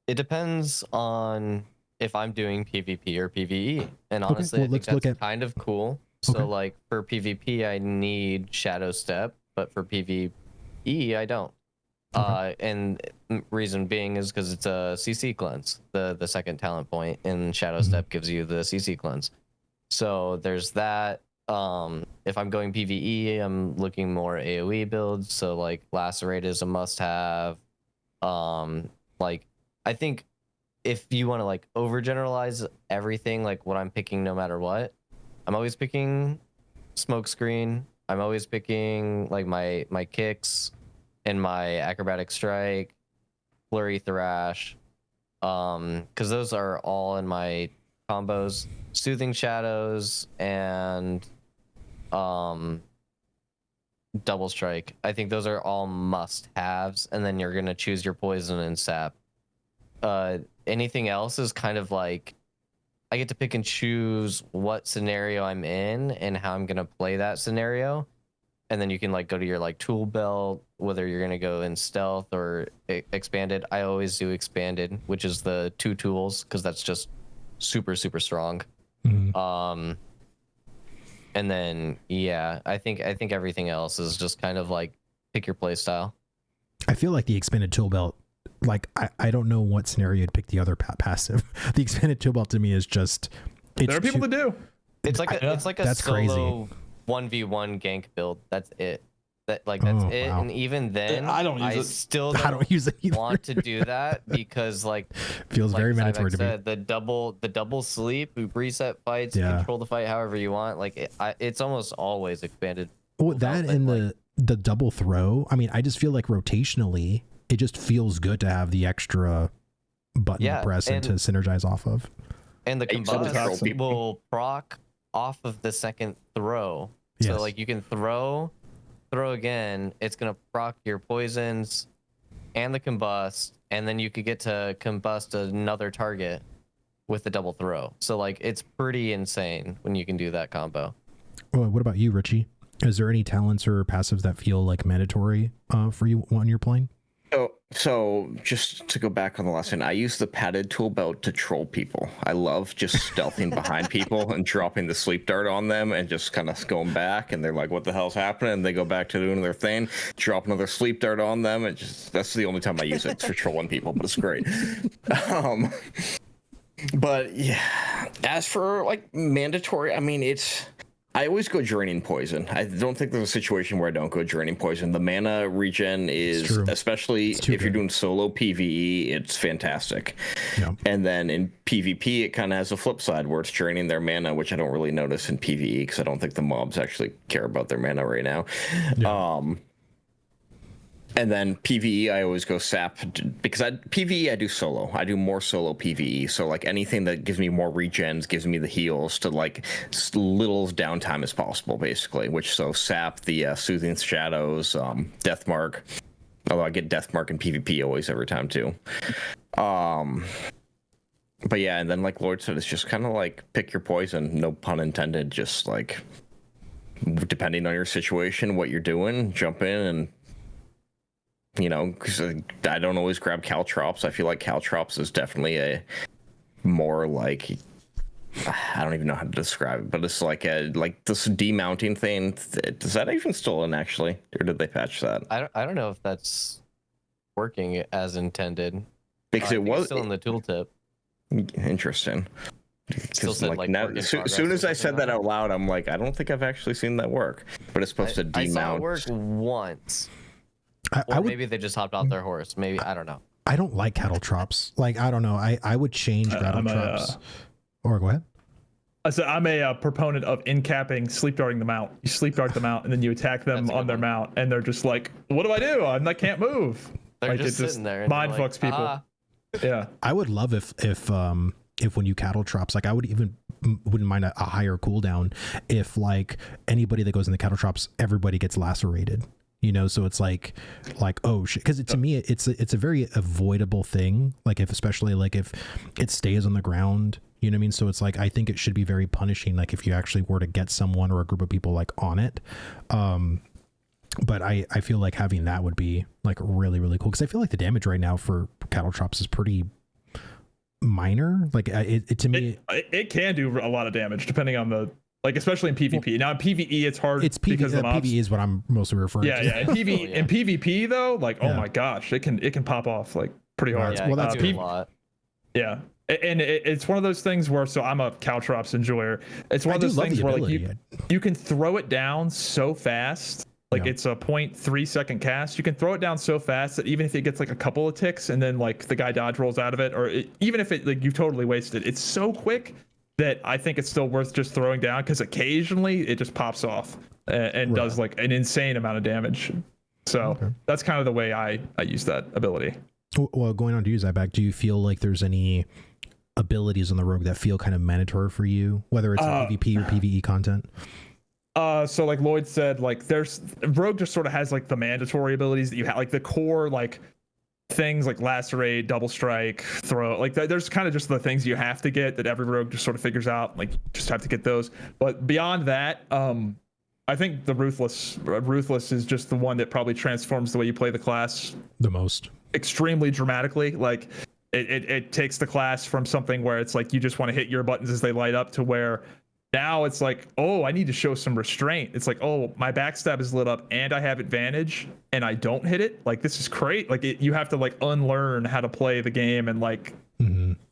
it depends on if I'm doing PvP or PvE. And honestly, I think that's kind of cool. So like for PvP, I need Shadow Step, but for PvE, I don't. And reason being is because it's a CC cleanse, the second talent point, and Shadow Step gives you the CC cleanse. So there's that. If I'm going PvE, I'm looking more AoE builds. So like Lacerate is a must-have. Like I think if you want to like overgeneralize everything, like what I'm picking, no matter what. I'm always picking Smokescreen. I'm always picking like my kicks and my acrobatic strike, flurry thrash, because those are all in my combos. Soothing shadows and double strike. I think those are all must-haves, and then you're gonna choose your poison and sap. Anything else is kind of like, I get to pick and choose what scenario I'm in and how I'm gonna play that scenario, and then you can like go to your like tool belt, whether you're gonna go in stealth or expanded. I always do expanded, which is the 2 tools, because that's just super strong. And then I think everything else is just kind of like pick your play style. I feel like the expanded tool belt, like I don't know what scenario you'd pick the other passive. The expanded tool belt to me is just, there are people that do. It's like a solo 1v1 gank build. That's it. That's it. Wow. And even then, I don't use it either. Want to do that, because like feels very mandatory to me. The double sleep, reset fights, control the fight however you want. Like it's almost always expanded. Well, that and the double throw. I mean, I just feel like rotationally, it just feels good to have the extra button to press and to synergize off of. And the combust will proc off of the second throw. So like you can throw again, it's gonna proc your poisons and the combust, and then you could get to combust another target with the double throw. So like it's pretty insane when you can do that combo. Well, what about you, Richie? Is there any talents or passives that feel like mandatory for you when you're playing? So just to go back on the last one, I use the padded tool belt to troll people. I love just stealthing behind people and dropping the sleep dart on them and just kind of going back, and they're like, what the hell's happening? And they go back to doing their thing, drop another sleep dart on them, and just, that's the only time I use it. It's for trolling people, but it's great. But yeah, as for like mandatory, I mean, I always go Draining Poison. I don't think there's a situation where I don't go Draining Poison. The mana regen is, especially if you're doing solo PvE, it's fantastic. Yeah. And then in PvP, it kind of has a flip side where it's draining their mana, which I don't really notice in PvE because I don't think the mobs actually care about their mana right now. Yeah. And then PvE, I always go sap, because PvE I do solo. I do more solo PvE. So like anything that gives me more regens, gives me the heals to like little downtime as possible, basically. So sap, the Soothing Shadows, Death Mark, Although I get death mark in PvP always every time too. But yeah, and then like Lloyd said, it's just kind of like pick your poison, no pun intended. Just like depending on your situation, what you're doing, jump in and, you know, because I don't always grab caltrops. I feel like caltrops is definitely a more like, I don't even know how to describe it, but it's like this demounting thing. Is that even still in actually, or did they patch that? I don't know if that's working as intended. Because it was still in the tooltip. Interesting. Still said, like now, as soon as I said that out loud, I'm like, I don't think I've actually seen that work. But it's supposed to demount. I saw it work once. Maybe they just hopped off their horse. Maybe, I don't know. I don't like cattle traps. Like, I don't know. I would change cattle traps. Or go ahead. So I'm a proponent of in-capping, sleep darting them out. You sleep dart them out, and then you attack them on their mount, and they're just like, "What do I do? I can't move." They're like, just sitting there. Mind fucks people. Yeah. I would love if when you cattle traps, like I wouldn't mind a higher cooldown if like anybody that goes in the cattle traps, everybody gets lacerated. You know, so it's like oh shit, because to me it's a very avoidable thing. Like especially if it stays on the ground, you know what I mean. So it's like I think it should be very punishing. Like if you actually were to get someone or a group of people like on it. But I feel like having that would be like really, really cool, because I feel like the damage right now for cattle traps is pretty minor. Like it to me, it can do a lot of damage depending on the, like, especially in PvP. Now in PvE it's hard. It's because PvE is what I'm mostly referring to. Yeah. In PvP though, like oh my gosh, it can pop off like pretty hard. Yeah, well, that's a lot. Yeah. And it's one of those things where, so I'm a caltrops enjoyer. It's one of those things where like you can throw it down so fast. Like it's a 0.3 second cast. You can throw it down so fast that even if it gets like a couple of ticks and then like the guy dodge rolls out of it, or even if it like you totally wasted, it's so quick that I think it's still worth just throwing down, because occasionally it just pops off and does like an insane amount of damage. So that's kind of the way I use that ability. Well, going on to use that back, do you feel like there's any abilities on the rogue that feel kind of mandatory for you, whether it's PvP or PvE content? So like Lloyd said, like there's rogue just sort of has like the mandatory abilities that you have, like the core like things like lacerate, double strike, throw, like there's kind of just the things you have to get that every rogue just sort of figures out, like just have to get those. But beyond that, I think the ruthless is just the one that probably transforms the way you play the class the most, extremely dramatically. Like it takes the class from something where it's like you just want to hit your buttons as they light up to where now it's like, oh, I need to show some restraint. It's like, oh, my backstab is lit up and I have advantage and I don't hit it. Like, this is great. Like, you have to like unlearn how to play the game, and like,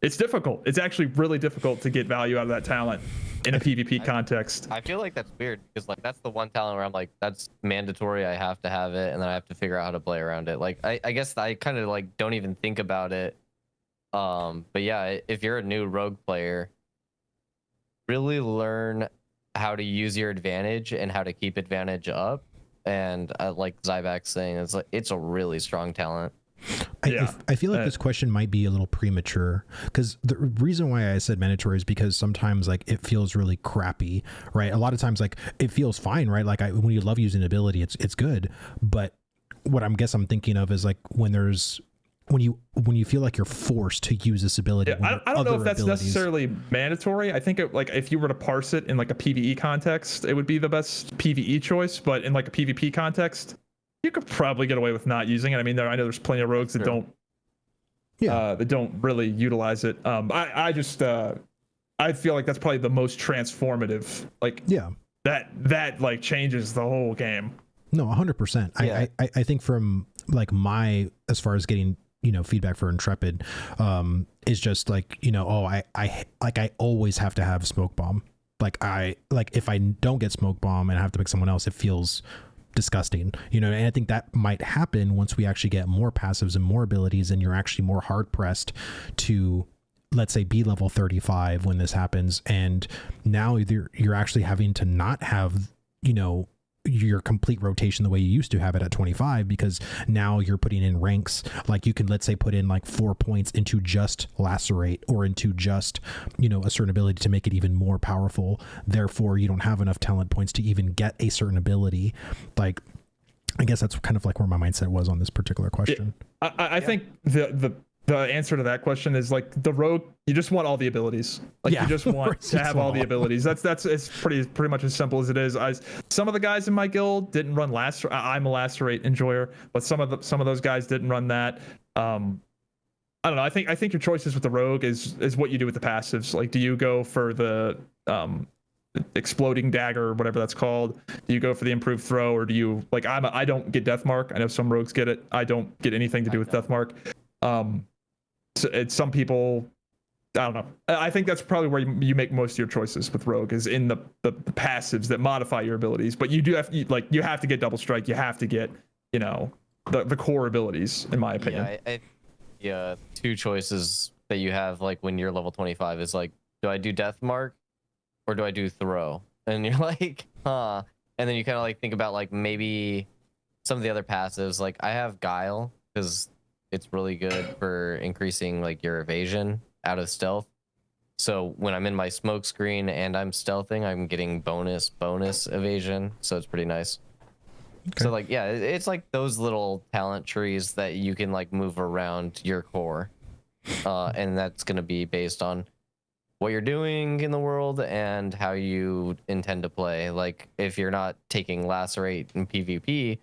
it's difficult. It's actually really difficult to get value out of that talent in a PvP context. I feel like that's weird, because like that's the one talent where I'm like, that's mandatory. I have to have it, and then I have to figure out how to play around it. Like, I guess I kind of like don't even think about it. But yeah, if you're a new rogue player, really learn how to use your advantage and how to keep advantage up. And like Zyvax saying, it's a really strong talent. I feel like this question might be a little premature, because the reason why I said mandatory is because sometimes like it feels really crappy, right? A lot of times like it feels fine, right? Like when you love using ability, it's good. But what I'm thinking of is like when you feel like you're forced to use this ability. I don't know if that's necessarily mandatory. I think like if you were to parse it in like a PvE context, it would be the best PvE choice. But in like a PvP context, you could probably get away with not using it. I mean, I know there's plenty of rogues that don't really utilize it. I feel like that's probably the most transformative. Like, that like changes the whole game. No, 100%. I think from like as far as getting feedback for Intrepid, is just like, I always have to have smoke bomb. Like if I don't get smoke bomb and I have to pick someone else, it feels disgusting, and I think that might happen once we actually get more passives and more abilities, and you're actually more hard pressed to, let's say, be level 35 when this happens, and now you're actually having to not have your complete rotation the way you used to have it at 25, because now you're putting in ranks. Like you can, let's say, put in like 4 points into just lacerate or into just a certain ability to make it even more powerful. Therefore you don't have enough talent points to even get a certain ability. Like I guess that's kind of like where my mindset was on this particular question. I think the answer to that question is like the rogue. You just want all the abilities. Like you just want to have all the abilities. That's it's pretty much as simple as it is. Some of the guys in my guild didn't run lacerate. I'm a lacerate enjoyer, but some of those guys didn't run that. I don't know. I think your choices with the rogue is what you do with the passives. Like, do you go for the exploding dagger or whatever that's called? Do you go for the improved throw, or do you like? I don't get death mark. I know some rogues get it. I don't get anything to do with death mark. So it's some people. I don't know. I think that's probably where you make most of your choices with rogue, is in the passives that modify your abilities. But you do have you have to get double strike. You have to get the core abilities, in my opinion. Yeah, two choices that you have like when you're level 25 is like, do I do death mark or do I do throw? And you're like, huh. And then you kind of like think about like maybe some of the other passives. Like I have guile because it's really good for increasing like your evasion out of stealth. So when I'm in my smoke screen and I'm stealthing, I'm getting bonus evasion. So it's pretty nice. Okay. So like, yeah, it's like those little talent trees that you can like move around your core. And that's going to be based on what you're doing in the world and how you intend to play. Like if you're not taking lacerate in PvP,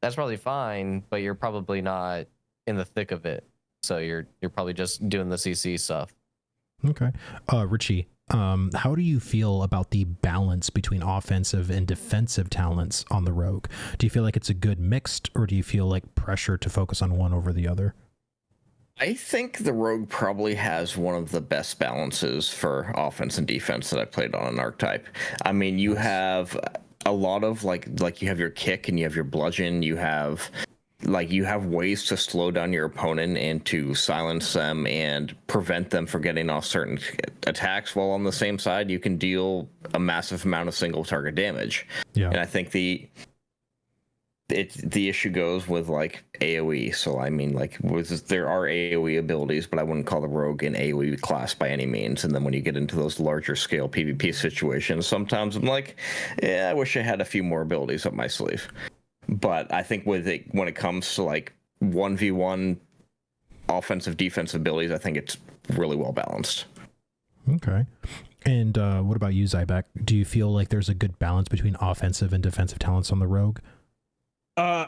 that's probably fine, but you're probably not in the thick of it. So you're probably just doing the CC stuff. Okay. Richie, how do you feel about the balance between offensive and defensive talents on the rogue? Do you feel like it's a good mixed, or do you feel like pressure to focus on one over the other? I think the rogue probably has one of the best balances for offense and defense that I've played on an archetype. I mean, you have a lot of like you have your kick and you have your bludgeon, you have ways to slow down your opponent and to silence them and prevent them from getting off certain attacks, while on the same side you can deal a massive amount of single target damage. Yeah. And I think the issue goes with like AoE. So I mean, like there are AoE abilities, but I wouldn't call the rogue an AoE class by any means. And then when you get into those larger scale PvP situations, sometimes I'm like, yeah, I wish I had a few more abilities up my sleeve. But I think when it comes to like 1v1 offensive defensive abilities, I think it's really well balanced. Okay. And what about you, Zybeck? Do you feel like there's a good balance between offensive and defensive talents on the rogue?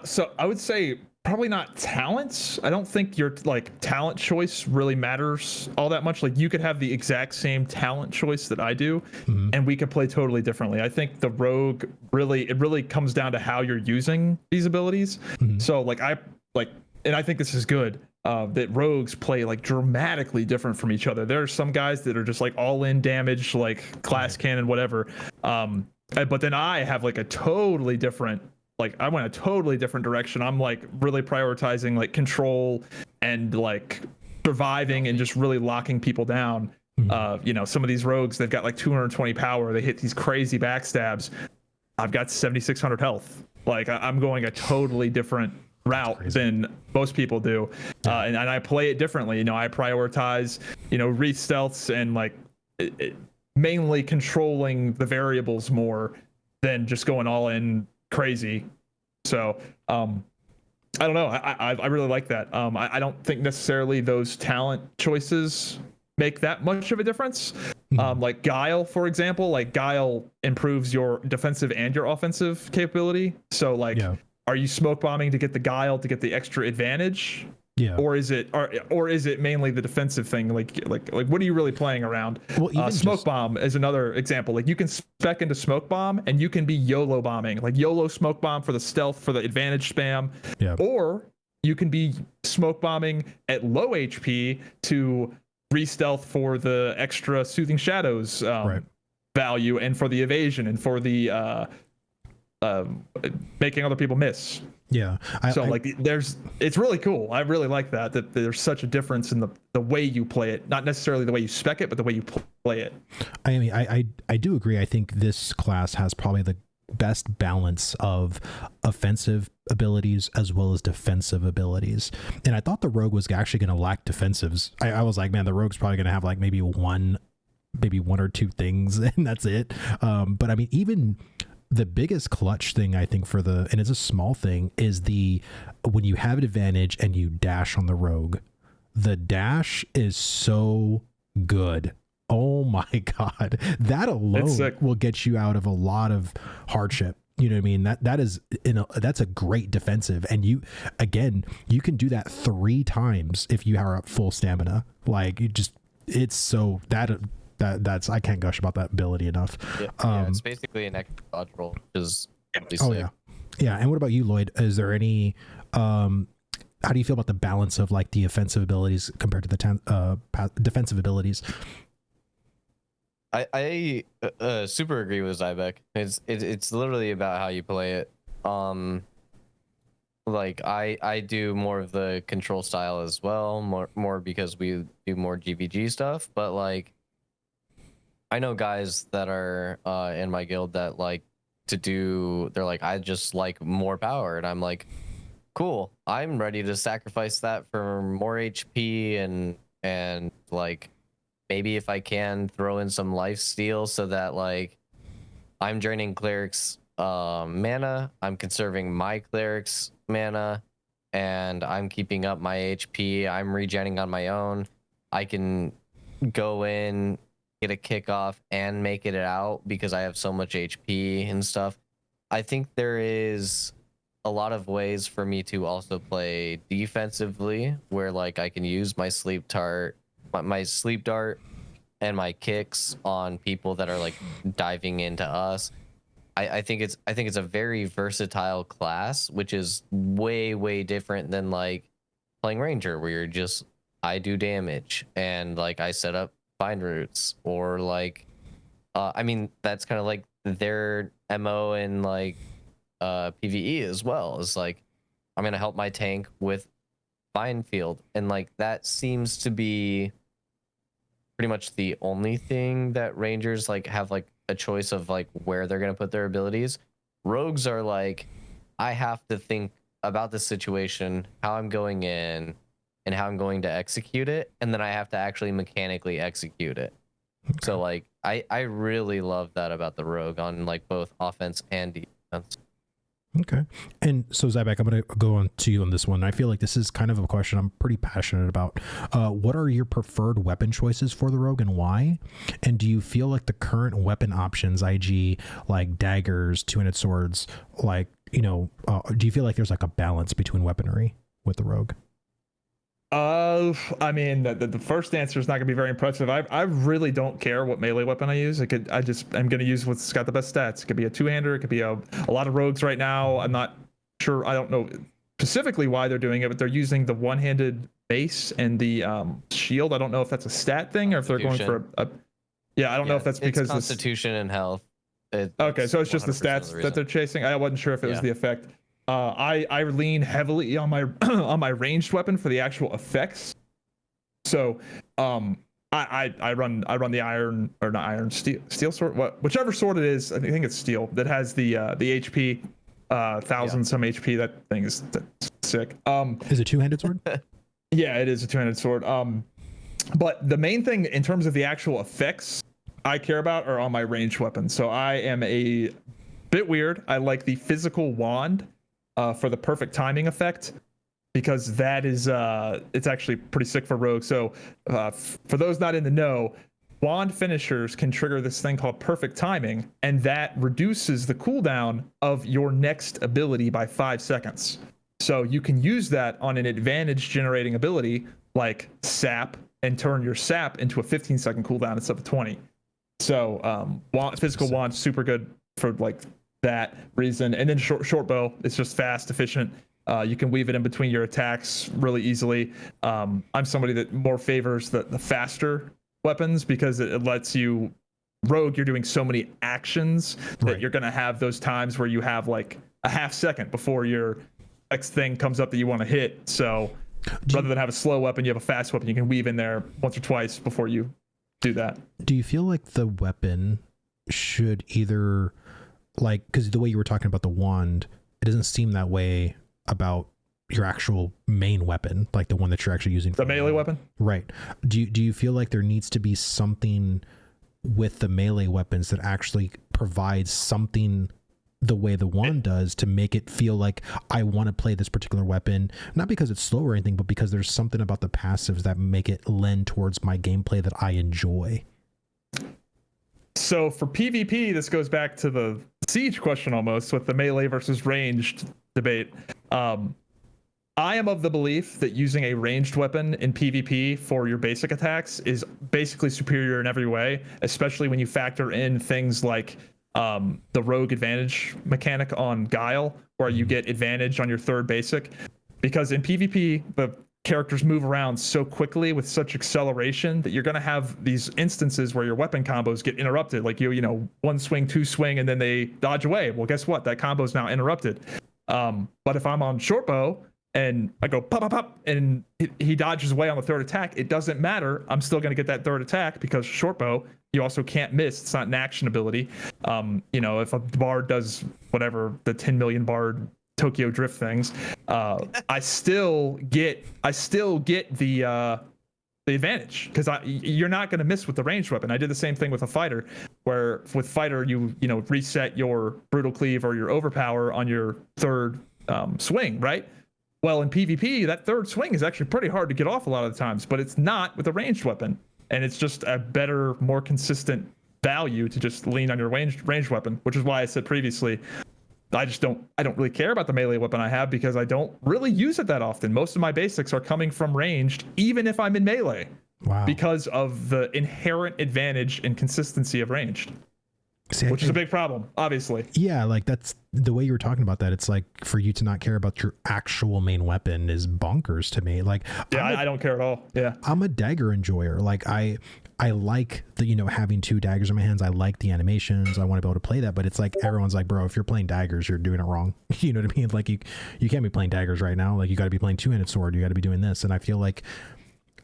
So I would say probably not talents. I don't think your like talent choice really matters all that much. Like you could have the exact same talent choice that I do, and we could play totally differently. I think the rogue really comes down to how you're using these abilities. So and I think this is good. That rogues play like dramatically different from each other. There are some guys that are just like all in damage, like class cannon, whatever. But then I have like a totally different. Like I went a totally different direction. I'm like really prioritizing like control and like surviving and just really locking people down. Some of these rogues, they've got like 220 power. They hit these crazy backstabs. I've got 7,600 health. Like I'm going a totally different route than most people do. And I play it differently. I prioritize, wreath stealths and like mainly controlling the variables more than just going all in crazy. So I don't know. I really like that. I don't think necessarily those talent choices make that much of a difference. Like Guile, for example, like Guile improves your defensive and your offensive capability. So like, are you smoke bombing to get the Guile to get the extra advantage? Yeah. Or is it mainly the defensive thing? Like what are you really playing around? Well, smoke bomb is another example. Like you can spec into smoke bomb and you can be YOLO bombing, like YOLO smoke bomb for the stealth, for the advantage spam. Yeah. Or you can be smoke bombing at low HP to re-stealth for the extra soothing shadows value, and for the evasion, and for the making other people miss. Yeah. It's really cool. I really like that there's such a difference in the way you play it, not necessarily the way you spec it, but the way you play it. I mean, I do agree. I think this class has probably the best balance of offensive abilities as well as defensive abilities. And I thought the rogue was actually going to lack defensives. I was like, man, the rogue's probably going to have like maybe one or two things and that's it. But I mean, even the biggest clutch thing I think and it's a small thing, is when you have an advantage and you dash on the rogue. The dash is so good. Oh my God. That alone will get you out of a lot of hardship. You know what I mean? That's a great defensive. And you can do that 3 times if you are at full stamina. Like that's I can't gush about that ability enough. Yeah, it's basically an extra dodge roll, which is sick. Yeah. And what about you, Lloyd? Is there any how do you feel about the balance of like the offensive abilities compared to the defensive abilities? I super agree with Zybeck. It's literally about how you play it. Like I do more of the control style as well, more because we do more GVG stuff. But like, I know guys that are in my guild that like they're like, I just like more power, and I'm like, cool, I'm ready to sacrifice that for more HP and like maybe if I can throw in some life steal so that like I'm draining clerics mana, I'm conserving my clerics mana, and I'm keeping up my HP. I'm regenning on my own. I can go in, get a kickoff, and make it out because I have so much HP and stuff. I think there is a lot of ways for me to also play defensively, where like I can use my sleep dart and my kicks on people that are like diving into us. I think it's a very versatile class, which is way different than like playing Ranger, where you're just, I do damage and like I set up find routes, or like I mean that's kind of like their MO in like PvE as well. Is like I'm gonna help my tank with find field, and like that seems to be pretty much the only thing that Rangers like have like a choice of like where they're gonna put their abilities. Rogues are like, I have to think about the situation, how I'm going in, and how I'm going to execute it, and then I have to actually mechanically execute it. Okay. So like I really love that about the rogue on like both offense and defense. Okay. And so Zybeck, I'm going to go on to you on this one. I feel like this is kind of a question I'm pretty passionate about. What are your preferred weapon choices for the rogue and why? And do you feel like the current weapon options, IG, like daggers, two-handed swords, like, you know, do you feel like there's like a balance between weaponry with the rogue? I mean, the first answer is not gonna be very impressive. I really don't care what melee weapon I use. I'm gonna use what's got the best stats. It could be a two-hander. It could be a lot of rogues right now. I'm not sure. I don't know specifically why they're doing it, but they're using the one-handed base and the shield. I don't know if that's a stat thing or if they're going for a I don't know if that's because Constitution and health. Okay, so it's just the stats that they're chasing. I wasn't sure if it was the effect. I lean heavily on my on my ranged weapon for the actual effects. So I run the steel sword, whichever sword it is. I think it's steel that has the HP, 1,000 some HP. That thing is sick. Is it two-handed sword? Yeah, it is a two-handed sword. But the main thing in terms of the actual effects I care about are on my ranged weapon. So I am a bit weird. I like the physical wand for the perfect timing effect, because that is it's actually pretty sick for rogue. So for those not in the know, wand finishers can trigger this thing called perfect timing, and that reduces the cooldown of your next ability by 5 seconds. So you can use that on an advantage generating ability like sap and turn your sap into a 15-second cooldown instead of 20. So physical wand, super good for like that reason. And then short bow, it's just fast, efficient. You can weave it in between your attacks really easily. I'm somebody that more favors the faster weapons, because it lets you rogue. You're doing so many actions that you're going to have those times where you have like a half second before your next thing comes up that you want to hit. So rather than have a slow weapon, you have a fast weapon. You can weave in there once or twice before you do that. Do you feel like the weapon should either, like, because the way you were talking about the wand, it doesn't seem that way about your actual main weapon, like the one that you're actually using for the melee weapon, right? Do you feel like there needs to be something with the melee weapons that actually provides something the way the wand does to make it feel like I want to play this particular weapon, not because it's slow or anything, but because there's something about the passives that make it lend towards my gameplay that I enjoy. So for PvP, this goes back to the siege question almost with the melee versus ranged debate. I am of the belief that using a ranged weapon in PvP for your basic attacks is basically superior in every way, especially when you factor in things like the rogue advantage mechanic on Guile, where you get advantage on your third basic. Because in PvP, the characters move around so quickly with such acceleration that you're going to have these instances where your weapon combos get interrupted. Like you know, one swing, two swing, and then they dodge away. Well, guess what? That combo is now interrupted. But if I'm on short bow, and I go pop, pop, pop, and he dodges away on the third attack, it doesn't matter. I'm still going to get that third attack because short bow, you also can't miss. It's not an action ability. You know, if a bard does whatever, the 10 million bard Tokyo Drift things, I still get the advantage because you're not going to miss with the ranged weapon. I did the same thing with a fighter, where with fighter, you know, reset your brutal cleave or your overpower on your third swing, right? Well, in PvP, that third swing is actually pretty hard to get off a lot of the times, but it's not with a ranged weapon. And it's just a better, more consistent value to just lean on your ranged weapon, which is why I said previously, I don't really care about the melee weapon I have because I don't really use it that often. Most of my basics are coming from ranged, even if I'm in melee. Wow. Because of the inherent advantage and consistency of ranged. See, which is a big problem, obviously. Yeah, like that's the way you were talking about that. It's like for you to not care about your actual main weapon is bonkers to me. Like, yeah, I don't care at all. Yeah, I'm a dagger enjoyer. Like I like the, you know, having two daggers in my hands. I like the animations. I want to be able to play that. But it's like everyone's like, bro, if you're playing daggers, you're doing it wrong. You know what I mean? Like you can't be playing daggers right now. Like you got to be playing two-handed sword. You got to be doing this. And I feel like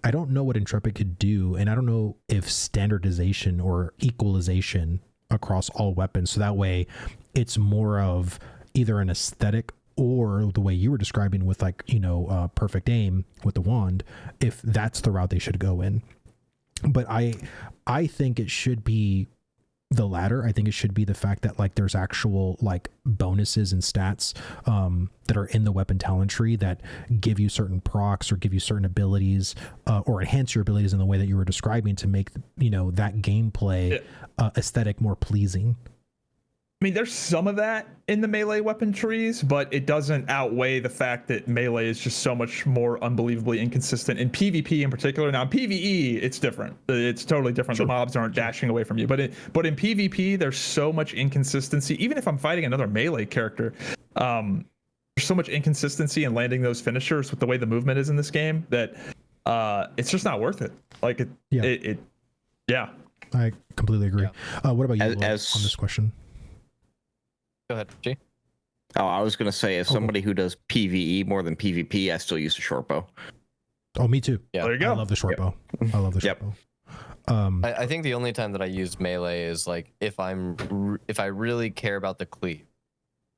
I don't know what Intrepid could do, and I don't know if standardization or equalization across all weapons, so that way it's more of either an aesthetic or the way you were describing with, like, you know, perfect aim with the wand, if that's the route they should go in. But I think it should be the latter. I think it should be the fact that, like, there's actual, like, bonuses and stats that are in the weapon talent tree that give you certain procs or give you certain abilities or enhance your abilities in the way that you were describing to make, you know, that gameplay aesthetic more pleasing. I mean, there's some of that in the melee weapon trees, but it doesn't outweigh the fact that melee is just so much more unbelievably inconsistent in PvP in particular. Now, in PvE, it's different. It's totally different. Sure. The mobs aren't dashing away from you. But in PvP, there's so much inconsistency. Even if I'm fighting another melee character, there's so much inconsistency in landing those finishers with the way the movement is in this game that it's just not worth it. Like, yeah. I completely agree. Yeah. What about you on this question? Go ahead, G. Oh, I was going to say, as somebody who does PvE more than PvP, I still use a short bow. Oh, me too. Yeah. There you go. I love the short bow. I love the short bow. I think the only time that I use melee is like if I really care about the cleave.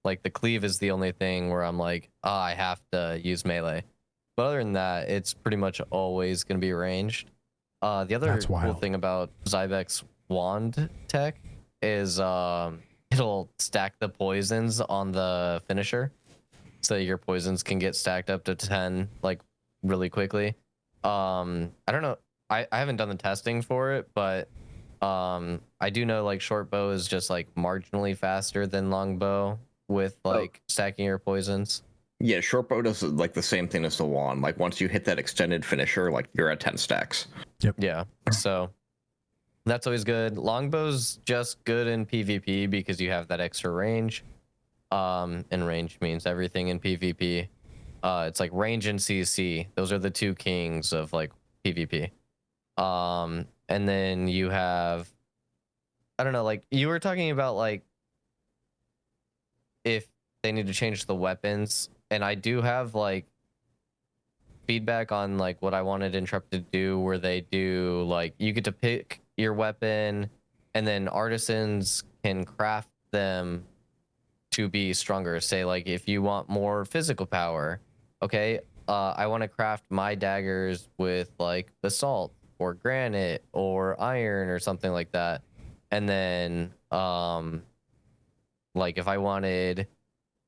Like the cleave is the only thing where I'm like, I have to use melee. But other than that, it's pretty much always going to be ranged. The other cool thing about Zybek's wand tech is it'll stack the poisons on the finisher, so your poisons can get stacked up to 10 like really quickly. I don't know. I haven't done the testing for it, but I do know like short bow is just like marginally faster than long bow with like stacking your poisons. Yeah, short bow does like the same thing as the wand. Like once you hit that extended finisher, like you're at 10 stacks. Yep. Yeah. So that's always good. Longbow's just good in PvP because you have that extra range. And range means everything in PvP. It's like range and CC. Those are the two kings of like PvP. And then you have, I don't know, like you were talking about like if they need to change the weapons, and I do have like feedback on like what I wanted Intrepid to do, where they do like you get to pick your weapon and then artisans can craft them to be stronger. Say like if you want more physical power, okay, I want to craft my daggers with like basalt or granite or iron or something like that, and then Like if I wanted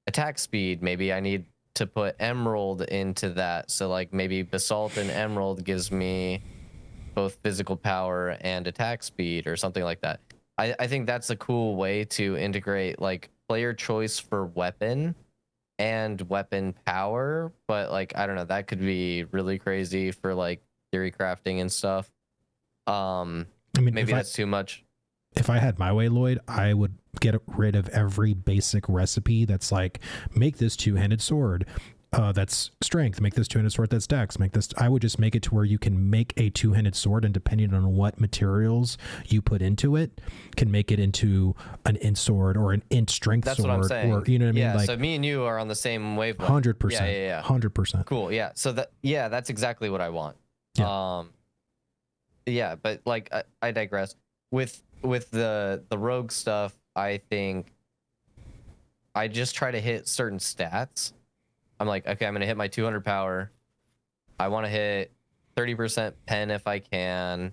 attack speed, maybe I need to put emerald into that. So like maybe basalt and emerald gives me both physical power and attack speed or something like that. I think that's a cool way to integrate like player choice for weapon and weapon power, but like I don't know, that could be really crazy for like theory crafting and stuff. I mean, maybe that's too much. If I had my way, Lloyd, I would get rid of every basic recipe that's like, make this two-handed sword that's strength, make this two-handed sword that's dex, make this. I would just make it to where you can make a two-handed sword, and depending on what materials you put into it, can make it into an int sword or an int strength sword. That's what I'm saying. Or, you know what I mean? Yeah, like, so me and you are on the same wavelength. 100%. Yeah. 100%. Cool. Yeah. So that's exactly what I want. Yeah. Yeah, but like I digress. With the rogue stuff, I think I just try to hit certain stats. I'm like, okay, I'm gonna hit my 200 power. I want to hit 30% pen if I can.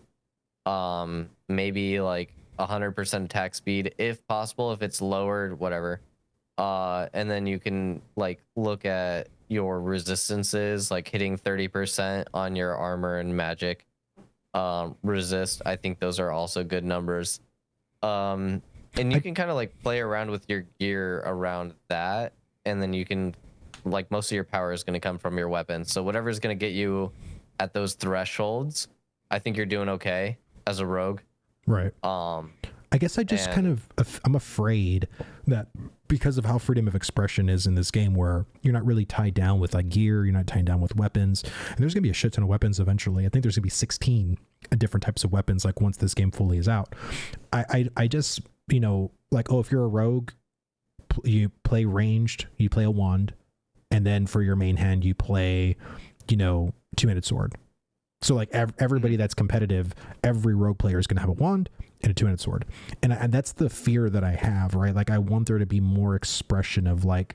Maybe like 100% attack speed if possible. If it's lowered, whatever. And then you can like look at your resistances, like hitting 30% on your armor and magic resist. I think those are also good numbers. And you can kind of like play around with your gear around that, and then you can like most of your power is going to come from your weapons. So whatever is going to get you at those thresholds, I think you're doing okay as a rogue. Right. I guess I just I'm afraid that because of how freedom of expression is in this game, where you're not really tied down with like gear, you're not tied down with weapons, and there's gonna be a shit ton of weapons eventually. I think there's gonna be 16 different types of weapons like once this game fully is out. I just, you know, like, oh, if you're a rogue, you play ranged, you play a wand, and then for your main hand you play, you know, two-handed sword. So like everybody that's competitive, every rogue player is gonna have a wand and a two-handed sword, and that's the fear that I have, right? Like I want there to be more expression of like,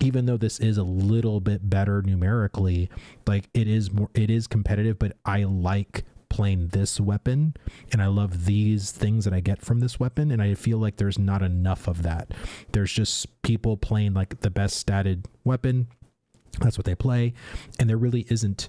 even though this is a little bit better numerically, like it is competitive, but I like playing this weapon and I love these things that I get from this weapon, and I feel like there's not enough of that. There's just people playing like the best statted weapon, that's what they play, and there really isn't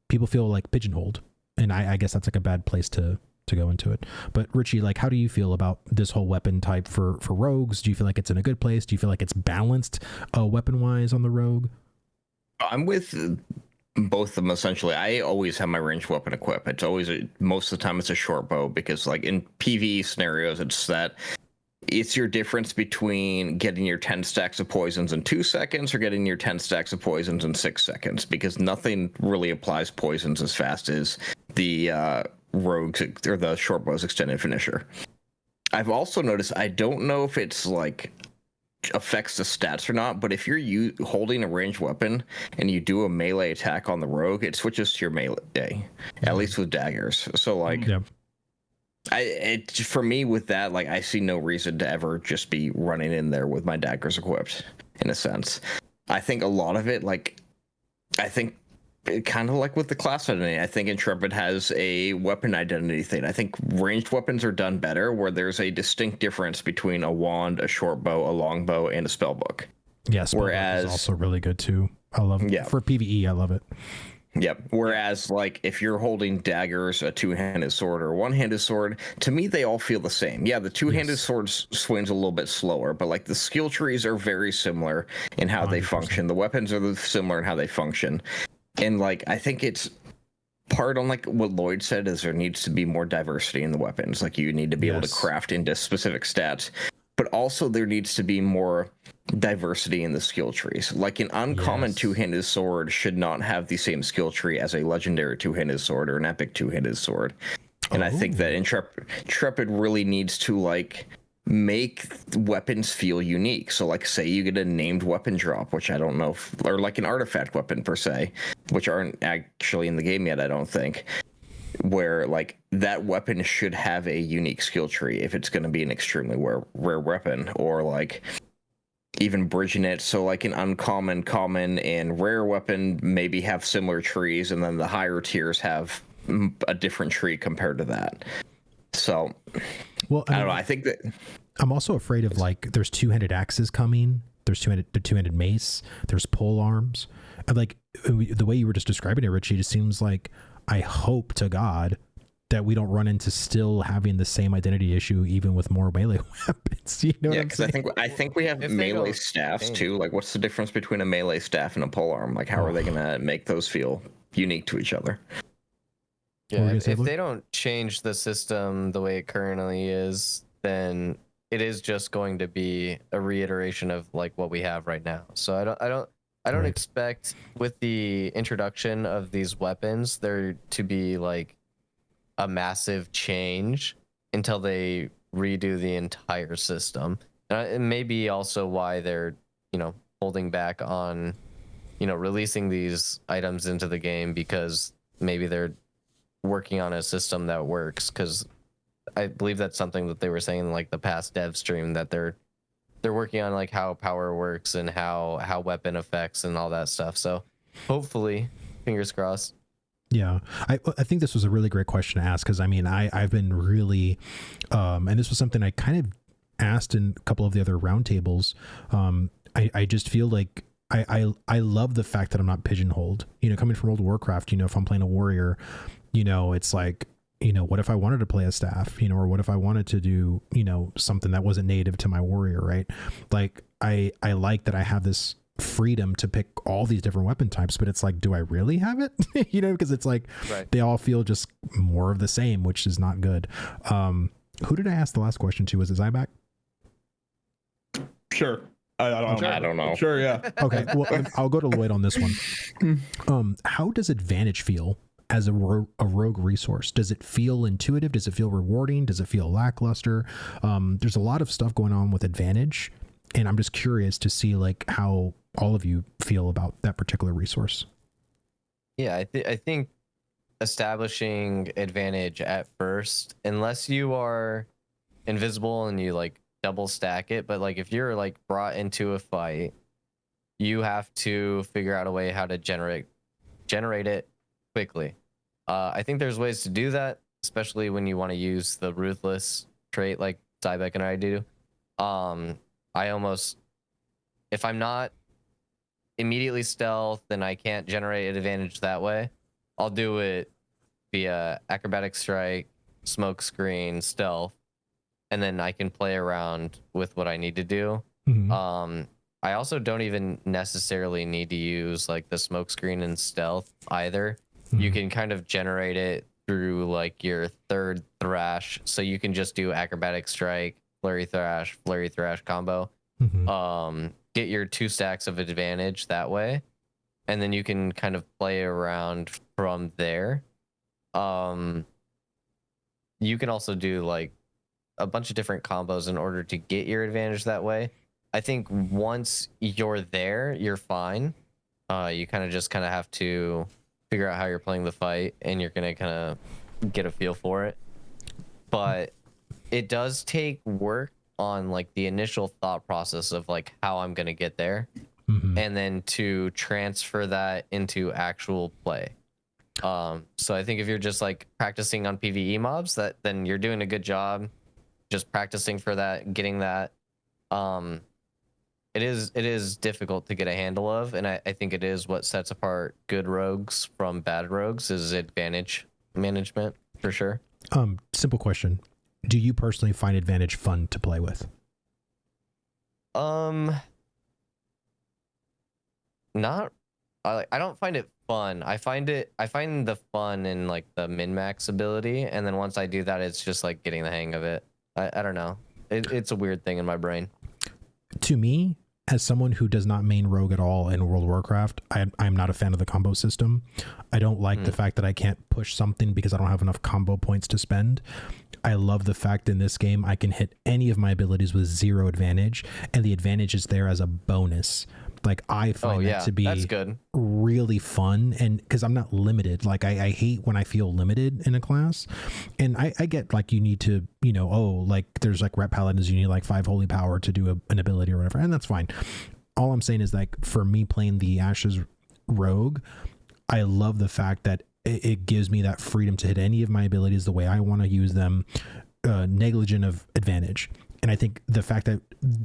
people feel like pigeonholed, and I guess that's like a bad place to go into it. But Richie, like, how do you feel about this whole weapon type for rogues? Do you feel like it's in a good place? Do you feel like it's balanced weapon wise on the rogue? I'm with both of them essentially. I always have my ranged weapon equipped. It's always most of the time it's a short bow, because like in PvE scenarios, it's your difference between getting your 10 stacks of poisons in 2 seconds or getting your 10 stacks of poisons in 6 seconds, because nothing really applies poisons as fast as the rogues or the short bow's extended finisher. I've also noticed, I don't know if it's like affects the stats or not, but if you're holding a ranged weapon and you do a melee attack on the rogue, it switches to your melee, at least with daggers. So like, yeah. For me with that, like I see no reason to ever just be running in there with my daggers equipped, in a sense. I think a lot of it, like, I think kind of like with the class identity, I think Intrepid has a weapon identity thing. I think ranged weapons are done better, where there's a distinct difference between a wand, a short bow, a long bow, and a spellbook. Yeah, spellbook is also really good too. I love it. Yeah. For PvE, I love it. Yep. Whereas, like, if you're holding daggers, a two-handed sword, or a one-handed sword, to me, they all feel the same. Yeah, the two-handed sword swings a little bit slower, but, like, the skill trees are very similar in how 100%. They function. The weapons are similar in how they function. And, like, I think it's part on, like, what Lloyd said, is there needs to be more diversity in the weapons. Like, you need to be able to craft into specific stats. But also, there needs to be more diversity in the skill trees. Like an uncommon two-handed sword should not have the same skill tree as a legendary two-handed sword or an epic two-handed sword. And I think that Intrepid really needs to like make weapons feel unique. So like say you get a named weapon drop, which I don't know or like an artifact weapon per se, which aren't actually in the game yet, I don't think, where like that weapon should have a unique skill tree if it's going to be an extremely rare weapon, or like even bridging it so like an uncommon, common, and rare weapon maybe have similar trees, and then the higher tiers have a different tree compared to that. So, well, I don't know. I think that I'm also afraid of like there's two-handed axes coming. There's two-handed mace. There's pole arms. And like the way you were just describing it, Richie, it just seems like I hope to God that we don't run into still having the same identity issue even with more melee weapons. You know what I'm saying? Because I think we have melee staffs too. Like, what's the difference between a melee staff and a polearm? Like, how are they gonna make those feel unique to each other? Yeah, if they don't change the system the way it currently is, then it is just going to be a reiteration of like what we have right now. So I don't expect with the introduction of these weapons there to be like a massive change until they redo the entire system. It may be also why they're, holding back on, releasing these items into the game, because maybe they're working on a system that works. Because I believe that's something that they were saying in like the past dev stream, that they're working on like how power works and how weapon effects and all that stuff. So hopefully, fingers crossed. Yeah, I think this was a really great question to ask, because I mean I've been really and this was something I kind of asked in a couple of the other roundtables. I just feel like I love the fact that I'm not pigeonholed. Coming from World of Warcraft, if I'm playing a warrior, it's like, what if I wanted to play a staff, or what if I wanted to do, something that wasn't native to my warrior, right? Like I like that I have this freedom to pick all these different weapon types, but it's like, do I really have it? Because it's like they all feel just more of the same, which is not good. Who did I ask the last question to? Was it Zyback? Sure. I don't know. Sure, yeah. Okay, well, I'll go to Lloyd on this one. How does advantage feel as a rogue resource? Does it feel intuitive? Does it feel rewarding? Does it feel lackluster? There's a lot of stuff going on with advantage, and I'm just curious to see like how all of you feel about that particular resource. Yeah, I think establishing advantage at first, unless you are invisible and you like double stack it, but like if you're like brought into a fight, you have to figure out a way how to generate it quickly. I think there's ways to do that, especially when you want to use the ruthless trait like Zybeck and I do. If I'm not immediately stealth and I can't generate an advantage that way, I'll do it via acrobatic strike, smoke screen, stealth, and then I can play around with what I need to do. Mm-hmm. I also don't even necessarily need to use like the smoke screen and stealth either. Mm-hmm. You can kind of generate it through like your third thrash, so you can just do acrobatic strike, flurry thrash combo. Mm-hmm. Get your 2 stacks of advantage that way, and then you can kind of play around from there. You can also do like a bunch of different combos in order to get your advantage that way. I think once you're there, you're fine. You kind of have to figure out how you're playing the fight, and you're gonna kind of get a feel for it. But it does take work on like the initial thought process of like how I'm gonna get there, mm-hmm. and then to transfer that into actual play. So I think if you're just like practicing on PvE mobs, then you're doing a good job just practicing for that, getting that. It is difficult to get a handle of, and I think it is what sets apart good rogues from bad rogues is advantage management for sure. Simple question. Do you personally find advantage fun to play with? Not. I don't find it fun. I find the fun in like the min-max ability, and then once I do that, it's just like getting the hang of it. I don't know. It's a weird thing in my brain. To me, as someone who does not main rogue at all in World of Warcraft, I'm not a fan of the combo system. I don't like the fact that I can't push something because I don't have enough combo points to spend. I love the fact in this game I can hit any of my abilities with 0 advantage, and the advantage is there as a bonus. Like I find that to be that's good. Really fun, and because I'm not limited. Like I hate when I feel limited in a class, and I get like you need to, like there's like rep paladins, you need like 5 holy power to do an ability or whatever, and that's fine. All I'm saying is like for me playing the Ashes rogue, I love the fact that it gives me that freedom to hit any of my abilities the way I want to use them, negligent of advantage. And I think the fact that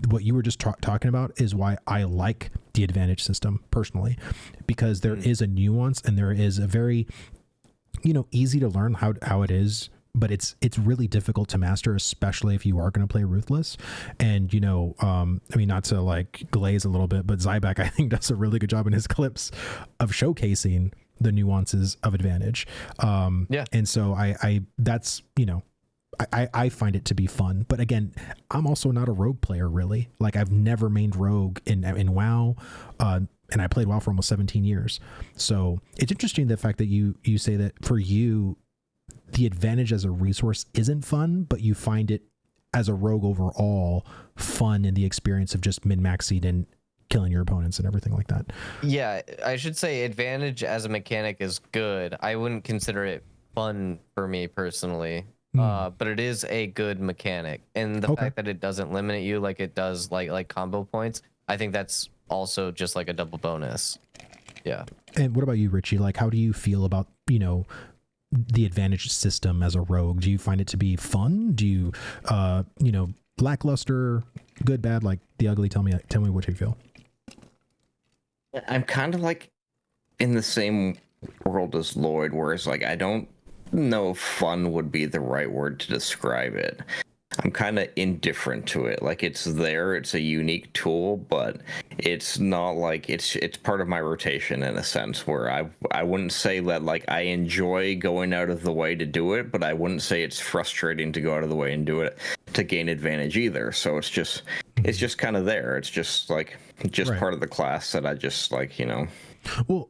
what you were just talking about is why I like the advantage system personally, because there is a nuance and there is a very, easy to learn how it is, but it's really difficult to master, especially if you are going to play Ruthless. And, I mean, not to like glaze a little bit, but Zyback, I think, does a really good job in his clips of showcasing the nuances of advantage. And so I that's, I find it to be fun. But again, I'm also not a rogue player, really. Like, I've never mained rogue in WoW, and I played WoW for almost 17 years. So it's interesting, the fact that you say that for you, the advantage as a resource isn't fun, but you find it as a rogue overall fun in the experience of just min-maxing and killing your opponents and everything like that. Yeah, I should say advantage as a mechanic is good. I wouldn't consider it fun for me personally. But it is a good mechanic, and the fact that it doesn't limit you like it does like combo points, I think that's also just like a double bonus. Yeah. And what about you, Richie? Like, how do you feel about the advantage system as a rogue? Do you find it to be fun? Do you lackluster, good, bad, like the ugly? Tell me what you feel. I'm kind of like in the same world as Lloyd, whereas like I don't know, fun would be the right word to describe it. I'm kind of indifferent to it. Like, it's there, it's a unique tool, but it's not like it's part of my rotation in a sense, where I wouldn't say that like I enjoy going out of the way to do it, but I wouldn't say it's frustrating to go out of the way and do it to gain advantage either. So it's just kind of there. It's just like part of the class that I just like, Well,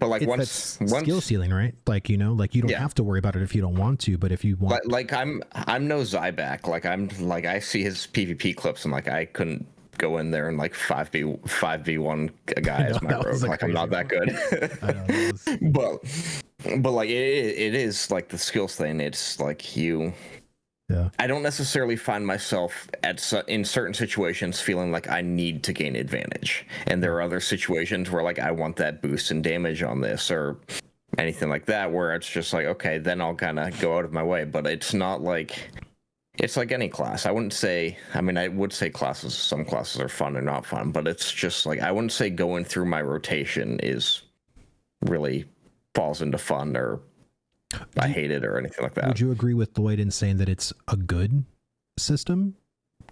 once skill ceiling, right? Like, you don't have to worry about it if you don't want to, but if you want, like I'm no Zyback. Like I see his PvP clips and like I couldn't go in there and like 5v1 a guy as my rogue. Like, I'm not that good. but like it is like the skills thing. It's like I don't necessarily find myself in certain situations feeling like I need to gain advantage. And there are other situations where like I want that boost in damage on this or anything like that, where it's just like, okay, then I'll kind of go out of my way. But it's not like, it's like any class. I wouldn't say, I mean, I would say some classes are fun or not fun, but it's just like, I wouldn't say going through my rotation is really falls into fun or I hate it or anything like that. Would you agree with Lloyd in saying that it's a good system?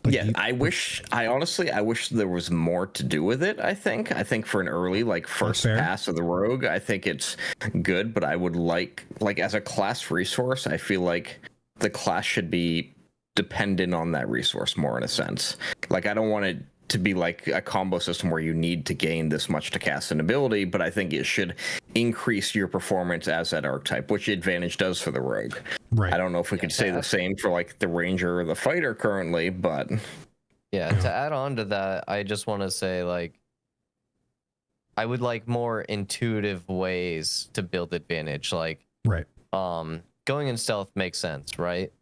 Like, yeah, I honestly wish there was more to do with it. I think for an early first pass of the rogue, I think it's good, but I would like as a class resource, I feel like the class should be dependent on that resource more in a sense. Like, I don't want it to be like a combo system where you need to gain this much to cast an ability, but I think it should increase your performance as that archetype, which advantage does for the rogue. Right. I don't know if we could say the same for like the ranger or the fighter currently, but yeah, to add on to that, I just want to say like I would like more intuitive ways to build advantage. Like, going in stealth makes sense, right?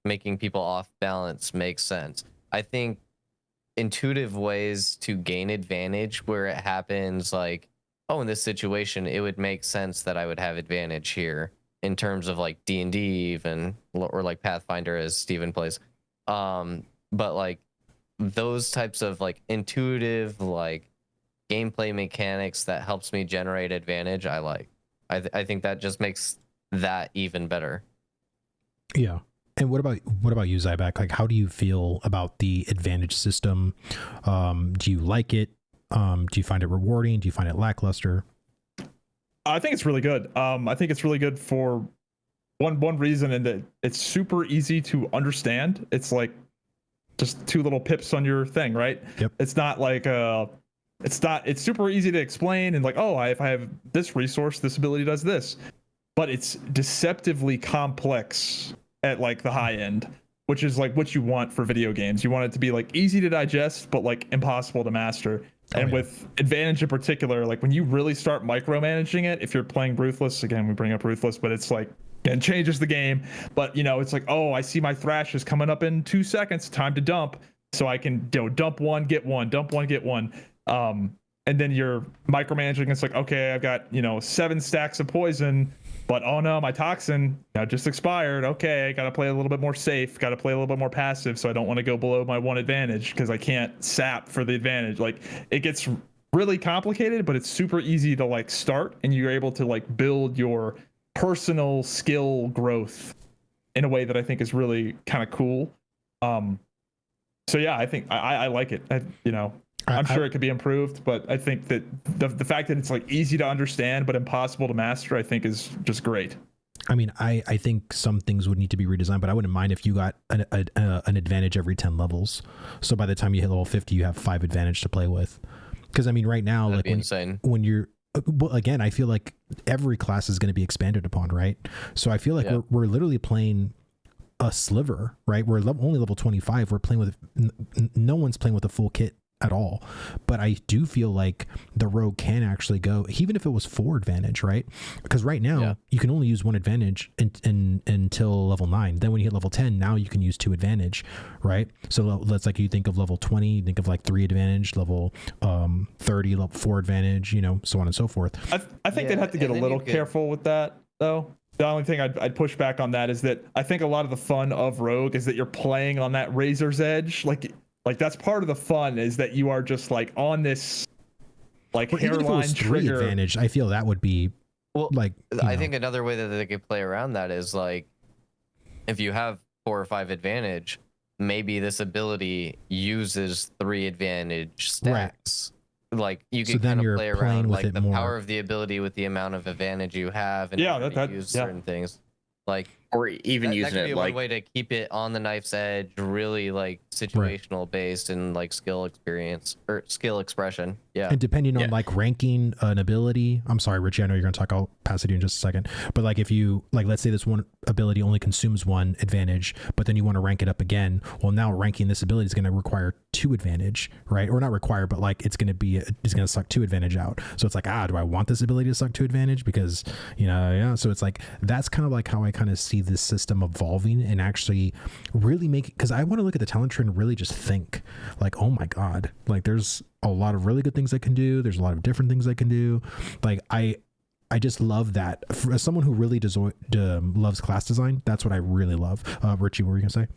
Making people off balance makes sense. I think intuitive ways to gain advantage where it happens like, oh, in this situation it would make sense that I would have advantage here in terms of like D&D even, or like Pathfinder as Steven plays, but like those types of like intuitive like gameplay mechanics that helps me generate advantage, I think that just makes that even better. Yeah. And what about you, Zyback? Like, how do you feel about the advantage system? Do you like it? Do you find it rewarding? Do you find it lackluster? I think it's really good. I think it's really good for one reason, in that it's super easy to understand. It's like just 2 little pips on your thing, right? Yep. It's not like it's super easy to explain and like, oh, if I have this resource, this ability does this. But it's deceptively complex at like the high end, which is like what you want for video games. You want it to be like easy to digest, but like impossible to master. With advantage in particular, like when you really start micromanaging it, if you're playing Ruthless, again, we bring up Ruthless, but it's like, and changes the game. But it's like, oh, I see my thrash is coming up in 2 seconds, time to dump. So I can dump one, get one, dump one, get one. And then you're micromanaging. It's like, okay, I've got 7 stacks of poison. But oh no, my toxin just expired. Okay, I gotta play a little bit more safe. Gotta play a little bit more passive, so I don't want to go below my 1 advantage because I can't sap for the advantage. Like it gets really complicated, but it's super easy to like start, and you're able to like build your personal skill growth in a way that I think is really kind of cool. So yeah, I think I like it. I'm sure it could be improved, but I think that the fact that it's like easy to understand but impossible to master, I think is just great. I mean, I think some things would need to be redesigned, but I wouldn't mind if you got an advantage every 10 levels. So by the time you hit level 50, you have 5 advantage to play with. Because I mean, right now, That'd like be insane. When you're, well, again, I feel like every class is going to be expanded upon, right? So I feel like we're literally playing a sliver, right? We're only level 25. We're playing with, no one's playing with a full kit at all. But I do feel like the rogue can actually go, even if it was 4 advantage, right? Because right now you can only use 1 advantage until level 9. Then when you hit level 10, now you can use 2 advantage, right? So let's like, you think of level 20, you think of like 3 advantage, level 30, level 4 advantage, so on and so forth. I think they'd have to get a little careful with that though. The only thing I'd push back on that is that I think a lot of the fun of rogue is that you're playing on that razor's edge. Like that's part of the fun, is that you are just like on this like hairline trigger. 3 advantage, I feel that would be like. I think another way that they could play around that is like, if you have 4 or 5 advantage, maybe this ability uses 3 advantage stacks. Right. Like you can kind of play around like the power of the ability with the amount of advantage you have, and use certain things. Like, or even using that could it be like one way to keep it on the knife's edge, really like situational based and like skill experience or skill expression. Yeah. And depending on like ranking an ability, I'm sorry, Richie, I know you're going to talk. I'll pass it to you in just a second. But like if you like, let's say this one ability only consumes 1 advantage, but then you want to rank it up again. Well, now ranking this ability is going to require 2 advantage, right? Or not require, but like it's going to suck 2 advantage out. So it's like, do I want this ability to suck 2 advantage? Because, so it's like, that's kind of like how I kind of see this system evolving and actually really make it, because I want to look at the talent tree and really just think like, oh my God, like there's a lot of really good things I can do. There's a lot of different things I can do. Like I just love that. As someone who really loves class design, that's what I really love. Richie, what were you gonna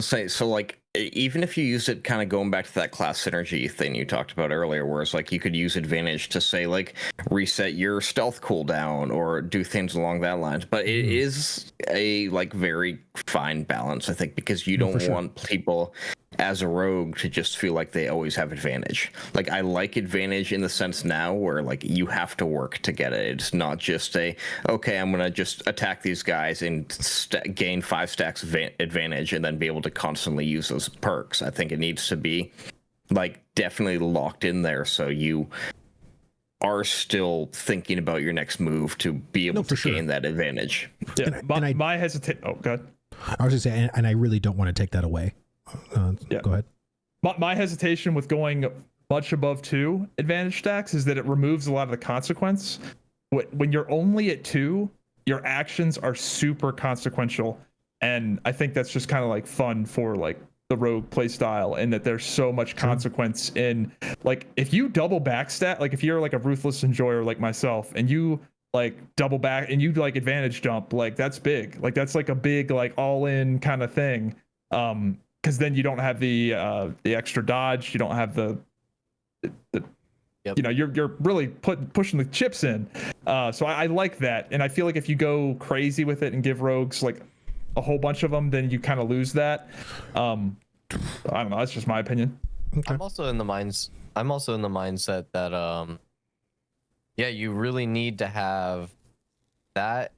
say? So like, even if you use it kind of going back to that class synergy thing you talked about earlier, where it's like you could use advantage to say like reset your stealth cooldown or do things along that lines, but it is a like very fine balance, I think, because you don't want people as a rogue to just feel like they always have advantage. Like I like advantage in the sense now where like you have to work to get it. It's not just okay, I'm gonna just attack these guys and gain 5 stacks of advantage and then be able to constantly use those perks. I think it needs to be like definitely locked in there, so you are still thinking about your next move to be able to gain that advantage. Yeah, my hesitation. Oh, God. I was just saying, and I really don't want to take that away. Go ahead. My hesitation with going much above 2 advantage stacks is that it removes a lot of the consequence. When you're only at 2, your actions are super consequential, and I think that's just kind of like fun for like the rogue play style, and that there's so much consequence in like if you double backstat, like if you're like a ruthless enjoyer like myself and you like double back and you like advantage jump, like that's big. Like that's like a big like all in kind of thing. Because then you don't have the extra dodge, you don't have the you're really pushing the chips in. So I like that, and I feel like if you go crazy with it and give rogues like a whole bunch of them, then you kind of lose that. I don't know. That's just my opinion. Okay. I'm also in the mindset that you really need to have that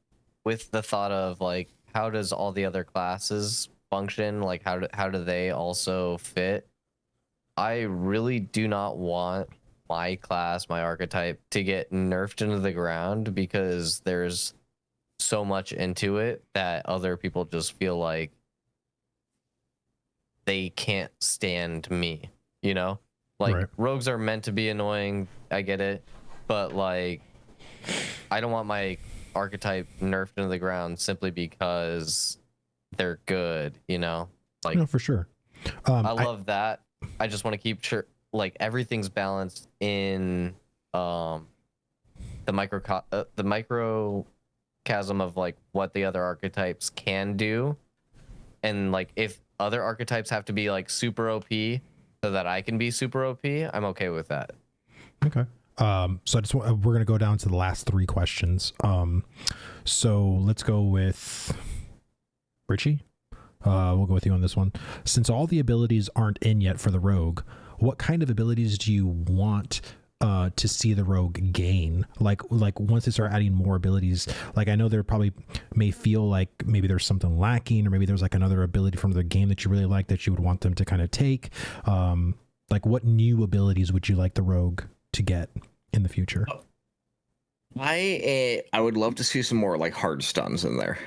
with the thought of like, how does all the other classes function? Like how do they also fit? I really do not want my class, my archetype, to get nerfed into the ground because there's so much into it that other people just feel like they can't stand me, like rogues are meant to be annoying, I get it, but like I don't want my archetype nerfed into the ground simply because they're good, like no, for sure. I love that. I just want to keep sure like everything's balanced in the micro chasm of like what the other archetypes can do, and like if other archetypes have to be like super OP so that I can be super OP, I'm okay with that. Okay. So I just we're gonna go down to the last 3 questions. So let's go with Richie. We'll go with you on this one. Since all the abilities aren't in yet for the rogue, what kind of abilities do you want to see the rogue gain? Like once they start adding more abilities, like I know there probably may feel like maybe there's something lacking, or maybe there's like another ability from the game that you really like that you would want them to kind of take. Like what new abilities would you like the rogue to get in the future? I would love to see some more like hard stuns in there.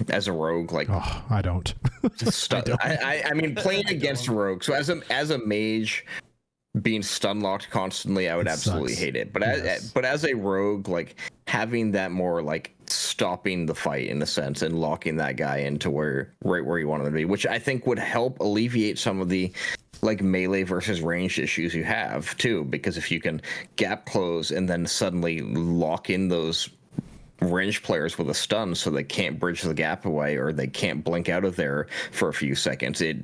As a rogue, like I don't. I mean, playing against a rogue. So as a mage, being stun locked constantly, I would absolutely hate it. But as a rogue, like having that more like stopping the fight in a sense and locking that guy into right where you want him to be, which I think would help alleviate some of the like melee versus ranged issues you have too, because if you can gap close and then suddenly lock in those ranged players with a stun so they can't bridge the gap away or they can't blink out of there for a few seconds, it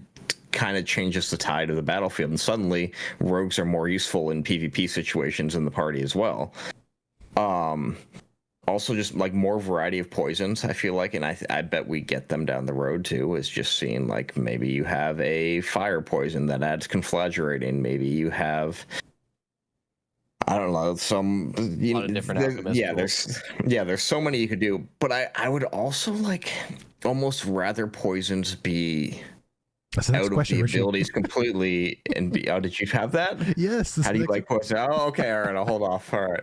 kind of changes the tide of the battlefield, and suddenly rogues are more useful in PvP situations in the party as well. Also, just like more variety of poisons, I feel like, and I bet we get them down the road too, is just seeing like maybe you have a fire poison that adds conflagrating, maybe you have, I don't know, some a lot of different there's so many you could do, but I would also like almost rather poisons be out of the abilities completely and be. Oh, did you have that? Yes. How do you like poison? Oh, okay, all right, I'll hold off. All right.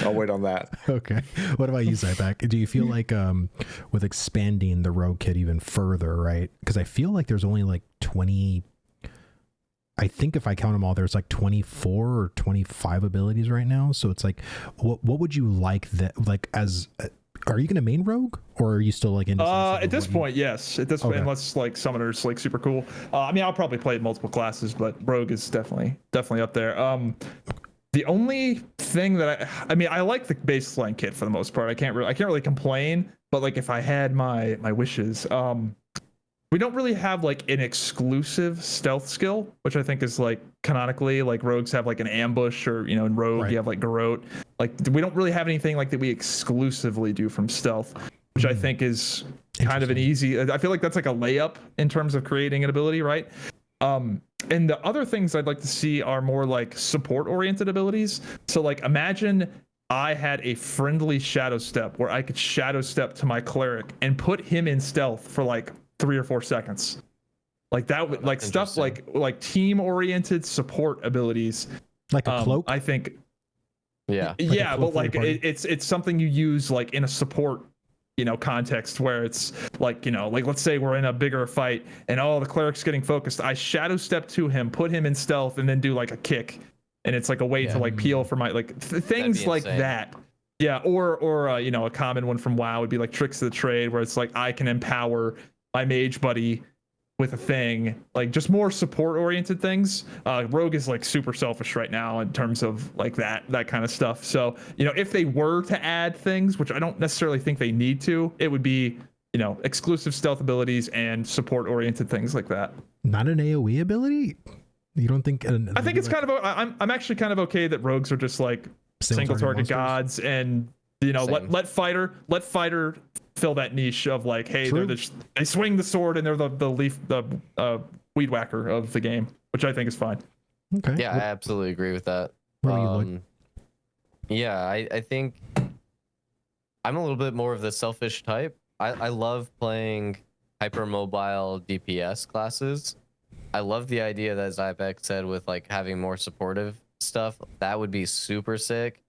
I'll wait on that. Okay. What about you, Zyback? Do you feel like with expanding the rogue kit even further, right? Because I feel like there's only like 20. I think if I count them all, there's like 24 or 25 abilities right now. So it's like, what would you like that? Like, as are you going to main rogue, or are you still like in? At this point, yes. At this point, unless like summoner's like super cool. I mean, I'll probably play multiple classes, but rogue is definitely up there. The only thing that I mean, I like the baseline kit for the most part. I can't really complain. But like, if I had my wishes, we don't really have like an exclusive stealth skill, which I think is like canonically, like rogues have like an ambush, or in rogue you have like garrote. Like we don't really have anything like that we exclusively do from stealth, which I think is kind of an easy. I feel like that's like a layup in terms of creating an ability, right? And the other things I'd like to see are more like support-oriented abilities. So like imagine I had a friendly shadow step where I could shadow step to my cleric and put him in stealth for like 3 or 4 seconds. Like that would like stuff like team-oriented support abilities. Like a cloak? I think. Yeah. Yeah, but like it's something you use like in a support context where it's like, like let's say we're in a bigger fight and the cleric's getting focused. I shadow step to him, put him in stealth, and then do like a kick. And it's like a way to like peel for my things like that. Yeah. Or a common one from WoW would be like Tricks of the Trade, where it's like I can empower my mage buddy with a thing, like just more support oriented things. Rogue is like super selfish right now in terms of like that kind of stuff. So, if they were to add things, which I don't necessarily think they need to, it would be, exclusive stealth abilities and support oriented things like that. Not an AoE ability? You don't think? I think it's kind of, I'm actually kind of okay that rogues are just like single target gods, and let fighter fill that niche of like, hey, they swing the sword and they're the weed whacker of the game, which I think is fine. Okay. Yeah, I absolutely agree with that. Yeah, I think I'm a little bit more of the selfish type. I love playing hypermobile DPS classes. I love the idea that Zybeck said with like having more supportive stuff. That would be super sick.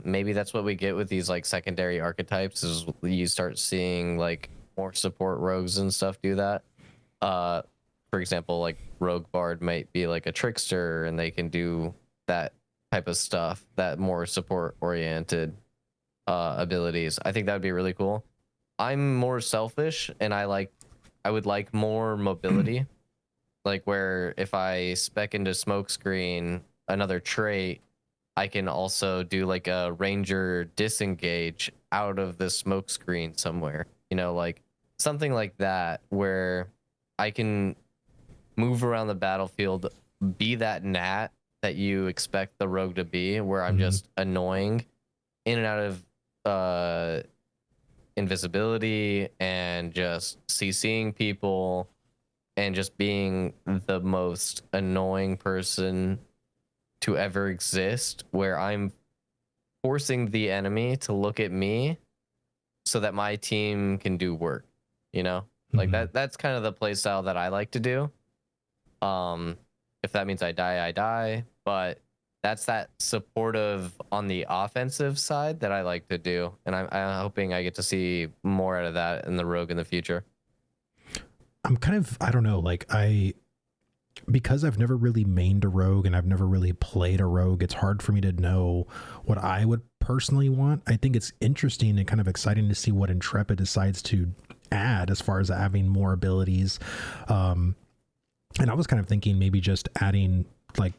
Maybe that's what we get with these like secondary archetypes, is you start seeing like more support rogues and stuff do that. For example, like Rogue Bard might be like a trickster and they can do that type of stuff, that more support oriented abilities. I think that would be really cool. I'm more selfish and I would like more mobility. Like where if I spec into smokescreen another trait, I can also do like a ranger disengage out of the smoke screen somewhere, you know, like something like that, where I can move around the battlefield, be that gnat that you expect the rogue to be, where I'm just annoying in and out of invisibility and just CCing people and just being the most annoying person to ever exist, where I'm forcing the enemy to look at me so that my team can do work, you know? Like that's kind of the play style that I like to do. If that means I die, I die, but that's that supportive on the offensive side that I like to do, and I'm hoping I get to see more out of that in the rogue in the future. I'm kind of, I don't know, like because I've never really mained a rogue and I've never really played a rogue, it's hard for me to know what I would personally want. I think it's interesting and kind of exciting to see what Intrepid decides to add as far as having more abilities. And I was kind of thinking maybe just adding like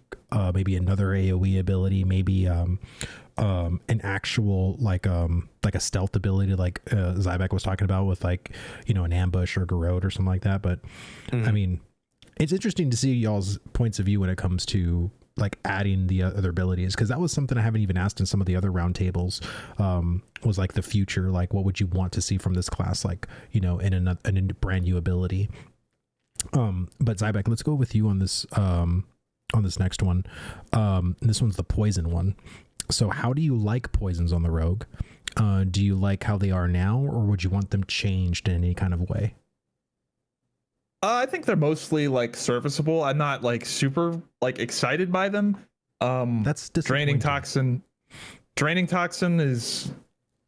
maybe another AoE ability, maybe an actual like a stealth ability, like Zybeck was talking about with like, you know, an ambush or Garrote or something like that. But I mean, it's interesting to see y'all's points of view when it comes to like adding the other abilities, because that was something I haven't even asked in some of the other roundtables. Was like the future, like what would you want to see from this class, like, you know, in a brand new ability. But Zybeck, let's go with you on this next one. This one's the poison one. So how do you like poisons on the rogue? Do you like how they are now, or would you want them changed in any kind of way? I think they're mostly like serviceable. I'm not like super like excited by them. That's disappointing. Draining toxin is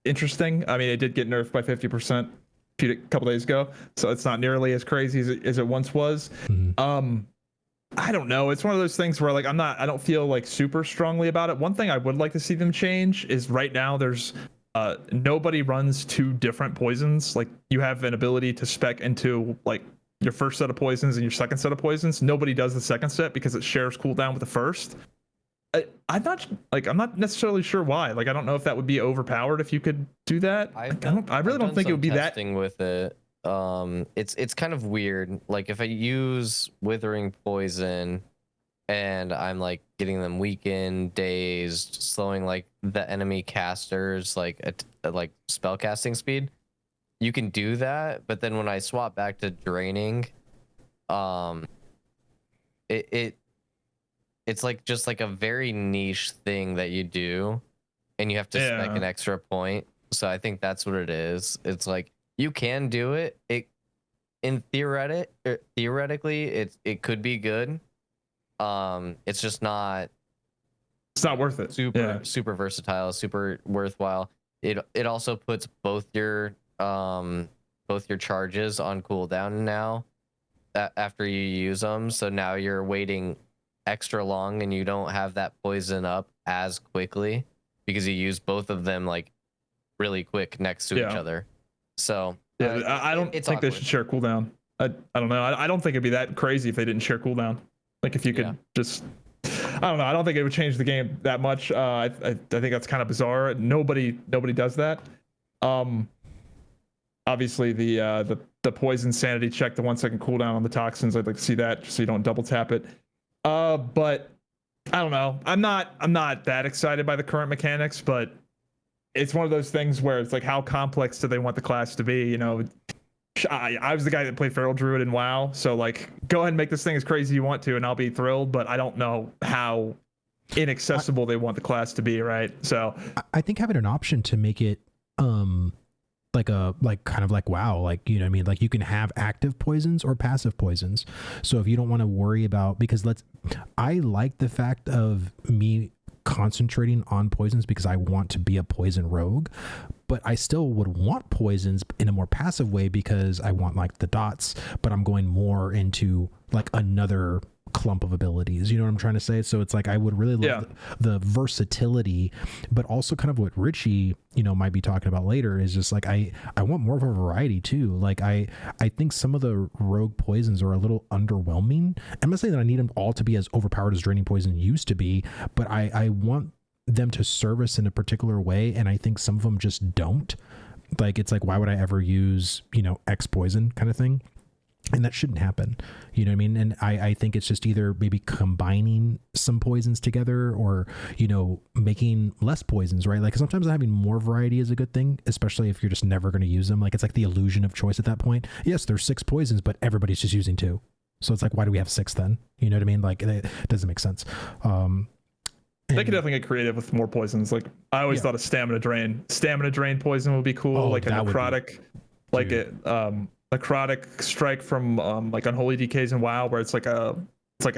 interesting. I mean, it did get nerfed by 50% a couple days ago, so it's not nearly as crazy as it once was. I don't know. It's one of those things where like I don't feel like super strongly about it. One thing I would like to see them change is right now there's nobody runs two different poisons. Like you have an ability to spec into like your first set of poisons and your second set of poisons. Nobody does the second set because it shares cooldown with the first. I'm not necessarily sure why. Like I don't know if that would be overpowered if you could do that. I really don't think it would be that. With it, it's kind of weird. Like if I use withering poison, and I'm like getting them weakened, dazed, slowing like the enemy casters like like spell casting speed. You can do that, but then when I swap back to draining, it's like just like a very niche thing that you do, and you have to spec an extra point. So I think that's what it is. It's like you can do it. Theoretically, it could be good. It's just not. It's not worth it. Super versatile, super worthwhile. It also puts both your charges on cooldown now after you use them. So now you're waiting extra long and you don't have that poison up as quickly because you use both of them like really quick next to each other. So I don't think they should share cooldown. I don't know. I don't think it'd be that crazy if they didn't share cooldown. Like if you could just, I don't know. I don't think it would change the game that much. I think that's kind of bizarre. Nobody does that. Obviously the poison sanity check, the 1 second cooldown on the toxins, I'd like to see that just so you don't double tap it. But I don't know. I'm not that excited by the current mechanics, but it's one of those things where it's like, how complex do they want the class to be? You know, I was the guy that played Feral Druid in WoW, so like, go ahead and make this thing as crazy as you want to, and I'll be thrilled. But I don't know how inaccessible they want the class to be, right? So I think having an option to make it like kind of like WoW, like, you know what I mean, like you can have active poisons or passive poisons. So if you don't want to worry about, because I like the fact of me concentrating on poisons because I want to be a poison rogue, but I still would want poisons in a more passive way because I want like the dots, but I'm going more into like another clump of abilities, you know what I'm trying to say? So it's like I would really love the versatility, but also kind of what Richie, you know, might be talking about later is just like I want more of a variety too. Like I think some of the rogue poisons are a little underwhelming. I'm not saying that I need them all to be as overpowered as draining poison used to be, but I want them to service in a particular way, and I think some of them just don't. Like, it's like, why would I ever use, X poison kind of thing? And that shouldn't happen. You know what I mean? And I think it's just either maybe combining some poisons together or, making less poisons, right? Like, sometimes having more variety is a good thing, especially if you're just never going to use them. Like, it's like the illusion of choice at that point. Yes, there's 6 poisons, but everybody's just using 2. So it's like, why do we have 6 then? You know what I mean? Like, it doesn't make sense. They could definitely get creative with more poisons. Like, I always thought a stamina drain poison would be cool. Like a necrotic, necrotic strike from like Unholy Decays and WoW, where it's like a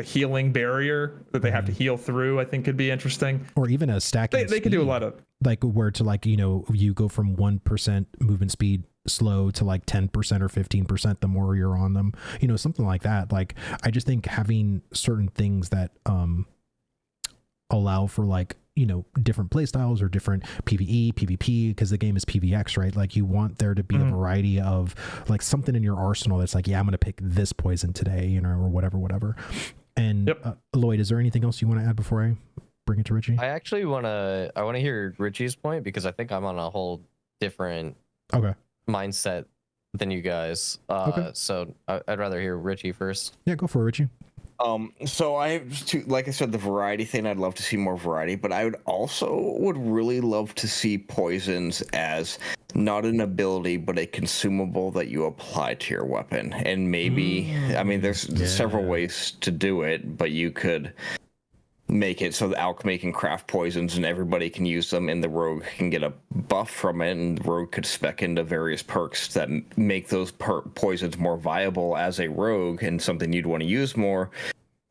healing barrier that they have to heal through. I think could be interesting. Or even a stacking. They could do a lot of like where to like you go from 1% movement speed slow to like 10% or 15% the more you're on them. Something like that. Like, I just think having certain things that allow for like different play styles or different PvE, PvP, because the game is PvX, right? Like, you want there to be a variety of like something in your arsenal that's like, yeah, I'm gonna pick this poison today, or whatever. And Lloyd, is there anything else you want to add before I bring it to Richie? I actually want to hear Richie's point, because I think I'm on a whole different mindset than you guys. So I'd rather hear Richie first. Yeah, go for it, Richie. So I have like I said, the variety thing, I'd love to see more variety, but I would really love to see poisons as not an ability, but a consumable that you apply to your weapon. And maybe, I mean, there's several ways to do it, but you could make it so the alchemy can craft poisons and everybody can use them, and the rogue can get a buff from it, and the rogue could spec into various perks that make those poisons more viable as a rogue and something you'd want to use more.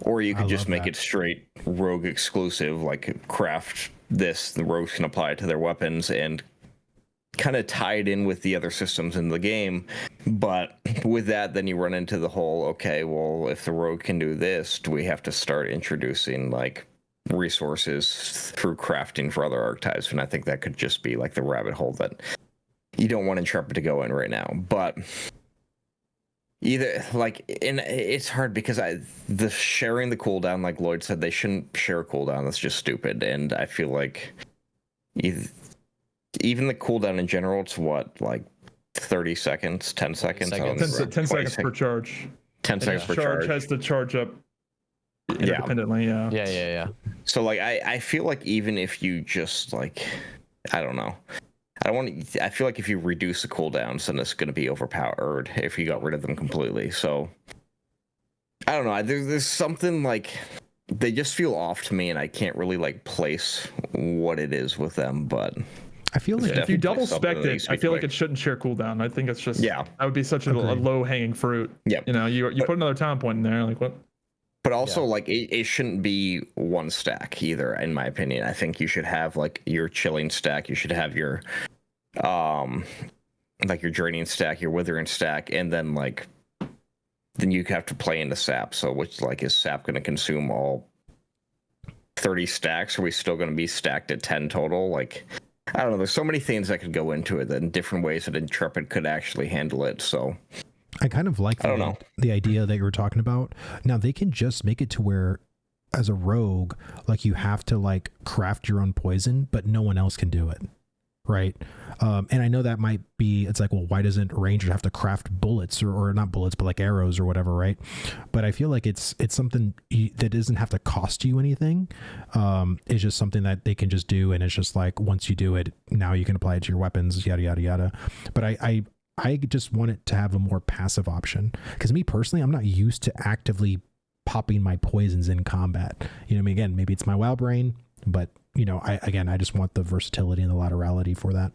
Or you could just make it straight rogue exclusive, like craft this, the rogues can apply it to their weapons and kind of tie it in with the other systems in the game. But with that, then you run into the whole, okay, well, if the rogue can do this, do we have to start introducing like resources through crafting for other archetypes? And I think that could just be like the rabbit hole that you don't want Intrepid to go in right now. But either like, and it's hard because the sharing the cooldown, like Lloyd said, they shouldn't share a cooldown. That's just stupid. And I feel like even the cooldown in general, it's what, like 30 seconds, 10 seconds? 10 seconds per charge. 10 seconds per charge. Has to charge up independently. Yeah. So like, I feel like even if you just like, I don't know. I feel like if you reduce the cooldowns, then it's going to be overpowered if you got rid of them completely. So I don't know. There's something like, they just feel off to me, and I can't really like place what it is with them, but I feel like if you double spec it, I feel like it shouldn't share cooldown. I think it's just that would be such a low hanging fruit. Yeah, you put another talent point in there, like what? But also, like it shouldn't be one stack either, in my opinion. I think you should have like your chilling stack. You should have your like your draining stack, your withering stack, and then you have to play into sap. So which like is sap going to consume all 30 stacks? Are we still going to be stacked at 10 total? Like, I don't know. There's so many things that could go into it, and different ways that Intrepid could actually handle it. So I kind of like the idea that you were talking about. Now they can just make it to where, as a rogue, like you have to like craft your own poison, but no one else can do it, right? And I know that might be, it's like, well, why doesn't a ranger have to craft bullets or not bullets, but like arrows or whatever, right? But I feel like it's something that doesn't have to cost you anything. It's just something that they can just do, and it's just like, once you do it, now you can apply it to your weapons, yada yada yada. But I just want it to have a more passive option, because me personally, I'm not used to actively popping my poisons in combat. I mean, again, maybe it's my WoW brain, but I just want the versatility and the laterality for that.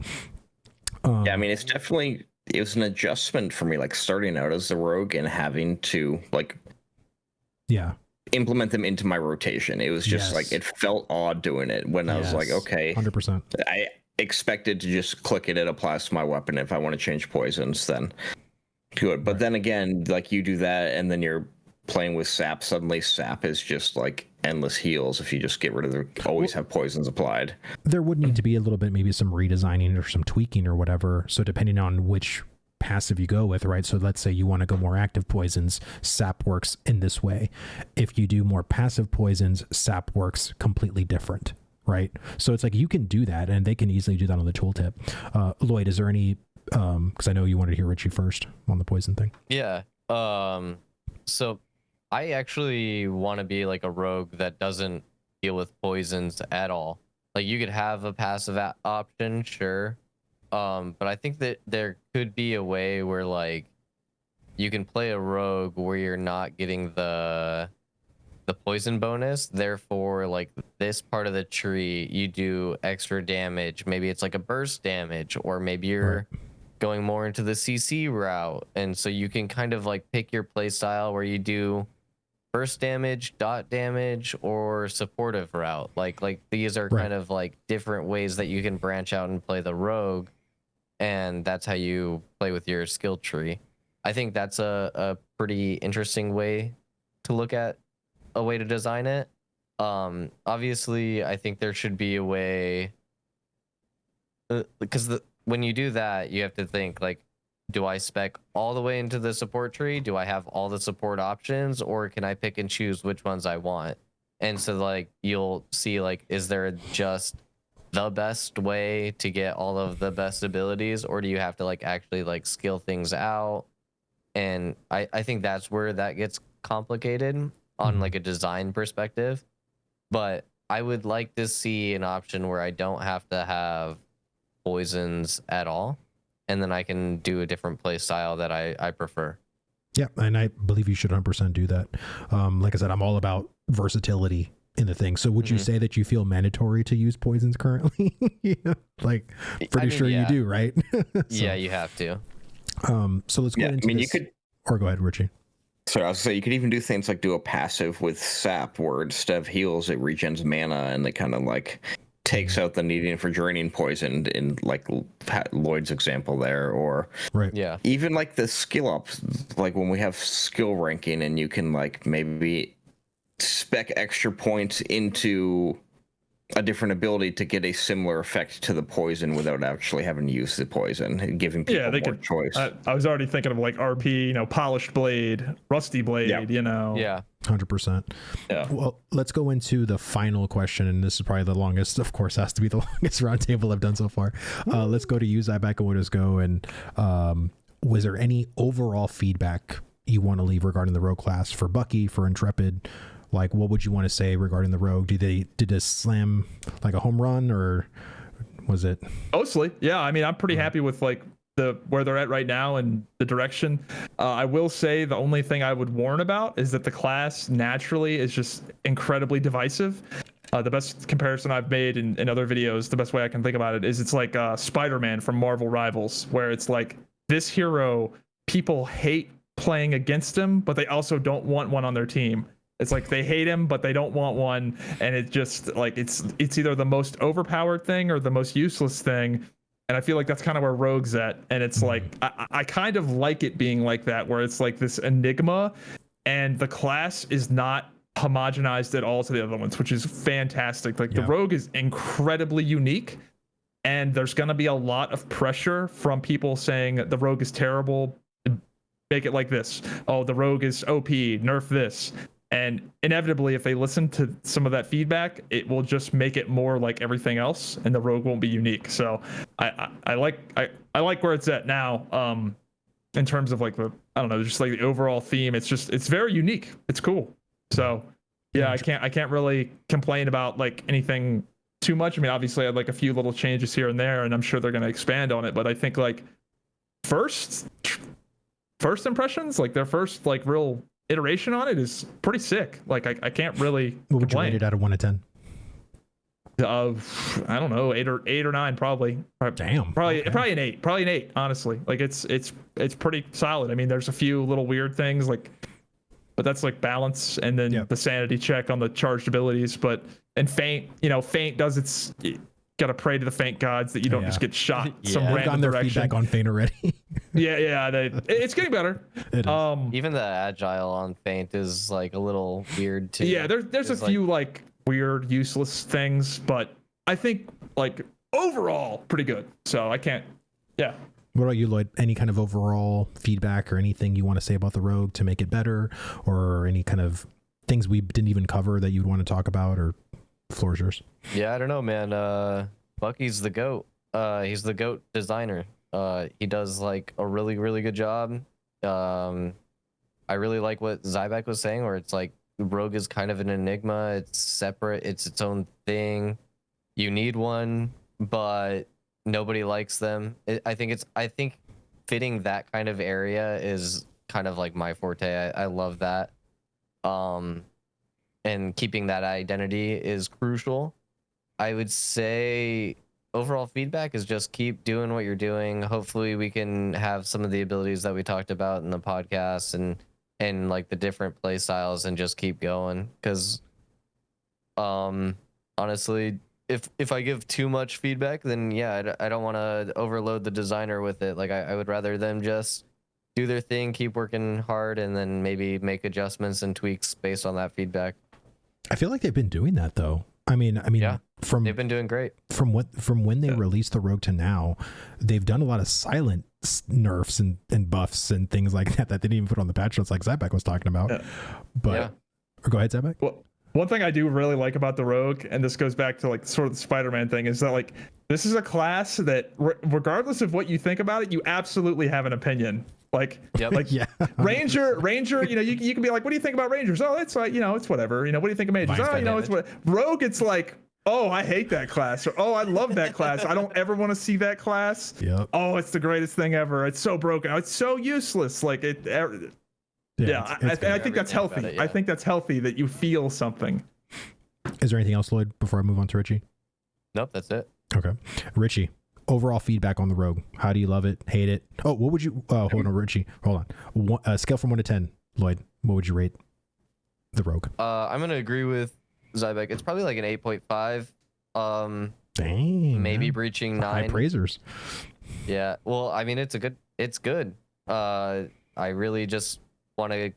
Yeah, I mean, it was an adjustment for me, like starting out as the rogue and having to like, implement them into my rotation. It was just like, it felt odd doing it when I was like, okay, 100%. I expected to just click it, it applies to my weapon. If I want to change poisons, then do it. But then again, like you do that, and then you're playing with sap. Suddenly, sap is just like endless heals if you just get rid of always have poisons applied. There would need to be a little bit, maybe some redesigning or some tweaking or whatever. So depending on which passive you go with, right? So let's say you want to go more active poisons, sap works in this way. If you do more passive poisons, sap works completely different, right? So it's like you can do that, and they can easily do that on the tooltip. Lloyd, is there any? Because I know you wanted to hear Richie first on the poison thing. Yeah. So I actually want to be like a rogue that doesn't deal with poisons at all. Like you could have a passive option, sure. But I think that there could be a way where like you can play a rogue where you're not getting the poison bonus. Therefore, like this part of the tree, you do extra damage. Maybe it's like a burst damage, or maybe you're going more into the CC route, and so you can kind of like pick your play style where you do burst damage, dot damage, or supportive route. Like these are kind of like different ways that you can branch out and play the rogue, and that's how you play with your skill tree. I think that's a pretty interesting way to look at a way to design it. Obviously, I think there should be a way, because when you do that, you have to think like, do I spec all the way into the support tree? Do I have all the support options, or can I pick and choose which ones I want? And so like you'll see like, is there just the best way to get all of the best abilities, or do you have to like actually like skill things out? And I think that's where that gets complicated on like a design perspective. But I would like to see an option where I don't have to have poisons at all, and then I can do a different play style that I prefer. Yeah, and I believe you should 100% do that. Like I said, I'm all about versatility in the thing. So would you say that you feel mandatory to use poisons currently? Yeah, like pretty sure you do, right? So, yeah, you have to. So let's go into this. You could, or go ahead, Richie. So I was gonna say, you could even do things like do a passive with sap, where instead of heals, it regens mana, and it kind of like takes out the needing for draining poison in like Lloyd's example there, or even like the skill ups, like when we have skill ranking, and you can like maybe spec extra points into a different ability to get a similar effect to the poison without actually having to use the poison, and giving people more choice. I was already thinking of like RP, polished blade, rusty blade, Yeah. 100%. Yeah. Well, let's go into the final question, and this is probably the longest, of course, has to be the longest roundtable I've done so far. Let's go to USE back and what is go. And was there any overall feedback you want to leave regarding the rogue class for Bucky, for Intrepid? Like, what would you want to say regarding the rogue? Did this slam like a home run, or was it? Mostly, yeah. I mean, I'm pretty happy with like where they're at right now and the direction. I will say the only thing I would warn about is that the class naturally is just incredibly divisive. The best comparison I've made in other videos, the best way I can think about it is it's like Spider-Man from Marvel Rivals, where it's like this hero, people hate playing against him, but they also don't want one on their team. It's like they hate him, but they don't want one, and it just like it's either the most overpowered thing or the most useless thing. And I feel like that's kind of where Rogue's at. And it's like I kind of like it being like that, where it's like this enigma, and the class is not homogenized at all to the other ones, which is fantastic. Like the Rogue is incredibly unique, and there's gonna be a lot of pressure from people saying the Rogue is terrible. Make it like this. Oh, the Rogue is OP. Nerf this. And inevitably, if they listen to some of that feedback, it will just make it more like everything else, and the Rogue won't be unique. So I like where it's at now. In terms of like I don't know, just like the overall theme. It's very unique. It's cool. So yeah, I can't really complain about like anything too much. I mean, obviously, I had like a few little changes here and there, and I'm sure they're going to expand on it. But I think like first impressions, like their first like real iteration on it is pretty sick. Like I can't really What would you rate it out of 1 to 10? I don't know, 8 or 9 probably. Damn. Probably an 8. Probably an 8, honestly. Like it's pretty solid. I mean, there's a few little weird things like, but that's like balance, and then the sanity check on the charged abilities. And Feint, Feint does its, gotta pray to the Feint gods that you don't just get shot some random their direction. Feedback on Feint already. It's getting better. It is. Even the agile on Feint is like a little weird too. Yeah, there's a few like weird, useless things, but I think like overall pretty good. So I can't. Yeah. What about you, Lloyd? Any kind of overall feedback or anything you want to say about the Rogue to make it better, or any kind of things we didn't even cover that you'd want to talk about, or Floor's yours. Yeah, I don't know, man. Bucky's the GOAT. He's the GOAT designer. He does like a really, really good job. I really like what Zybeck was saying, where it's like Rogue is kind of an enigma. It's separate. It's its own thing. You need one, but nobody likes them. I think fitting that kind of area is kind of like my forte. I love that. And keeping that identity is crucial. I would say overall feedback is just keep doing what you're doing. Hopefully we can have some of the abilities that we talked about in the podcast and like the different play styles and just keep going. Because honestly, if I give too much feedback, then yeah, I don't want to overload the designer with it. Like I would rather them just do their thing, keep working hard, and then maybe make adjustments and tweaks based on that feedback. I feel like they've been doing that though. I mean, yeah, they've been doing great from when they released the Rogue to now. They've done a lot of silent nerfs and buffs and things like that they didn't even put on the patch notes, like Zybeck was talking about. Yeah. But go ahead, Zybeck. Well, one thing I do really like about the Rogue, and this goes back to like sort of the Spider-Man thing, is that like this is a class that regardless of what you think about it, you absolutely have an opinion. Like, yeah. Ranger, you know, you can be like, what do you think about Rangers? Oh, it's like, you know, it's whatever. You know, what do you think of Mages? Oh, you know, it's what. Rogue, it's like, oh, I hate that class, or oh, I love that class. I don't ever want to see that class. Yep. Oh, it's the greatest thing ever. It's so broken. It's so useless. Like it. I think that's healthy. I think that's healthy that you feel something. Is there anything else, Lloyd, before I move on to Richie? Nope, that's it. Okay, Richie. Overall feedback on the Rogue. How do you love it? Hate it? Oh, what would you? Hold on, Richie. Hold on. Scale from 1 to 10, Lloyd. What would you rate the Rogue? I'm gonna agree with Zybeck. It's probably like an 8.5. Dang. Maybe man. breaching 9. High praisers. Yeah. Well, I mean, it's good. I really just want to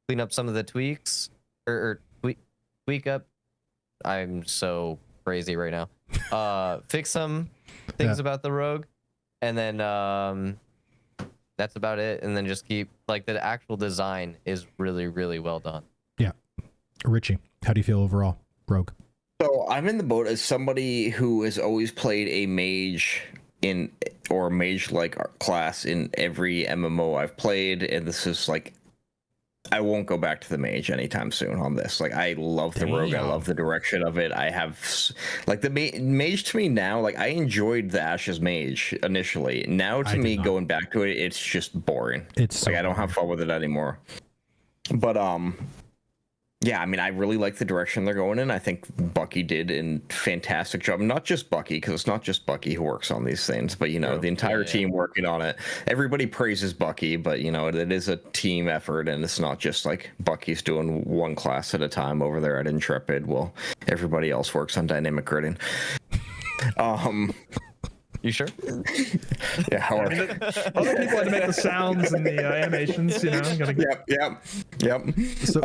clean up some of the tweaks or tweak up. I'm so crazy right now. Fix some things about the Rogue, and then that's about it. And then just keep like the actual design is really, really well done. Yeah. Richie, how do you feel overall, Rogue? So I'm in the boat as somebody who has always played a mage or mage-like class in every MMO I've played, and this is like, I won't go back to the mage anytime soon on this. Like, I love the Rogue. I love the direction of it. I have, like, the mage to me now, like, I enjoyed the Ashes mage initially. Now, to me, going back to it, it's just boring. It's like, I don't have fun with it anymore. But, yeah, I mean, I really like the direction they're going in. I think Bucky did a fantastic job. Not just Bucky, because it's not just Bucky who works on these things, but, you know, the entire team working on it. Everybody praises Bucky, but, you know, it is a team effort, and it's not just like Bucky's doing one class at a time over there at Intrepid. Well, everybody else works on dynamic gridding. You sure? Yeah. Other people had to make the sounds and the animations, you know. Yep. So,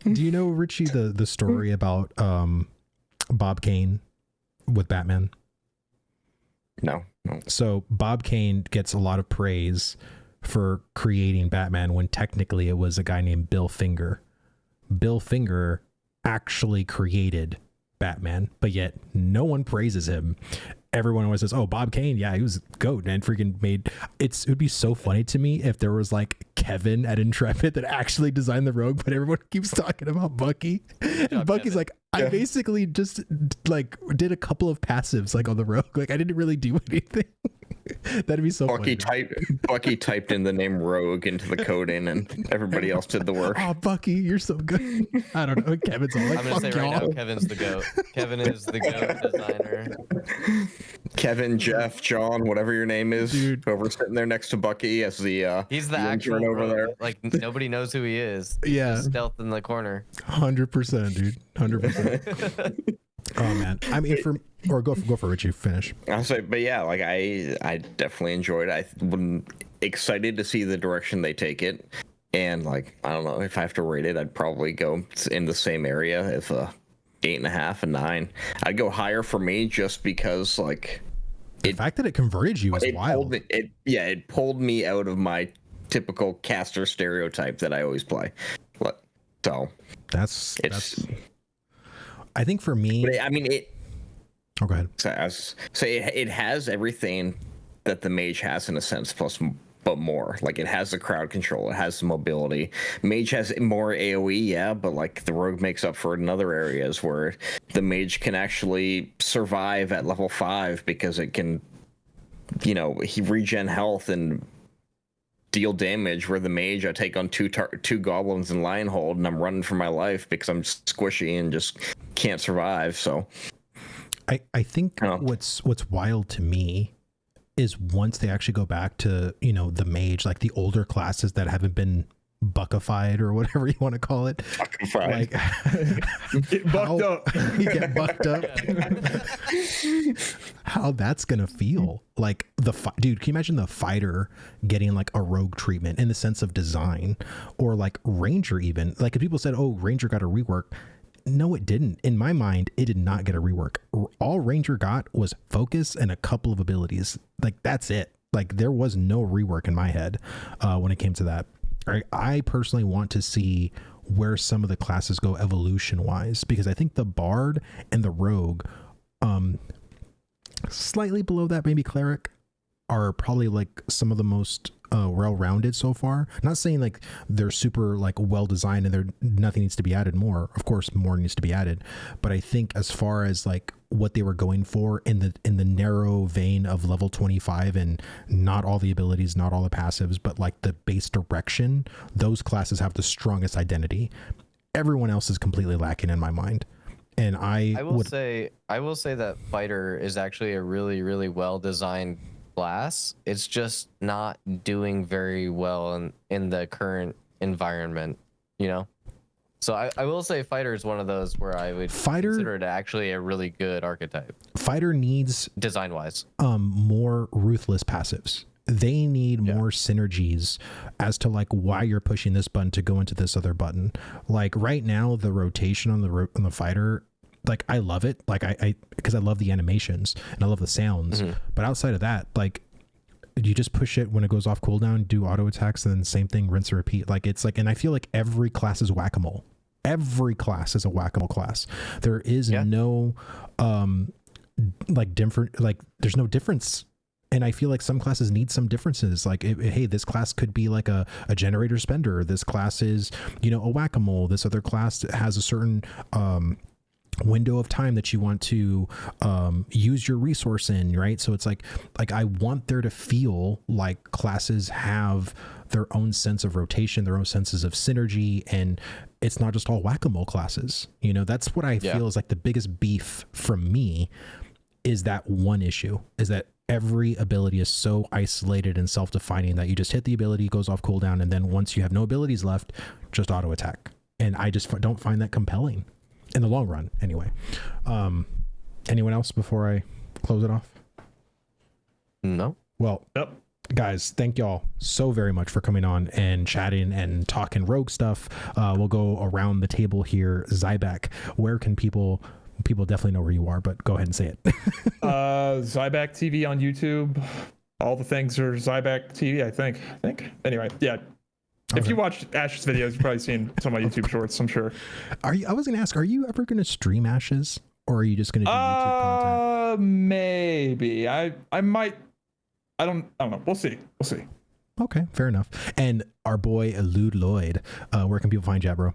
do you know, Richie, the story about Bob Kane with Batman? No. So Bob Kane gets a lot of praise for creating Batman when technically it was a guy named Bill Finger. Bill Finger actually created Batman, but yet no one praises him. Everyone always says, oh, Bob Kane, yeah, he was GOAT and freaking made it would be so funny to me if there was like Kevin at Intrepid that actually designed the Rogue, but everyone keeps talking about Bucky. And Bucky's Kevin. Like, I basically just like did a couple of passives like on the Rogue. Like I didn't really do anything. That'd be so funny. Bucky typed in the name Rogue into the coding and everybody else did the work. Oh, Bucky, you're so good. I don't know. Kevin's all like, I'm going to say right now, Kevin's the GOAT. Kevin is the GOAT designer. Kevin, Jeff, John, whatever your name is, dude. Over sitting there next to Bucky as the he's the actual over there. Like nobody knows who he is. Yeah, he's stealth in the corner. 100%, dude. 100%. Oh man, I mean, go for Richie. Finish. I'll say, but yeah, like I definitely enjoyed it. I'm excited to see the direction they take it, and like I don't know if I have to rate it, I'd probably go in the same area if 8.5 and 9. I'd go higher for me just because like the fact that it converted you is wild. It pulled me out of my typical caster stereotype that I always play. So that's I think for me, but I mean it. Oh, go ahead. So it has everything that the mage has in a sense, plus but more. Like it has the crowd control, it has the mobility. Mage has more AoE, yeah, but like the rogue makes up for it in other areas where the mage can actually survive at level 5 because it can, he regen health and deal damage. Where the mage, I take on two goblins in Lionhold and I'm running for my life because I'm squishy and just can't survive. So I think what's wild to me is once they actually go back to, the mage, like the older classes that haven't been buckified or whatever you want to call it. Buckified. Get bucked up. You get bucked up. How that's going to feel. Like dude, can you imagine the fighter getting like a rogue treatment in the sense of design, or like ranger even? Like if people said, oh, ranger got a rework. No, it didn't. In my mind, it did not get a rework. All Ranger got was focus and a couple of abilities. Like, that's it. Like, there was no rework in my head when it came to that. I personally want to see where some of the classes go evolution-wise, because I think the Bard and the Rogue, slightly below that, maybe Cleric, are probably like some of the most well-rounded so far. Not saying like they're super like well designed and nothing needs to be added more. Of course, more needs to be added, but I think as far as like what they were going for in the narrow vein of level 25 and not all the abilities, not all the passives, but like the base direction, those classes have the strongest identity. Everyone else is completely lacking in my mind. And I will say that fighter is actually a really, really well designed class. It's just not doing very well in the current environment, so I will say fighter is one of those where I would consider it actually a really good archetype. Fighter needs, design wise, more ruthless passives. They need more synergies as to like why you're pushing this button to go into this other button. Like right now, the rotation on the fighter, like I love it, like I because I love the animations and I love the sounds. But outside of that, like you just push it when it goes off cooldown, do auto attacks, and then same thing, rinse and repeat. Like it's like, and I feel like every class is whack-a-mole. Every class is a whack-a-mole class. There is no like different, like there's no difference. And I feel like some classes need some differences. Like, hey, this class could be like a generator spender. This class is, a whack-a-mole. This other class has a certain window of time that you want to use your resource in, right? So it's like I want there to feel like classes have their own sense of rotation, their own senses of synergy, and it's not just all whack-a-mole classes. That's what I feel is like the biggest beef from me, is that one issue, is that every ability is so isolated and self-defining that you just hit the ability, goes off cooldown, and then once you have no abilities left, just auto attack. And I just don't find that compelling in the long run anyway. Anyone else before I close it off? No. Well, guys, thank y'all so very much for coming on and chatting and talking rogue stuff. We'll go around the table here. Zyback, where can people definitely know where you are, but go ahead and say it. Zyback TV on YouTube. All the things are Zyback TV, I think. Anyway, yeah. If you watch Ash's videos, you've probably seen some of my YouTube shorts, I'm sure. I was going to ask, are you ever going to stream Ashes, or are you just going to do YouTube content? Maybe. I might. I don't know. We'll see. Okay, fair enough. And our boy Lude Lloyd, where can people find you at, bro?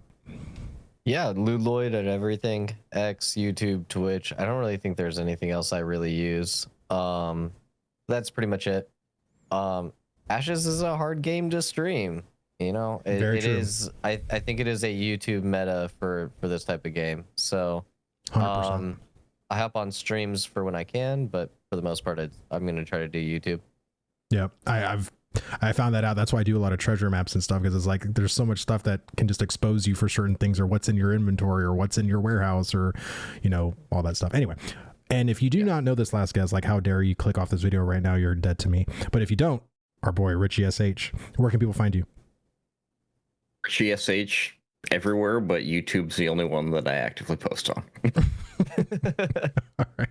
Yeah, Lude Lloyd at everything. X, YouTube, Twitch. I don't really think there's anything else I really use. That's pretty much it. Ashes is a hard game to stream. It is. I think it is a YouTube meta for this type of game. So 100%. I hop on streams for when I can, but for the most part, I'm going to try to do YouTube. Yeah, I found that out. That's why I do a lot of treasure maps and stuff, because it's like there's so much stuff that can just expose you for certain things, or what's in your inventory, or what's in your warehouse, or all that stuff. Anyway, and if you do not know this last guy, like, how dare you click off this video right now? You're dead to me. But if you don't, our boy Richie SH, where can people find you? Richie SH everywhere, but YouTube's the only one that I actively post on. All right.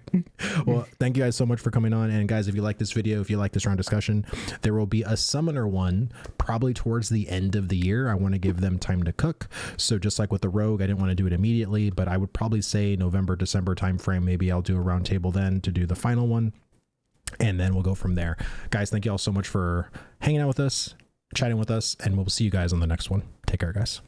Well, thank you guys so much for coming on. And guys, if you like this video, if you like this round discussion, there will be a summoner one probably towards the end of the year. I want to give them time to cook. So just like with the rogue, I didn't want to do it immediately, but I would probably say November, December timeframe. Maybe I'll do a roundtable then to do the final one. And then we'll go from there. Guys, thank you all so much for hanging out with us, chatting with us, and we'll see you guys on the next one. Take care, guys.